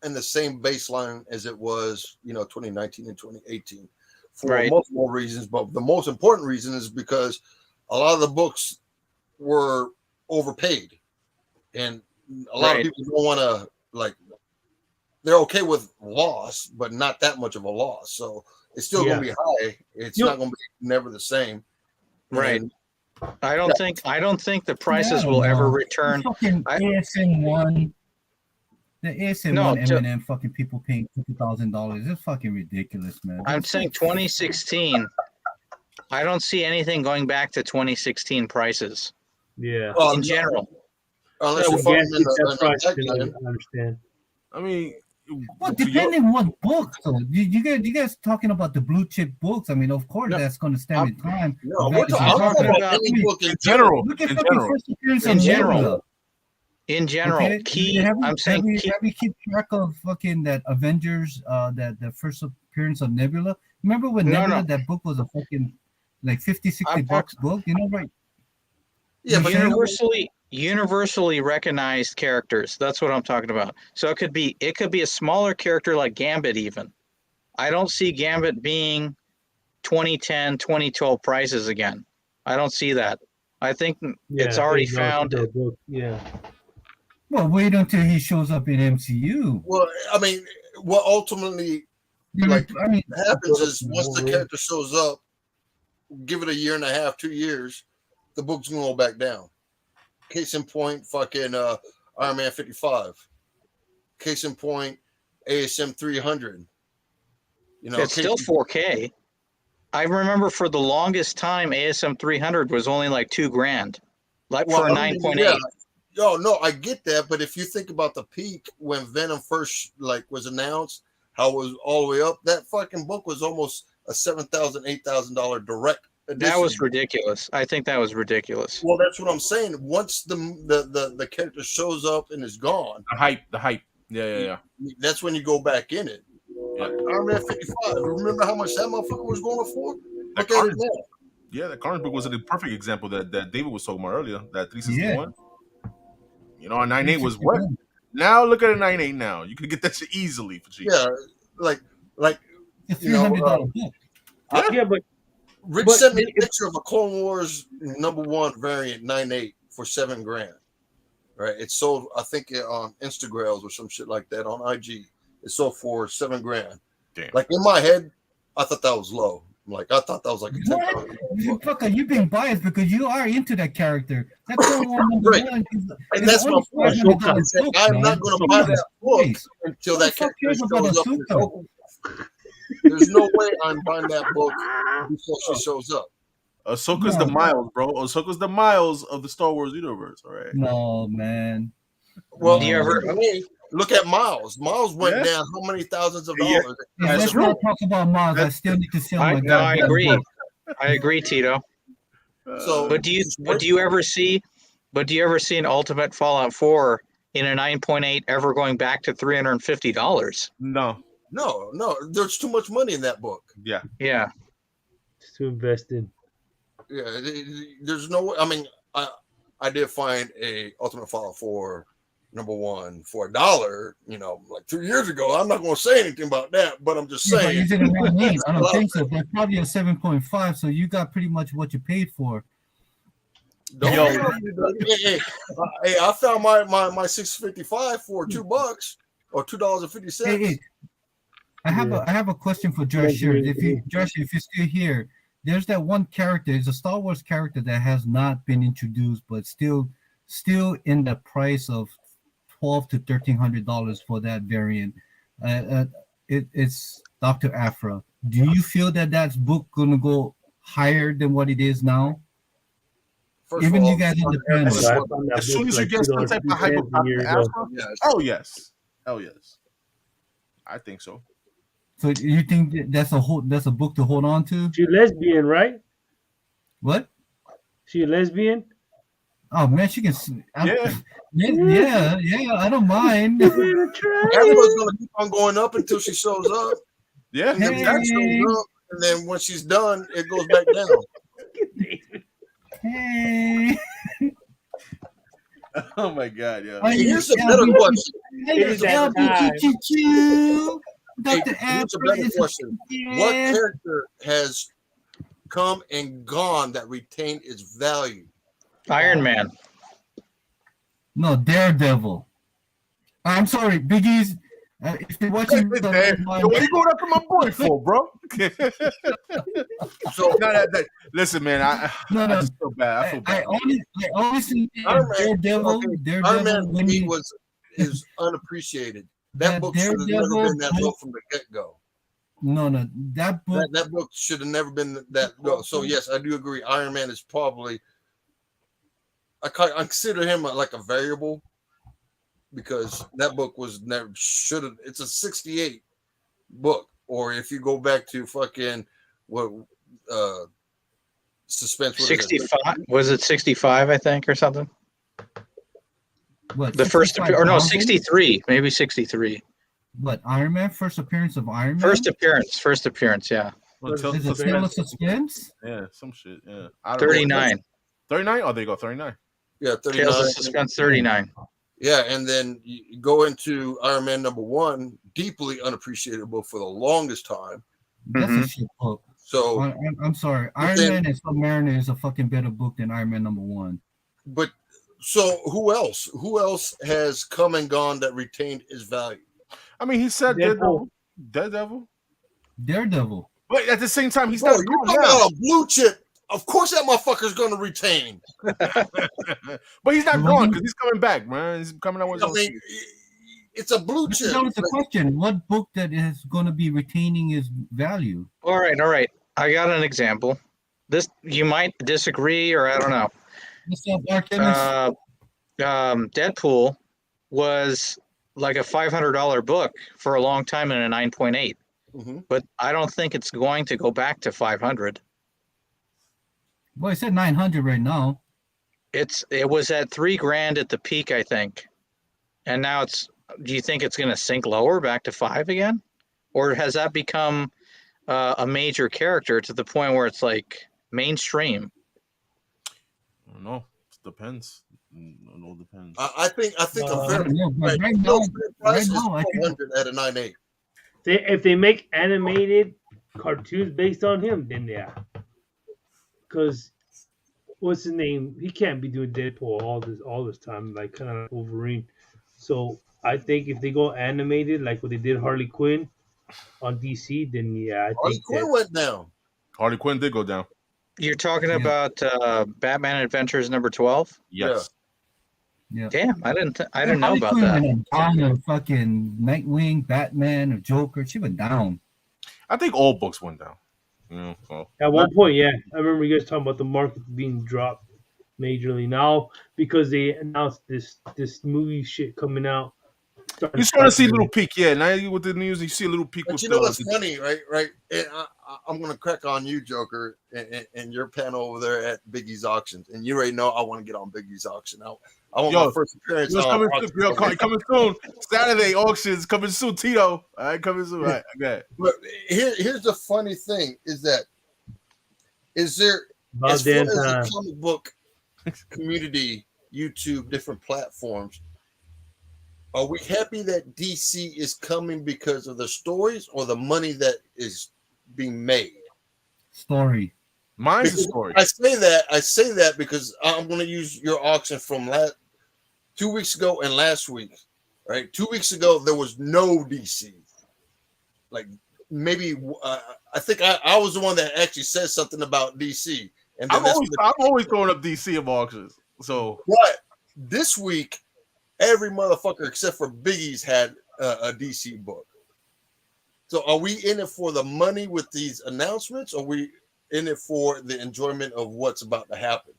in the same baseline as it was, 2019 and 2018 for multiple reasons. But the most important reason is because a lot of the books were overpaid. And a lot of people don't want to, they're okay with loss, but not that much of a loss. So it's still going to be high. It's not going to be never the same. Right. I don't think the prices will ever return. The fucking ASN1, the ASN1 M&M fucking people paying $50,000. It's fucking ridiculous, man. I'm saying 2016. I don't see anything going back to 2016 prices. Yeah. In general. Unless you're fucking in I understand. I mean, well, depending what book, though. You guys talking about the blue chip books. I mean, of course, that's going to stand in time. No, we're talking about any book in general. Look at fucking first appearance in of general. Nebula. In general, Okay? Have we keep track of fucking that Avengers, that the first appearance of Nebula? Remember when Nebula, that book was a fucking like $50-$60 book? Right? Yeah, but universally recognized characters. That's what I'm talking about. So it could be a smaller character like Gambit even. I don't see Gambit being 2010, 2012 prices again. I don't see that. I think it's already found. Yeah. Well, wait until he shows up in MCU. Well, I mean, what ultimately happens is once the character shows up, give it a year and a half, 2 years, the book's gonna go back down. Case in point, fucking Iron Man 55. case in point, ASM 300. You know, It's still 4K. I remember for the longest time, ASM 300 was only like $2,000, like for a 9.8. Yeah. Oh no, I get that, but if you think about the peak when Venom first like was announced, how it was all the way up, that fucking book was almost a $7,000, $8,000 direct edition. That was ridiculous. I think that was ridiculous. Well, that's what I'm saying. Once the character shows up and is gone, the hype. Yeah. That's when you go back in it. Iron Man 55. Remember how much that motherfucker was going for? Look at it now. Yeah, the Carnage book was a perfect example that David was talking about earlier. That 361. Yeah. You know, a 9.8 was what? Now look at a 9.8 now. You can get that shit easily for cheap. Yeah, like you know, book. But Rich sent me a picture of a Clone Wars #1 variant 9.8 for $7,000. Right? It sold, I think, on Instagrams or some shit like that on IG. It sold for $7,000. Damn. Like in my head, I thought that was low. Like I thought that was like a $10,000. You're being biased because you are into that character. That's right. And that's my point. I'm not going to buy that book until that character shows up. There's no way I'm buying that book before she shows up. Ahsoka's the Miles, bro. Ahsoka's the Miles of the Star Wars universe. All right. No, man. Well, look at Miles. Miles went down how many thousands of dollars? Yeah, let's not talk about Miles. I still need to sell my No, I agree. I agree, Tito. But do you ever see an Ultimate Fallout 4 in a 9.8 ever going back to $350? No. There's too much money in that book. Yeah. It's to invest in. Yeah, there's no way. I mean, I did find a Ultimate Fallout 4 #1 for $1, you know, like 2 years ago. I'm not going to say anything about that, but I'm just saying. Is it a 9.8? I don't think so. They're probably a 7.5, so you got pretty much what you paid for. Hey, I found my 655 for $2 or $2.50. Hey, I have a question for Drahcir. If you're still here, there's that one character. It's a Star Wars character that has not been introduced, but still in the price of $1,200 to $1,300 for that variant. It's Dr. Aphra. Do you feel that book gonna go higher than what it is now? Even you guys independent. As soon as you get some type of hype about Dr. Aphra, oh yes, I think so. So you think that's a book to hold on to? She's lesbian, right? What? She a lesbian? Oh man, she can. Yeah. I don't mind. Everyone's gonna keep on going up until she shows up. Yeah, and then when she's done, it goes back down. Hey. Oh my God, yeah. Here's a better question. Here's a better question. What character has come and gone that retained its value? Iron Man. No, Daredevil. I'm sorry, Biggie's. If you're watching, what are you going after my boy for, bro? So listen, man. I feel bad. I feel bad. I honestly Daredevil. Iron Man is unappreciated. That book should have never been that low from the get-go. No, that book should have never been that low. So yes, I do agree. Iron Man is probably. I consider him like a variable because that book was never should have. It's a 68 book, or if you go back to fucking what suspense. 65 was it 65? I think or something. What the first or no 63 maybe 63. What Iron Man first appearance of Iron Man? First appearance, yeah. Is it still a suspense? Yeah, some shit. Yeah, 39. 39. Oh, there you go. 39. Yeah, 39. Tales of Suspense 39. Yeah, and then you go into Iron Man #1, deeply unappreciable for the longest time. That's a shit book. So I'm sorry, Iron Man and Submariner is a fucking better book than Iron Man #1. But so who else? Who else has come and gone that retained its value? I mean, he said Daredevil. But at the same time, he's not. You're talking about a blue chip. Of course, that motherfucker's going to retain. But he's not gone because he's coming back, man. He's coming out with. it's a blue chip. That was the question. What book that is going to be retaining its value? All right. I got an example. This you might disagree, or I don't know. What's up, Artemis? Deadpool was like a $500 book for a long time in a 9.8, but I don't think it's going to go back to 500. Well, it said 900 right now. It was at $3,000 at the peak, I think, and now it's. Do you think it's going to sink lower back to 5 again, or has that become a major character to the point where it's like mainstream? I don't know. It depends. It all depends. I think a very right now, price is 400 at a 9.8. If they make animated cartoons based on him, then yeah. Because what's his name? He can't be doing Deadpool all this time, like kind of like Wolverine. So I think if they go animated, like what they did Harley Quinn on DC, then yeah, I Harley think Quinn went down. Harley Quinn did go down. You're talking about Batman Adventures number 12? Yes. Yeah. Damn, I didn't know about Quinn that. went down to fucking Nightwing, Batman, or Joker. She went down. I think all books went down. Yeah, well, at one point, yeah, I remember you guys talking about the market being dropped majorly now because they announced this movie shit coming out. You start to see a little peak, yeah. Now with the news, you see a little peak. But you know what's funny, right? And I'm gonna crack on you, Joker, and your panel over there at Biggie's auctions. And you already know I want to get on Biggie's auction. I want my first appearance on coming soon. Saturday auctions coming soon, Tito. All right, coming soon. All right, okay. But here's the funny thing: is there as far as the comic book community, YouTube, different platforms. Are we happy that DC is coming because of the stories or the money that is being made? Story. Mine's a story. I say that because I'm going to use your auction from 2 weeks ago and last week. Right, 2 weeks ago there was no DC. Like maybe I think I was the one that actually said something about DC. And then I'm always throwing up DC in auctions. So, but this week. Every motherfucker except for Biggie's had a DC book. So are we in it for the money with these announcements? Or are we in it for the enjoyment of what's about to happen?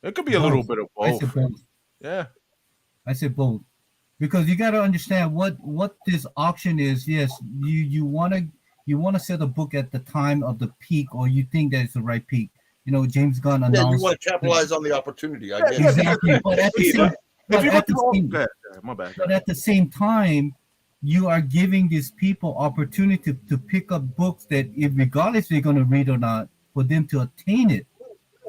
It could be a little bit of both. I said both. Yeah. I said both. Because you got to understand what this auction is. Yes, you want to sell the book at the time of the peak, or you think that it's the right peak. You know, James Gunn announced. Yeah, you want to capitalize on the opportunity. I guess. Exactly. But at the same But at the same time, you are giving these people opportunity to pick up books that, if regardless they're going to read or not, for them to attain it.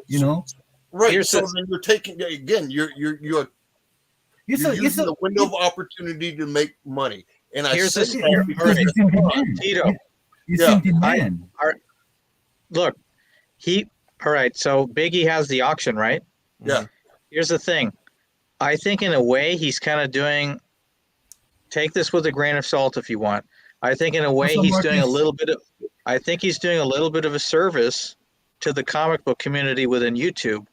You know, right? So then you're taking again. You're using the window of opportunity to make money. And I say that because Tito. It's in demand. Look, all right. So Biggie has the auction, right? Yeah. Here's the thing. I think in a way he's kind of doing. Take this with a grain of salt if you want. I think in a way he's doing a little bit of. I think he's doing a little bit of a service to the comic book community within YouTube,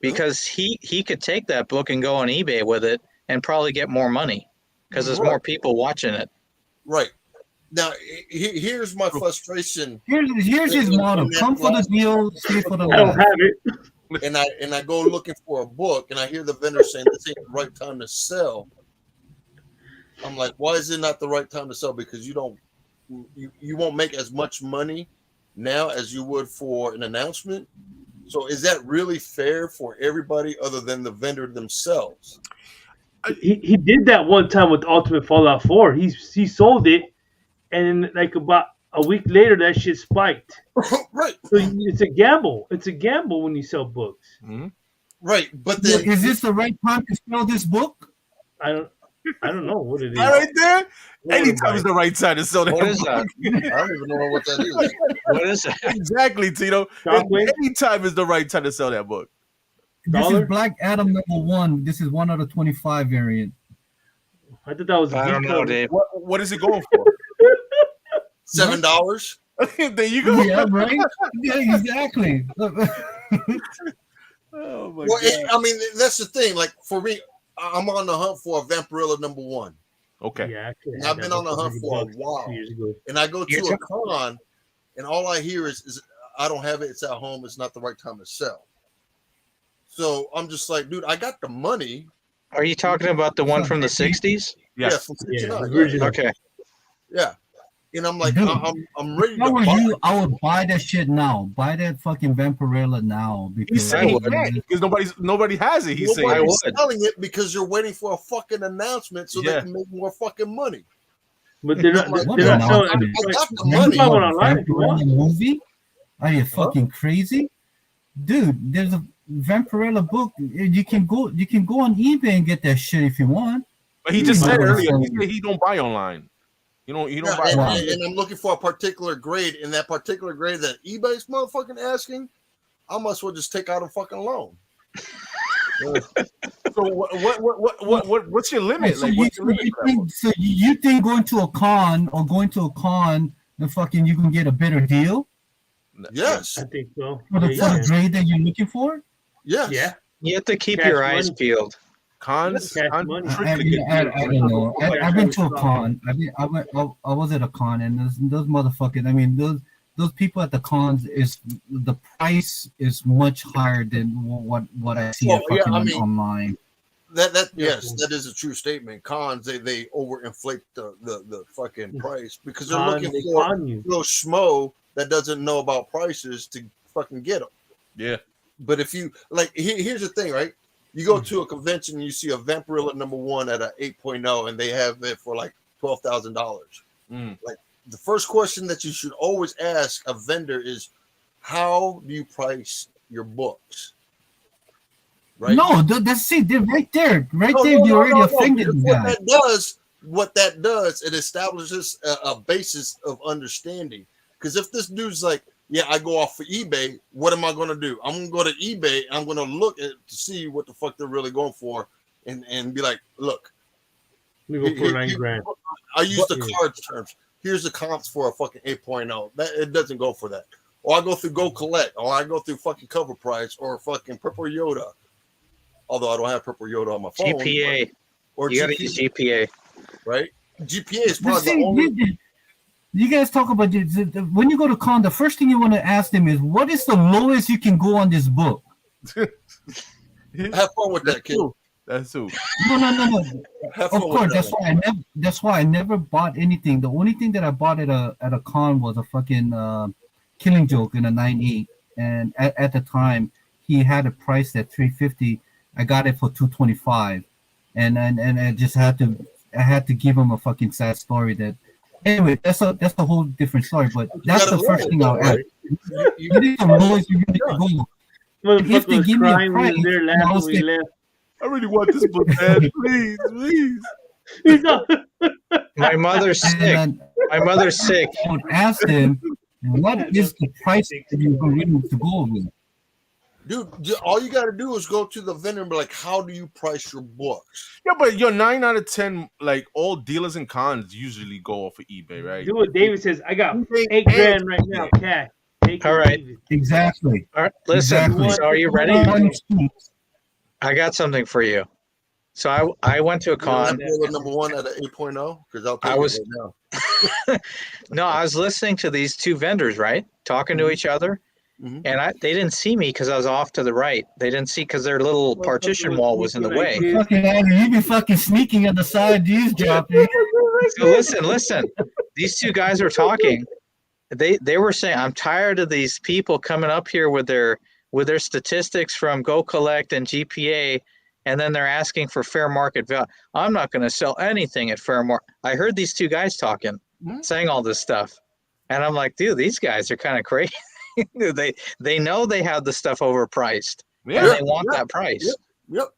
because he could take that book and go on eBay with it and probably get more money because there's more people watching it. Right. Now here's my frustration. Here's his motto: come for the deal, stay for the I don't have it. And I go looking for a book, and I hear the vendor saying this ain't the right time to sell. I'm like, why is it not the right time to sell? Because you won't make as much money now as you would for an announcement. So is that really fair for everybody other than the vendor themselves? He did that one time with Ultimate Fallout 4. He sold it, and like about a week later, that shit spiked. Right. So it's a gamble. It's a gamble when you sell books. Mm-hmm. Right. But then, is this the right time to sell this book? I don't know what it is. All right there. Anytime is the right time to sell that. What is that? I don't even know what that is. What is that? Exactly, Tito. Anytime is the right time to sell that book. This is Black Adam #1. This is 1 out of 25 variant. I thought that was. I don't know, Dave. What is it going for? $7. There you go. Yeah, right. Yeah, exactly. Oh my God. I mean, that's the thing. Like for me, I'm on the hunt for a Vampirella #1. Okay. Yeah, I could And have I've that been on the hunt for a $100 while. 2 years ago. And I go You're to a con, and all I hear is I don't have it. It's at home. It's not the right time to sell. So I'm just like, dude, I got the money. Are you talking about the one from the Something. 60s? Yeah, Yes. from Yeah, 69. the original. Okay. Yeah. And I'm like, Dude, I'm ready If I to were buy. you, I would buy that shit now. Buy that fucking Vampirella now He because said he would. can't because nobody has it. He's saying. I Nobody's would. selling it because you're waiting for a fucking announcement so Yeah. they can make more fucking money. But they're not. What They're not selling. announcement? I got the You money. can buy one online if you want. Vampirella movie? Are you fucking crazy, dude? There's a Vampirella book. You can go on eBay and get that shit if you want. But he just You said know, earlier so- he said he don't buy online. You don't Yeah, buy and, online. and I'm looking for a particular grade, and that particular grade that eBay's motherfucking asking, I might as well just take out a fucking loan. So what's your limit? So Like, what's your limit? you think going to a con, the fucking you can get a better deal Yes, I think so. for the, Yeah, for the grade that you're looking for? yes. yeah. You have to keep Cash your eyes money. peeled. Cons, Cash cons money. strictly get I deals. don't know. I've been to a con. I was at a con, and those motherfuckers. I mean, those people at the cons is the price is much higher than what I see Well, yeah, fucking I mean, online. That yes, that is a true statement. Cons they overinflate the fucking price because they're looking They for con you. little schmo that doesn't know about prices to fucking get them. Yeah. But if you like, here's the thing, right? You go to a convention and you see a Vampirella #1 at a 8.0, and they have it for like $12,000. Mm. Like the first question that you should always ask a vendor is, how do you price your books? Right? No, that's it. They're right there. Right No, there, no, you no, already no, offended because the guy. what that does, it establishes a basis of understanding. Because if this dude's like, yeah, I go off for eBay, what am I going to do? I'm going to go to eBay. I'm going to look at to see what the fuck they're really going for, and be like, look, We go for $9,000. I use the cards terms. Here's the comps for a fucking 8.0. That it doesn't go for that. Or I go through Go Collect, or I go through fucking Cover Price, or fucking Purple Yoda. Although I don't have Purple Yoda on my phone. GPA. Or You got to use GPA. right? GPA is But probably see, the only. you guys talk about when you go to con, the first thing you want to ask them is, what is the lowest you can go on this book? Have fun with that, kid. That's who. No. Have Of fun course, with that. that's why I never bought anything. The only thing that I bought at a con was a fucking Killing Joke in a 9.8, and at the time he had it priced at $350. I got it for $225, and I just had to give him a fucking sad story. That anyway, that's a whole different story. But that's the first thing I'll ask. You need the lowest you really can go. If they Motherfucker was give me a crying. We price, was there I laughing. was We like, left. I really want this book, man. Please. He's all- My mother's sick. and then My mother's sick. I would ask them, what is the price that you're willing to go with? Dude, all you got to do is go to the vendor and be like, how do you price your books? Yeah, but your 9 out of 10, like all dealers and cons usually go off of eBay, right? Do what David says. I got $8,000 right now, cash. Take All it, right. leave it. Exactly. All right, listen. Exactly. So are you ready? One I got something for you. So I went to a con. #1 at an 8.0? Because I'll tell I you was- right now. No, I was listening to these two vendors, right, talking to each other, Mhm. and they didn't see me because I was off to the right. They didn't see because their little partition wall was in the way. fucking Adam, you be fucking sneaking on the side, eavesdropping. So listen. These two guys were talking. They were saying, I'm tired of these people coming up here with their statistics from Go Collect and GPA, and then they're asking for fair market value. I'm not going to sell anything at fair market. I heard these two guys talking, saying all this stuff, and I'm like, dude, these guys are kind of crazy. they know they have the stuff overpriced, and Yeah. they want that price. Yep.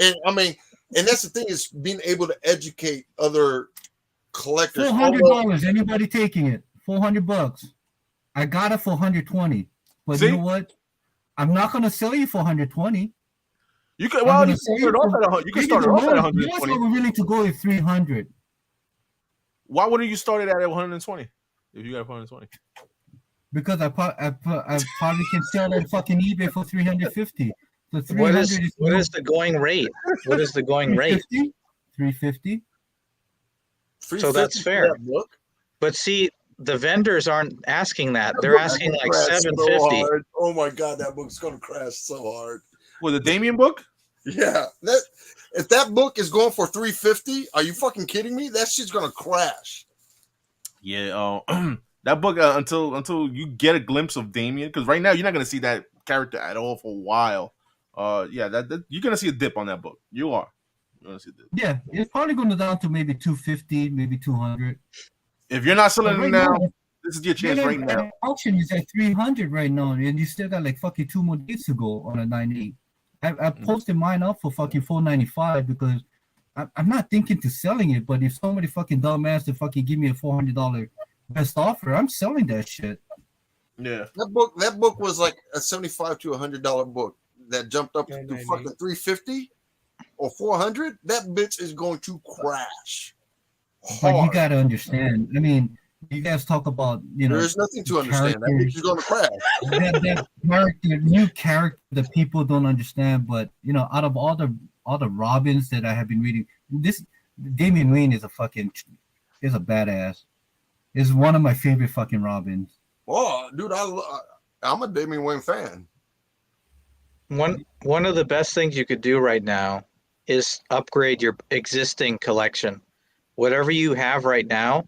And I mean, and that's the thing is being able to educate other collectors. $400. Anybody taking it? $400. I got it for $120. But See? you know what? I'm not gonna sell you for $120. You can I'm well gonna you sell can start you off for- at 100. You can maybe start the off at lowest- 120. lowest we're willing to go is $300. Why wouldn't you start it at 120 if you got 120? Because I probably can sell that fucking eBay for $350. So $300 What is the going rate? What is the going rate? 350. So that's $350 for fair. that book? But see, the vendors aren't asking that. That They're book asking will like crash so $750. hard. Oh my god, that book's gonna crash so hard. Well, the Damien book? Yeah, if that book is going for $350, are you fucking kidding me? That shit's gonna crash. Yeah, that book until you get a glimpse of Damien, because right now you're not gonna see that character at all for a while. Yeah, that you're gonna see a dip on that book. You are. You're gonna see a dip. Yeah, it's probably going to down to maybe 250, maybe 200. If you're not selling Right it now, now, this is your chance right now. Auction is at 300 right now, and you still got like fucking 2 more days to go on a 9.8. I posted mine up for fucking $4.95 because I'm not thinking to selling it, but if somebody fucking dumbass to fucking give me a $400 best offer, I'm selling that shit. Yeah, That book was like a $75 to $100 book that jumped up to fucking $350 or $400. That bitch is going to crash. But you got to understand. I mean, you guys talk about, there's nothing to understand. That bitch is going to crash. that character, new character that people don't understand. But out of all the Robins that I have been reading, this Damian Wayne is a badass. Is one of my favorite fucking Robins. Oh, dude, I'm a Damian Wayne fan. One of the best things you could do right now is upgrade your existing collection. Whatever you have right now,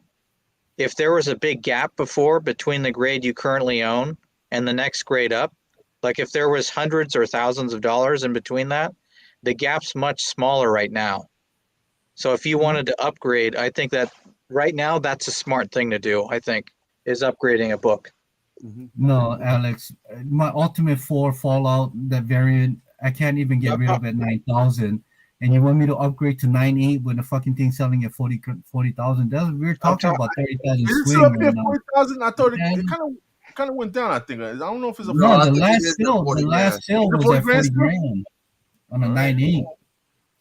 if there was a big gap before between the grade you currently own and the next grade up, like if there was hundreds or thousands of dollars in between that, the gap's much smaller right now. So if you wanted to upgrade, I think that right now that's a smart thing to do, I think, is upgrading a book. No, Alex, my Ultimate 4 Fallout, that variant, I can't even get rid of at 9,000. And you want me to upgrade to 9.8 when the fucking thing's selling at 40,000? We're talking about 30,000 swing right now. 40,000. I thought it kind of went down. I think I don't know if it's a no. The last sale was at 40 grand on a 9.8.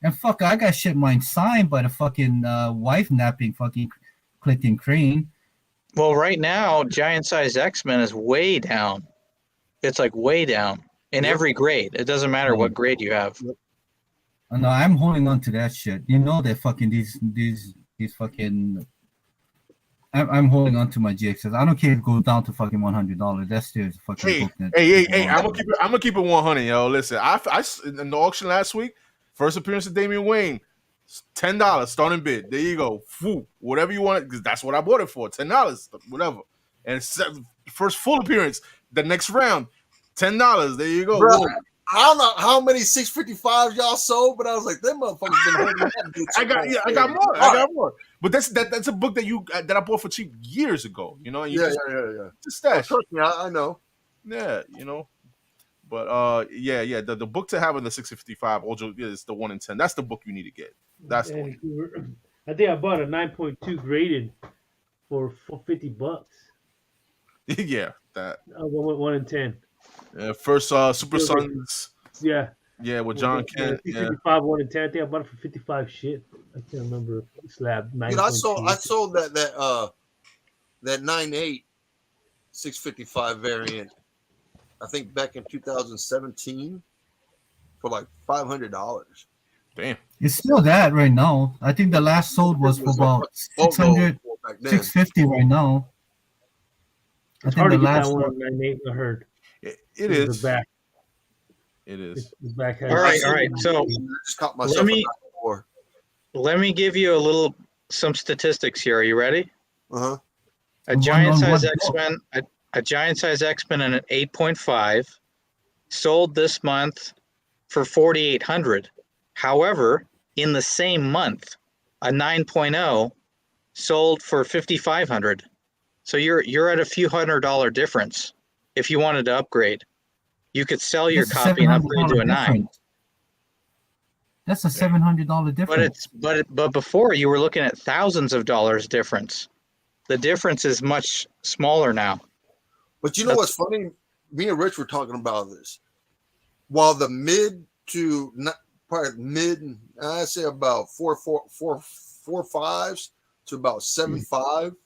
And fuck, I got shit mine signed by the fucking wife napping fucking clicking crane. Well, right now, Giant Size X-Men is way down. It's like way down in every grade. It doesn't matter what grade you have. No, I'm holding on to that shit. That fucking these fucking. I'm holding on to my GXs. I don't care if it goes down to fucking $100. That's still fucking book. Hey! I'm gonna keep it 100, yo. Listen, I in the auction last week, first appearance of Damian Wayne, $10 starting bid. There you go. Whatever you want, because that's what I bought it for. $10, whatever. And first full appearance, the next round, $10. There you go. I don't know how many 655s y'all sold, but I was like, them motherfuckers been holding that bitch. I got more. I got more. But that's a book that I bought for cheap years ago. Yeah. It's a stash. Trust me, I know. Yeah, But the book to have in the 655 is the 1 in 10. That's the book you need to get. That's the one. I think I bought a 9.2 graded for $50. Yeah, that 1 in 10. First Super Sons. Yeah. Yeah, with John Kent. 55 1 in 10. I think I bought it for 55 shit. I can't remember. Slab 9. Dude, I sold that 9.8 655 variant. I think back in 2017 for like $500. Damn. It's still that right now. I think the last sold was for about 600, 650 right now. It's hard to get that one 9.8. I heard. It is. The back. It is. The back All right. So let me give you some statistics here. Are you ready? Uh-huh. A giant size X-Men, a giant size X-Men and an 8.5 sold this month for 4,800. However, in the same month, a 9.0 sold for 5,500. So you're at a few $100 difference. If you wanted to upgrade, you could sell your copy and upgrade to a 9. That's a $700 difference. But before you were looking at thousands of dollars difference. The difference is much smaller now. But you know what's funny? Me and Rich were talking about this. While the I say about 4.5s to about 7.5,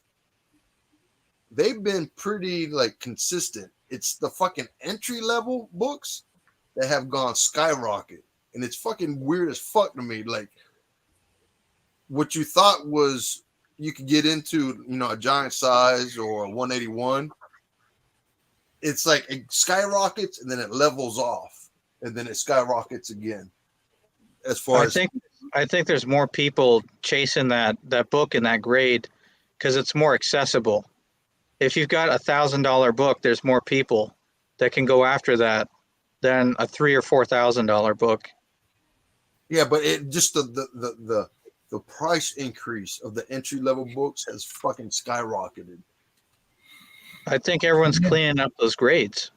they've been pretty consistent. It's the fucking entry level books that have gone skyrocket, and it's fucking weird as fuck to me. Like what you thought was you can get into, a giant size or a 181, it's like it skyrockets and then it levels off and then it skyrockets again. As far I think there's more people chasing that book in that grade because it's more accessible. If you've got $1,000 book, there's more people that can go after that than a $3,000 or $4,000 book. Yeah, but it just the price increase of the entry level books has fucking skyrocketed. I think everyone's cleaning up those grades.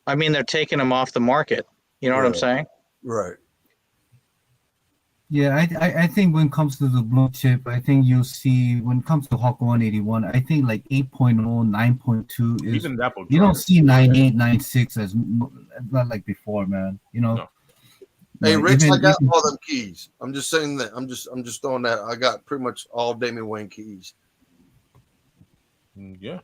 I mean, they're taking them off the market. You know what I'm saying? Right. Yeah, I think when it comes to the blue chip, I think you'll see when it comes to Hawk 181, I think like 8.0, 9.2 is Even that book. You don't see 9.8, 9.6 as not like before, man. No. Hey, No, Rich, I got even- all them keys. I'm just saying that. I'm just throwing that. I got pretty much all Damian Wayne keys. Yeah.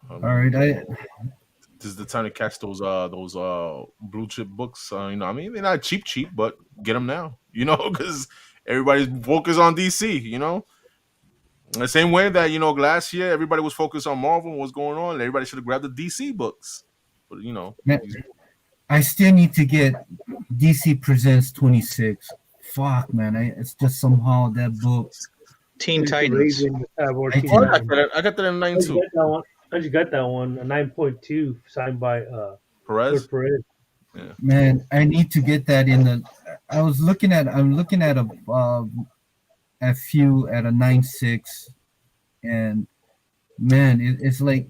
All right, This is the time to catch those blue chip books. I mean, they're not cheap, but get them now. Because everybody's focused on DC. The same way that last year everybody was focused on Marvel and what's going on. Everybody should have grabbed the DC books. But Man, I still need to get DC Presents 26. Fuck, man, it's just somehow that book. Teen Titans. I got that in 9 too. I just got that one, a 9.2 signed by Perez. Perez. Yeah. Man, I need to get that in the. I'm looking at a few at a 9.6, and man, it's like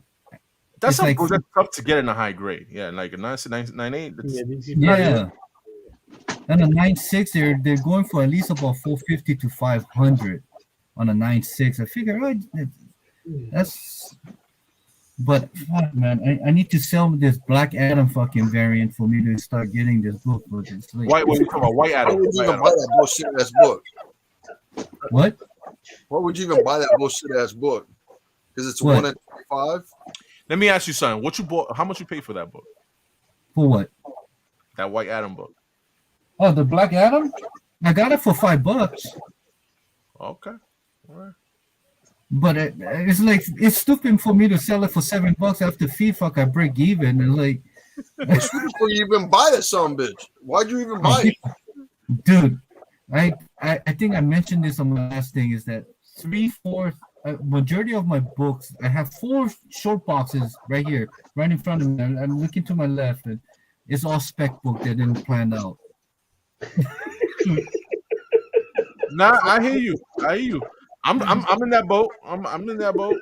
That's it's like tough to get in a high grade. Yeah, like a 9.8. yeah. And a 9.6, they're going for at least about 450 to 500 on a 9.6. I figure that's. But fuck, man, I need to sell this Black Adam fucking variant for me to start getting this book. But it's like, What you talking about? White Adam. Why would you even buy that bullshit ass book? What? Why would you even buy that bullshit ass book? Because it's What? 1 in 25. Let me ask you something. What you bought? How much you paid for that book? For what? That White Adam book. Oh, the Black Adam? I got it for $5. Okay. All right. But it's like it's stupid for me to sell it for $7 after fee. Fuck, I break even. And like, It's before you even buy that son bitch. Why'd you even buy it? dude, I think I mentioned this on my last thing. Is that 3/4 majority of my books? I have 4 short boxes right here, right in front of me. I'm looking to my left, and it's all spec book that didn't plan out. Nah, I hear you. I'm in that boat. I'm in that boat.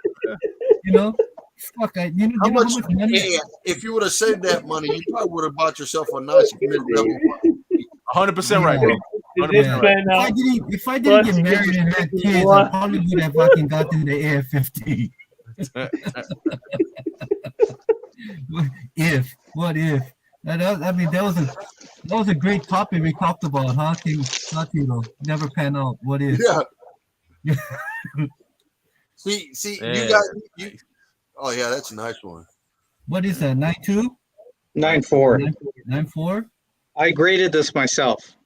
Yeah. Fuck. How much money? Yeah, if you would have saved that money, you probably would have bought yourself a nice mid-level. 100% right, bro. 100% right. If I didn't get married and had kids, I probably would have fucking gotten the AR-15. What if? That was a great topic we talked about, huh? Never pan out. What if? Yeah. See, Yeah. you. Oh yeah, that's a nice one. What is that? 9.2? 9.4. 9.4? I graded this myself.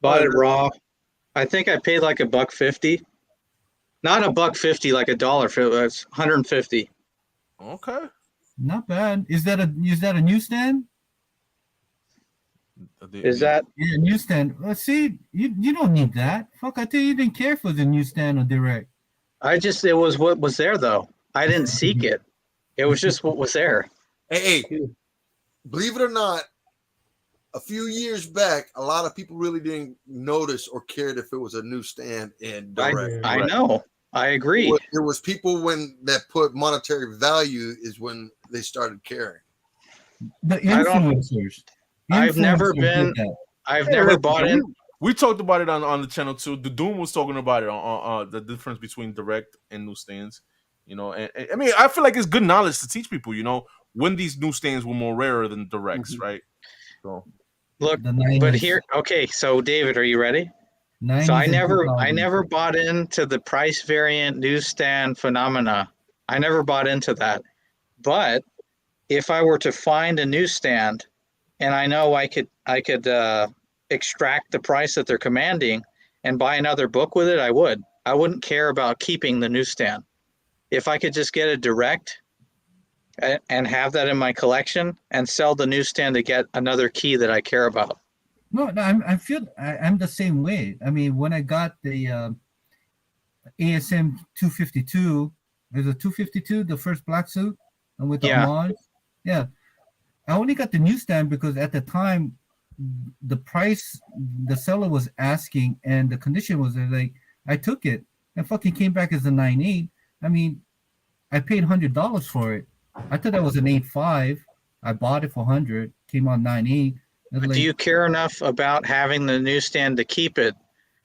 Bought it raw. I think I paid like $1.50. Not $1.50, like $1. It's 150. Okay. Not bad. Is that a newsstand? Is that? Yeah, newsstand. Let's see. You don't need that. Fuck, I tell you didn't care for the newsstand or direct. It was what was there though. I didn't seek it. It was just what was there. Hey, believe it or not, a few years back, a lot of people really didn't notice or cared if it was a newsstand in direct. I know. I agree. It was people that put monetary value is when they started caring. The influencers. I've never bought in. We talked about it on the channel too. The Doom was talking about it on the difference between direct and newsstands. And I mean, I feel like it's good knowledge to teach people. When these newsstands were more rarer than directs, right? So look, but here, okay. So David, are you ready? So I never bought into the price variant newsstand phenomena. I never bought into that. But if I were to find a newsstand, and I know I could extract the price that they're commanding, and buy another book with it, I would. I wouldn't care about keeping the newsstand. If I could just get it direct and have that in my collection and sell the newsstand to get another key that I care about. No, I'm the same way. I mean, when I got the ASM 252, there's a 252, the first black suit, and with the homage. Yeah, I only got the newsstand because at the time, the price the seller was asking and the condition was like, I took it and fucking came back as a 9.8. I mean, I paid $100 for it. I thought that was an 8.5. I bought it for 100. Came on 9.8. But do you care enough about having the newsstand to keep it,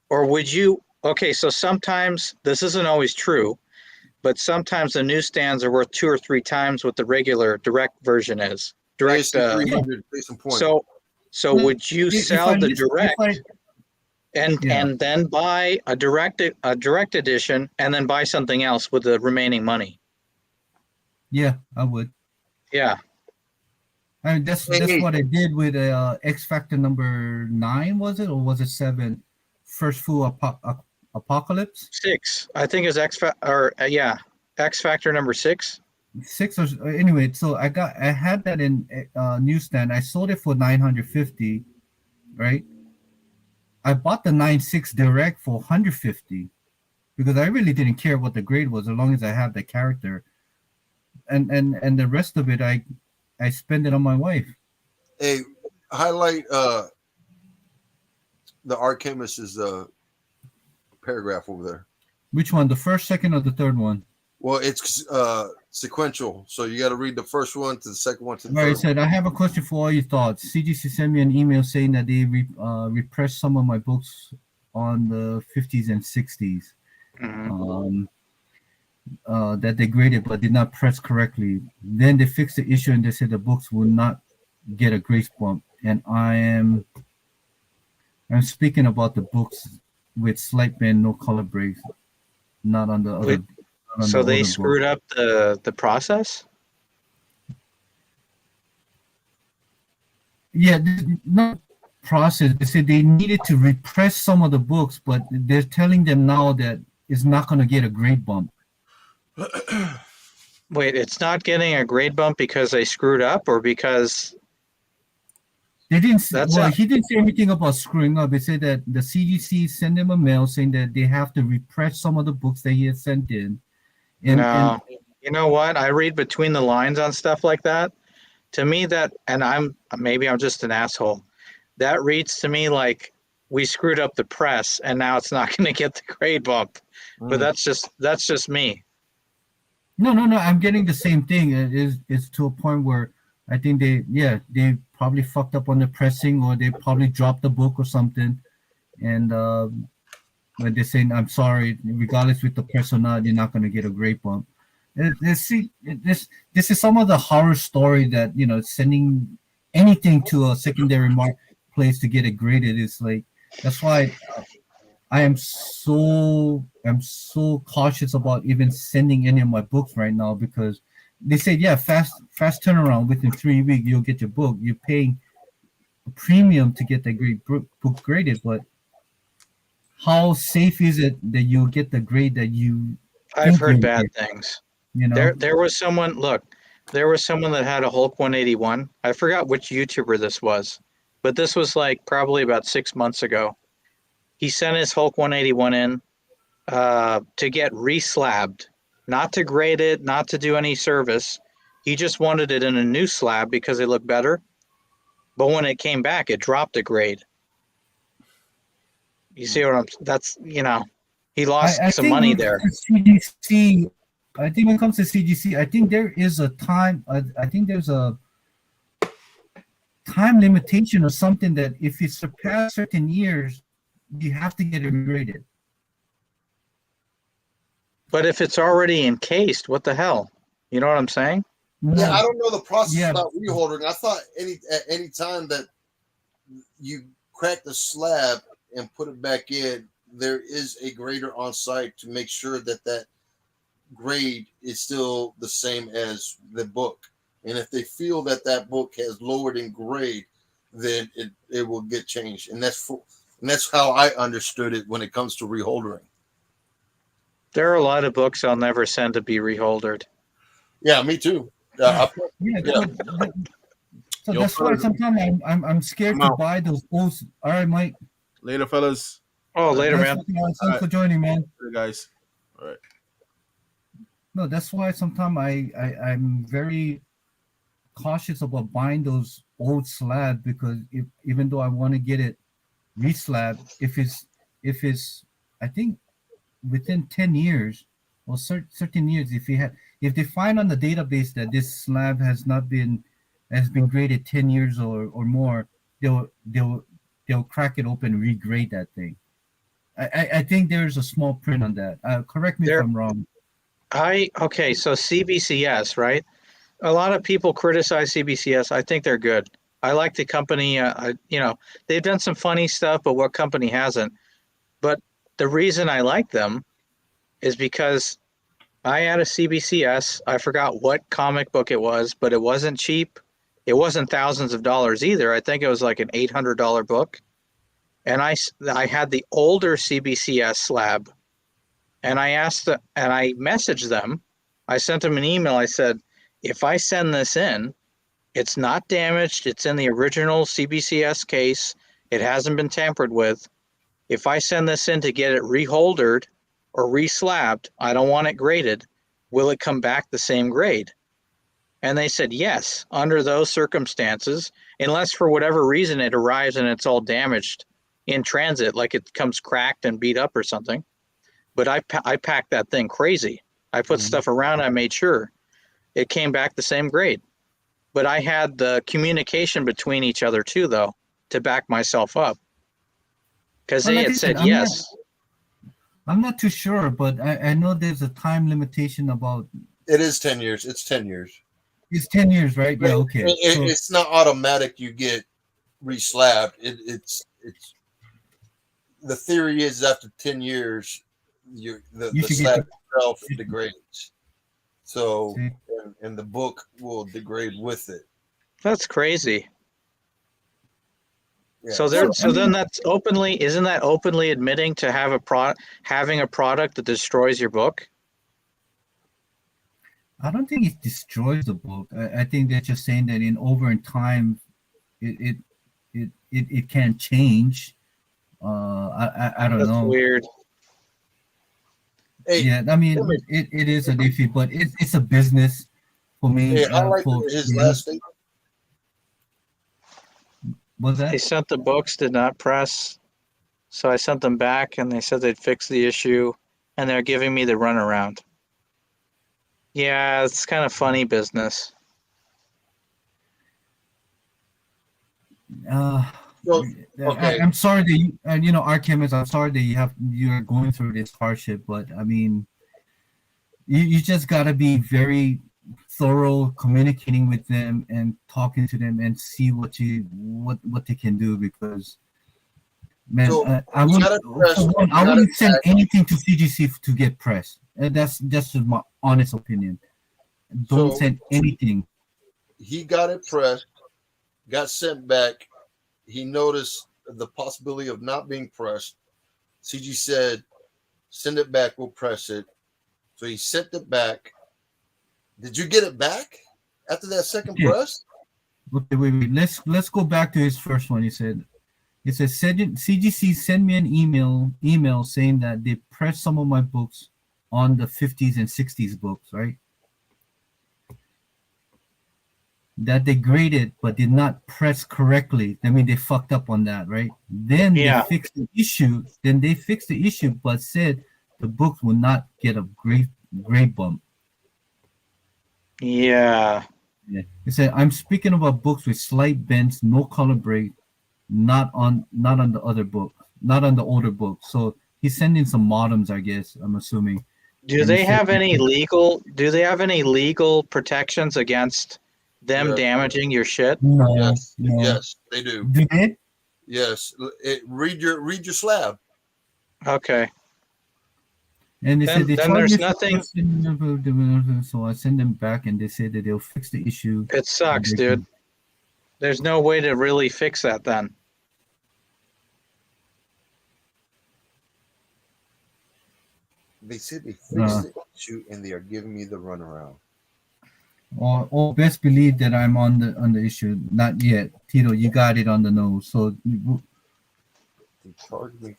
or would you? Okay, so sometimes this isn't always true, but sometimes the newsstands are worth 2 or 3 times what the regular direct version is. Direct. So would you sell the direct and then buy a direct edition and then buy something else with the remaining money? Yeah, I would. Yeah. I mean, that's what I did with X Factor number 9, was it, or was it 7? First Full Apocalypse. 6, I think, is X Factor number 6. 6 or anyway. So I had that in newsstand. I sold it for $950, right? I bought the 9.6 direct for $150 because I really didn't care what the grade was as long as I have the character, and the rest of it I spend it on my wife. Hey, highlight the Alchemist's paragraph over there. Which one? The first, second, or the third one? Well, it's sequential, so you got to read the first one to the second one to the third. Right. Said, I have a question for all your thoughts. CGC sent me an email saying that they repressed some of my books on the 50s and 60s. Mm-hmm. That they graded but did not press correctly. Then they fixed the issue and they said the books will not get a grace bump. And I'm speaking about the books with slight bend, no color breaks, not on the other. So they screwed up the process? Yeah, not process. They said they needed to repress some of the books, but they're telling them now that it's not going to get a grade bump. Wait, it's not getting a grade bump because they screwed up, or because they didn't? He didn't say anything about screwing up. He said that the CGC sent them a mail saying that they have to repress some of the books that he had sent in. You know what? I read between the lines on stuff like that. To me, and I'm just an asshole. That reads to me like we screwed up the press, and now it's not going to get the grade bump. But that's just me. No. I'm getting the same thing. It's to a point where I think they probably fucked up on the pressing, or they probably dropped the book or something, and when they're saying I'm sorry, regardless with the press or not, you're not going to get a grade bump. This is some of the horror story that sending anything to a secondary marketplace to get it graded is like. That's why I'm so cautious about even sending any of my books right now, because they say fast turnaround within 3 weeks you'll get your book. You're paying a premium to get the book graded, but how safe is it that you'll get the grade that you? I've heard bad things. There was someone that had a Hulk 181. I forgot which YouTuber this was, but this was like probably about 6 months ago. He sent his Hulk 181 in to get reslabbed, not to grade it, not to do any service. He just wanted it in a new slab because it looked better. But when it came back, it dropped a grade. You see what he lost some money there. CGC, I think when it comes to CGC, I think there is a time. I think there's a time limitation or something that if you surpass certain years, you have to get it graded. But if it's already encased, what the hell? You know what I'm saying? Yeah, I don't know the process about reholdering. I thought at any time that you crack the slab and put it back in, there is a grader on site to make sure that grade is still the same as the book. And if they feel that book has lowered in grade, then it will get changed. And that's And that's how I understood it when it comes to reholdering. There are a lot of books I'll never send to be reholdered. Yeah, me too. Yeah, Yeah. so Yo, that's why fellas, sometimes I'm scared I'm to out. buy those old. All right, Mike. later, fellas. Oh, later, Nice man. looking out. Thanks Alright. for joining, man. Later, guys. All right. No, that's why sometimes I'm very cautious about buying those old slab because even though I want to get it reslab, if it's I think within 10 years or certain years, if they find on the database that this slab has been graded 10 years or more, they'll crack it open and regrade that thing. I think there's a small print on that. Correct me if There, I'm wrong. okay, so CBCS, right? A lot of people criticize CBCS. I think they're good. I like the company. They've done some funny stuff, but what company hasn't? But the reason I like them is because I had a CBCS. I forgot what comic book it was, but it wasn't cheap. It wasn't thousands of dollars either. I think it was like an $800 book. And I had the older CBCS slab. And I messaged them. I sent them an email. I said, if I send this in, it's not damaged. It's in the original CBCS case. It hasn't been tampered with. If I send this in to get it reholdered or reslabbed, I don't want it graded. Will it come back the same grade? And they said, yes, under those circumstances, unless for whatever reason it arrives and it's all damaged in transit, like it comes cracked and beat up or something. But I packed that thing crazy. I put stuff around. I made sure it came back the same grade. But I had the communication between each other too, though, to back myself up. Because they had said yes. I'm not too sure, but I know there's a time limitation about. It is 10 years. It's 10 years. It's 10 years, right? Yeah, okay. It's not automatic. You get reslabbed. It's the theory is after 10 years, the slab itself degrades. So, and the book will degrade with it. That's crazy. Yeah. So then that's isn't that openly admitting to having a product that destroys your book? I don't think it destroys the book. I think they're just saying that in time, it can change. I don't know. That's weird. Hey, yeah, I mean it is a iffy, but it's a business for me. Hey, I like his last statement. What's that? They sent the books, did not press. So I sent them back and they said they'd fix the issue and they're giving me the runaround. Yeah, it's kind of funny business. Okay. I'm sorry that our chemists. I'm sorry that you're going through this hardship, but I mean, you just gotta be very thorough communicating with them and talking to them and see what they can do because man, I wouldn't send anything to CGC to get pressed. And that's just my honest opinion. Don't send anything. He got it pressed, got sent back. He noticed the possibility of not being pressed. CG said, send it back, we'll press it. So he sent it back. Did you get it back after that second press? Okay, wait. Let's go back to his first one. He said CGC sent me an email saying that they pressed some of my books on the 50s and 60s books, right? That they graded but did not press correctly. I mean, they fucked up on that, right? Then they fixed the issue. But said the books will not get a grade bump. Yeah. He said, I'm speaking about books with slight bends, no color break, not on the other book, not on the older book. So he's sending some modems, I guess, I'm assuming. Do they have any legal protections against them damaging your shit? No. Yes, they do. Do they? Yes. Read your slab. Okay. And they said there's nothing. So I send them back, and they said that they'll fix the issue. It sucks, dude. There's no way to really fix that then. They said they Uh, fixed the issue and they are giving me the runaround. or best believe that I'm on the issue. Not yet, Tito. You got it on the nose. So They charged me.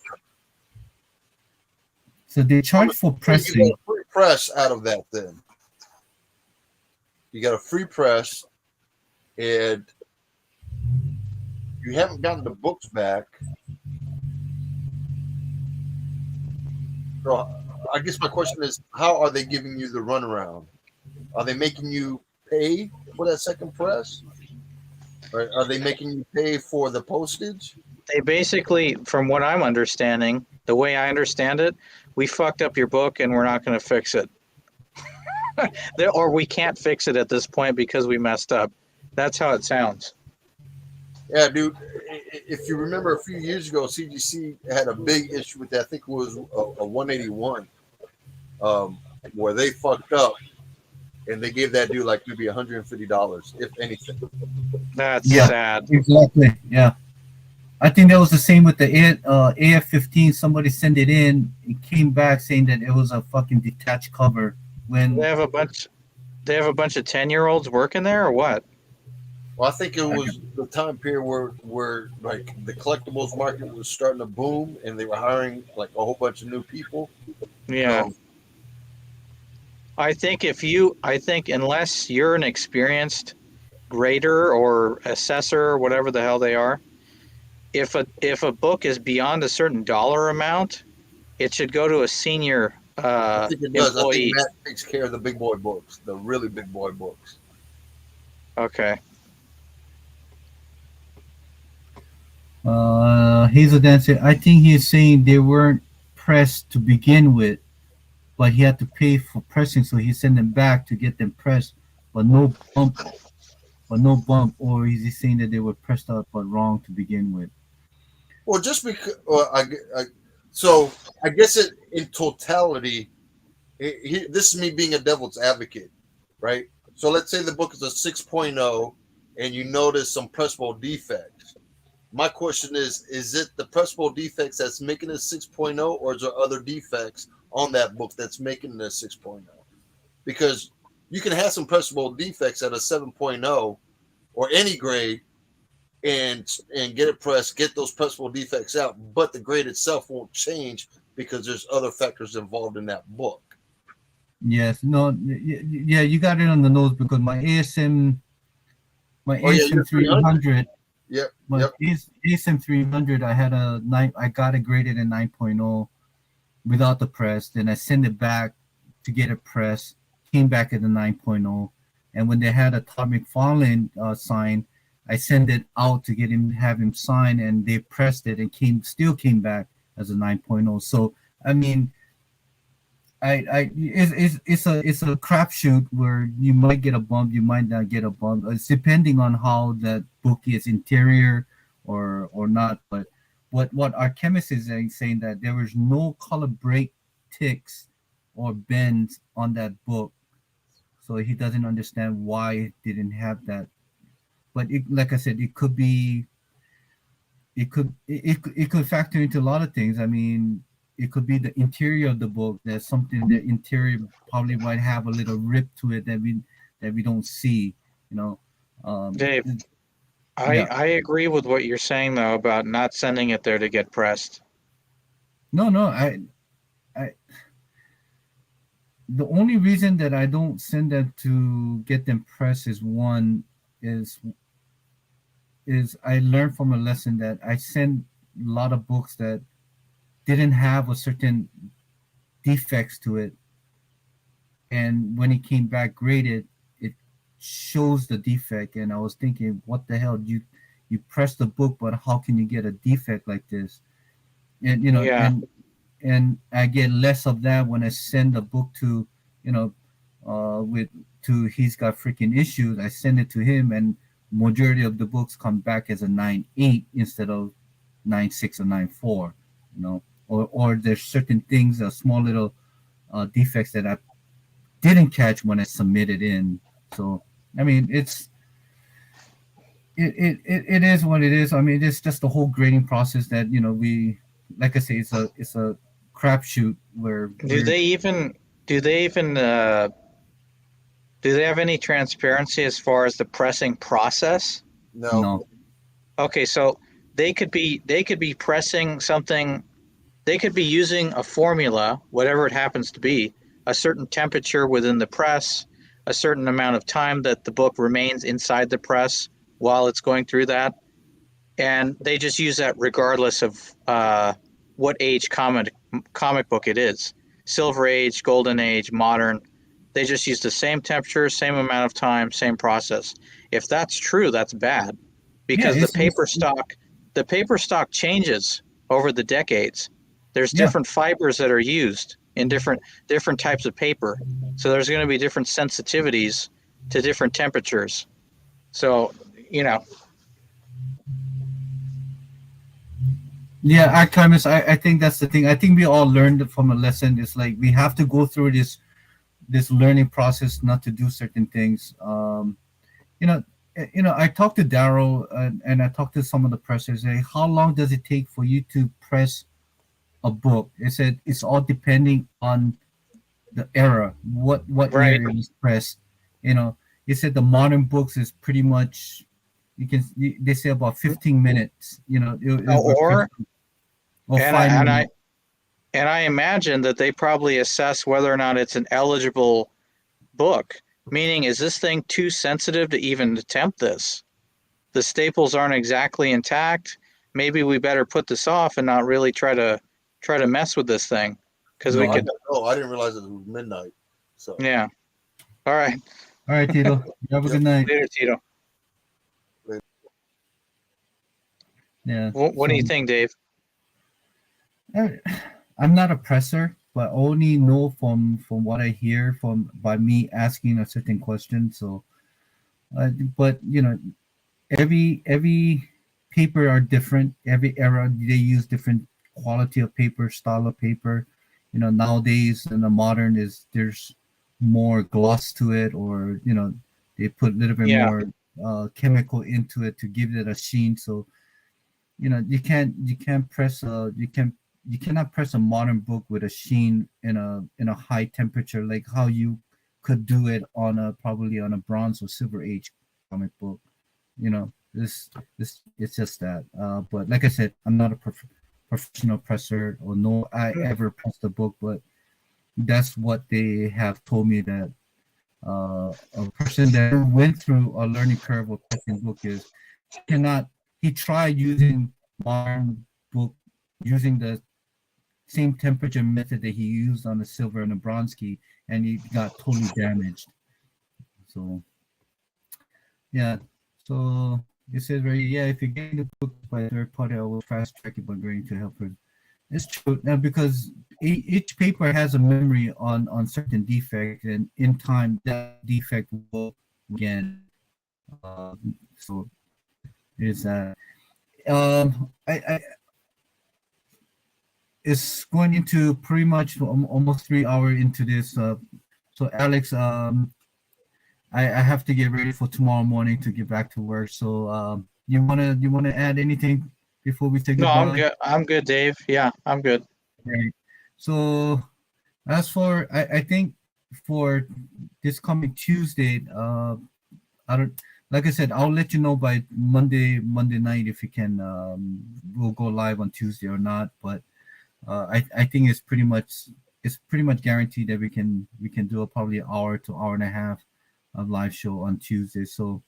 they charge for You pressing. got a free press out of that. Then you got a free press, and you haven't gotten the books back. So I guess my question is, how are they giving you the runaround? Are they making you pay for that second press? Or are they making you pay for the postage? They basically, from what I'm understanding, the way I understand it, we fucked up your book and we're not going to fix it. Or we can't fix it at this point because we messed up. That's how it sounds. Yeah, dude. If you remember a few years ago, CGC had a big issue with that. I think it was a 181, where they fucked up and they gave that dude like maybe $150, if anything. That's Yeah, sad. exactly. Yeah, I think that was the same with the AF-15. Somebody sent it in. It came back saying that it was a fucking detached cover. When They have a bunch. They have a bunch of 10-year-olds working there, or what? Well, I think it was the time period where like the collectibles market was starting to boom, and they were hiring like a whole bunch of new people. Yeah. So, I think unless you're an experienced grader or assessor or whatever the hell they are, if a book is beyond a certain dollar amount, it should go to a senior I think it does. I think employee. Matt takes care of the big boy books, the really big boy books. Okay. HazelDan said, I think he's saying they weren't pressed to begin with, but he had to pay for pressing, so he sent them back to get them pressed, but no bump, or is he saying that they were pressed out but wrong to begin with? Well, just because so I guess it in totality. This is me being a devil's advocate, right? So let's say the book is a 6.0 and you notice some pressable defects. My question is it the pressable defects that's making it 6.0, or is there other defects on that book that's making it a 6.0? Because you can have some pressable defects at a 7.0 or any grade and get it pressed, get those pressable defects out, but the grade itself won't change because there's other factors involved in that book. Yes, no, yeah, you got it on the nose because my ASM 300, Yep. my Yep. ASM 300, I had a 9, I got it graded in 9.0 without the press. Then I sent it back to get it pressed, came back at the 9.0, and when they had a Todd McFarlane sign, I sent it out to have him sign, and they pressed it and still came back as a 9.0. So I mean, it's a crapshoot where you might get a bump, you might not get a bump. It's depending on how that book is, interior or not. But what our chemist is saying that there was no color break ticks or bends on that book, so he doesn't understand why it didn't have that. But like I said, it could be, it could factor into a lot of things. I mean, it could be the interior of the book. There's something, the interior probably might have a little rip to it that we don't see. You know, Dave, yeah. I agree with what you're saying though about not sending it there to get pressed. No, I the only reason that I don't send them to get them pressed is I learned from a lesson that I send a lot of books that didn't have a certain defects to it, and when it came back graded, it shows the defect. And I was thinking, what the hell, you press the book, but how can you get a defect like this? And Yeah. and I get less of that when I send a book to, with to he's got freaking issues. I send it to him, and majority of the books come back as a 9.8 instead of 9.6 or 9.4. Or there's certain things, small little defects that I didn't catch when I submitted in. So I mean, it is what it is. I mean, it's just the whole grading process that we, like I say, it's a crapshoot where Do they even do they even do they have any transparency as far as the pressing process? no. Okay, so they could be pressing something. They could be using a formula, whatever it happens to be, a certain temperature within the press, a certain amount of time that the book remains inside the press while it's going through that, and they just use that regardless of what age comic book it is. Silver Age, Golden Age, Modern. They just use the same temperature, same amount of time, same process. If that's true, that's bad Yeah, because the paper stock changes over the decades. There's yeah. different fibers that are used in different types of paper. So there's going to be different sensitivities to different temperatures. So, you know, Yeah, Artemis, I think that's the thing. I think we all learned from a lesson. It's like we have to go through this learning process not to do certain things. You know, I talked to Daryl and I talked to some of the pressers. Like, how long does it take for you to press a book? They said it's all depending on the era, what right. year it was pressed. You know, they said the modern books is pretty much they say about 15 minutes. You know, it was Or pressed, or and five I minutes. and I imagine that they probably assess whether or not it's an eligible book. Meaning, is this thing too sensitive to even attempt this? The staples aren't exactly intact. Maybe we better put this off and not really try to mess with this thing because we No, could. I didn't realize it was midnight. So Yeah. All right. all right, Tito. You have a Yep. good night. Later, Tito. Yeah. What do you think, Dave? I- I'm not a presser, but only know from what I hear from by me asking a certain question. So, but every paper are different. Every era they use different quality of paper, style of paper. Nowadays in the modern is there's more gloss to it, or they put a little bit Yeah. more chemical into it to give it a sheen. So you can't press a you cannot press a modern book with a sheen in a high temperature like how you could do it probably on a bronze or silver age comic book. This it's just that. But like I said, I'm not a professional presser, or no I ever pressed a book, but that's what they have told me, that a person that went through a learning curve of pressing book is cannot he tried using modern book using the same temperature method that he used on the silver and the bronze key, and he got totally damaged. So yeah, so it says right, yeah, if you're getting the book by a third party, I will fast track it by going to help her. It's true now, because each paper has a memory on certain defect, and in time that defect will again. So is that I it's going into pretty much almost 3 hours into this. So Alex, I have to get ready for tomorrow morning to get back to work. So you wanna add anything before we say No, goodbye? I'm good. I'm good, Dave. Yeah, I'm good. Right. So as for I think for this coming Tuesday, I don't like I said, I'll let you know by Monday night if you can. We'll go live on Tuesday or not, but I think it's pretty much guaranteed that we can do probably an hour to hour and a half of live show on Tuesday. So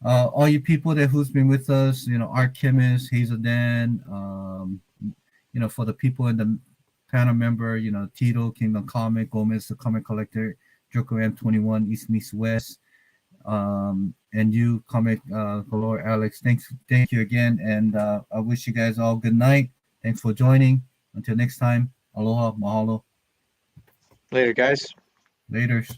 all you people who's been with us, Art Chemist, HazelDan, for the people in the panel member, Tito, Kingdom Comic, Gomez, the comic collector, Joko M21, East Meets West, and you, Comic Galore, Alex. Thank you again, and I wish you guys all good night. Thanks for joining. Until next time, aloha, mahalo, Later, guys. laters.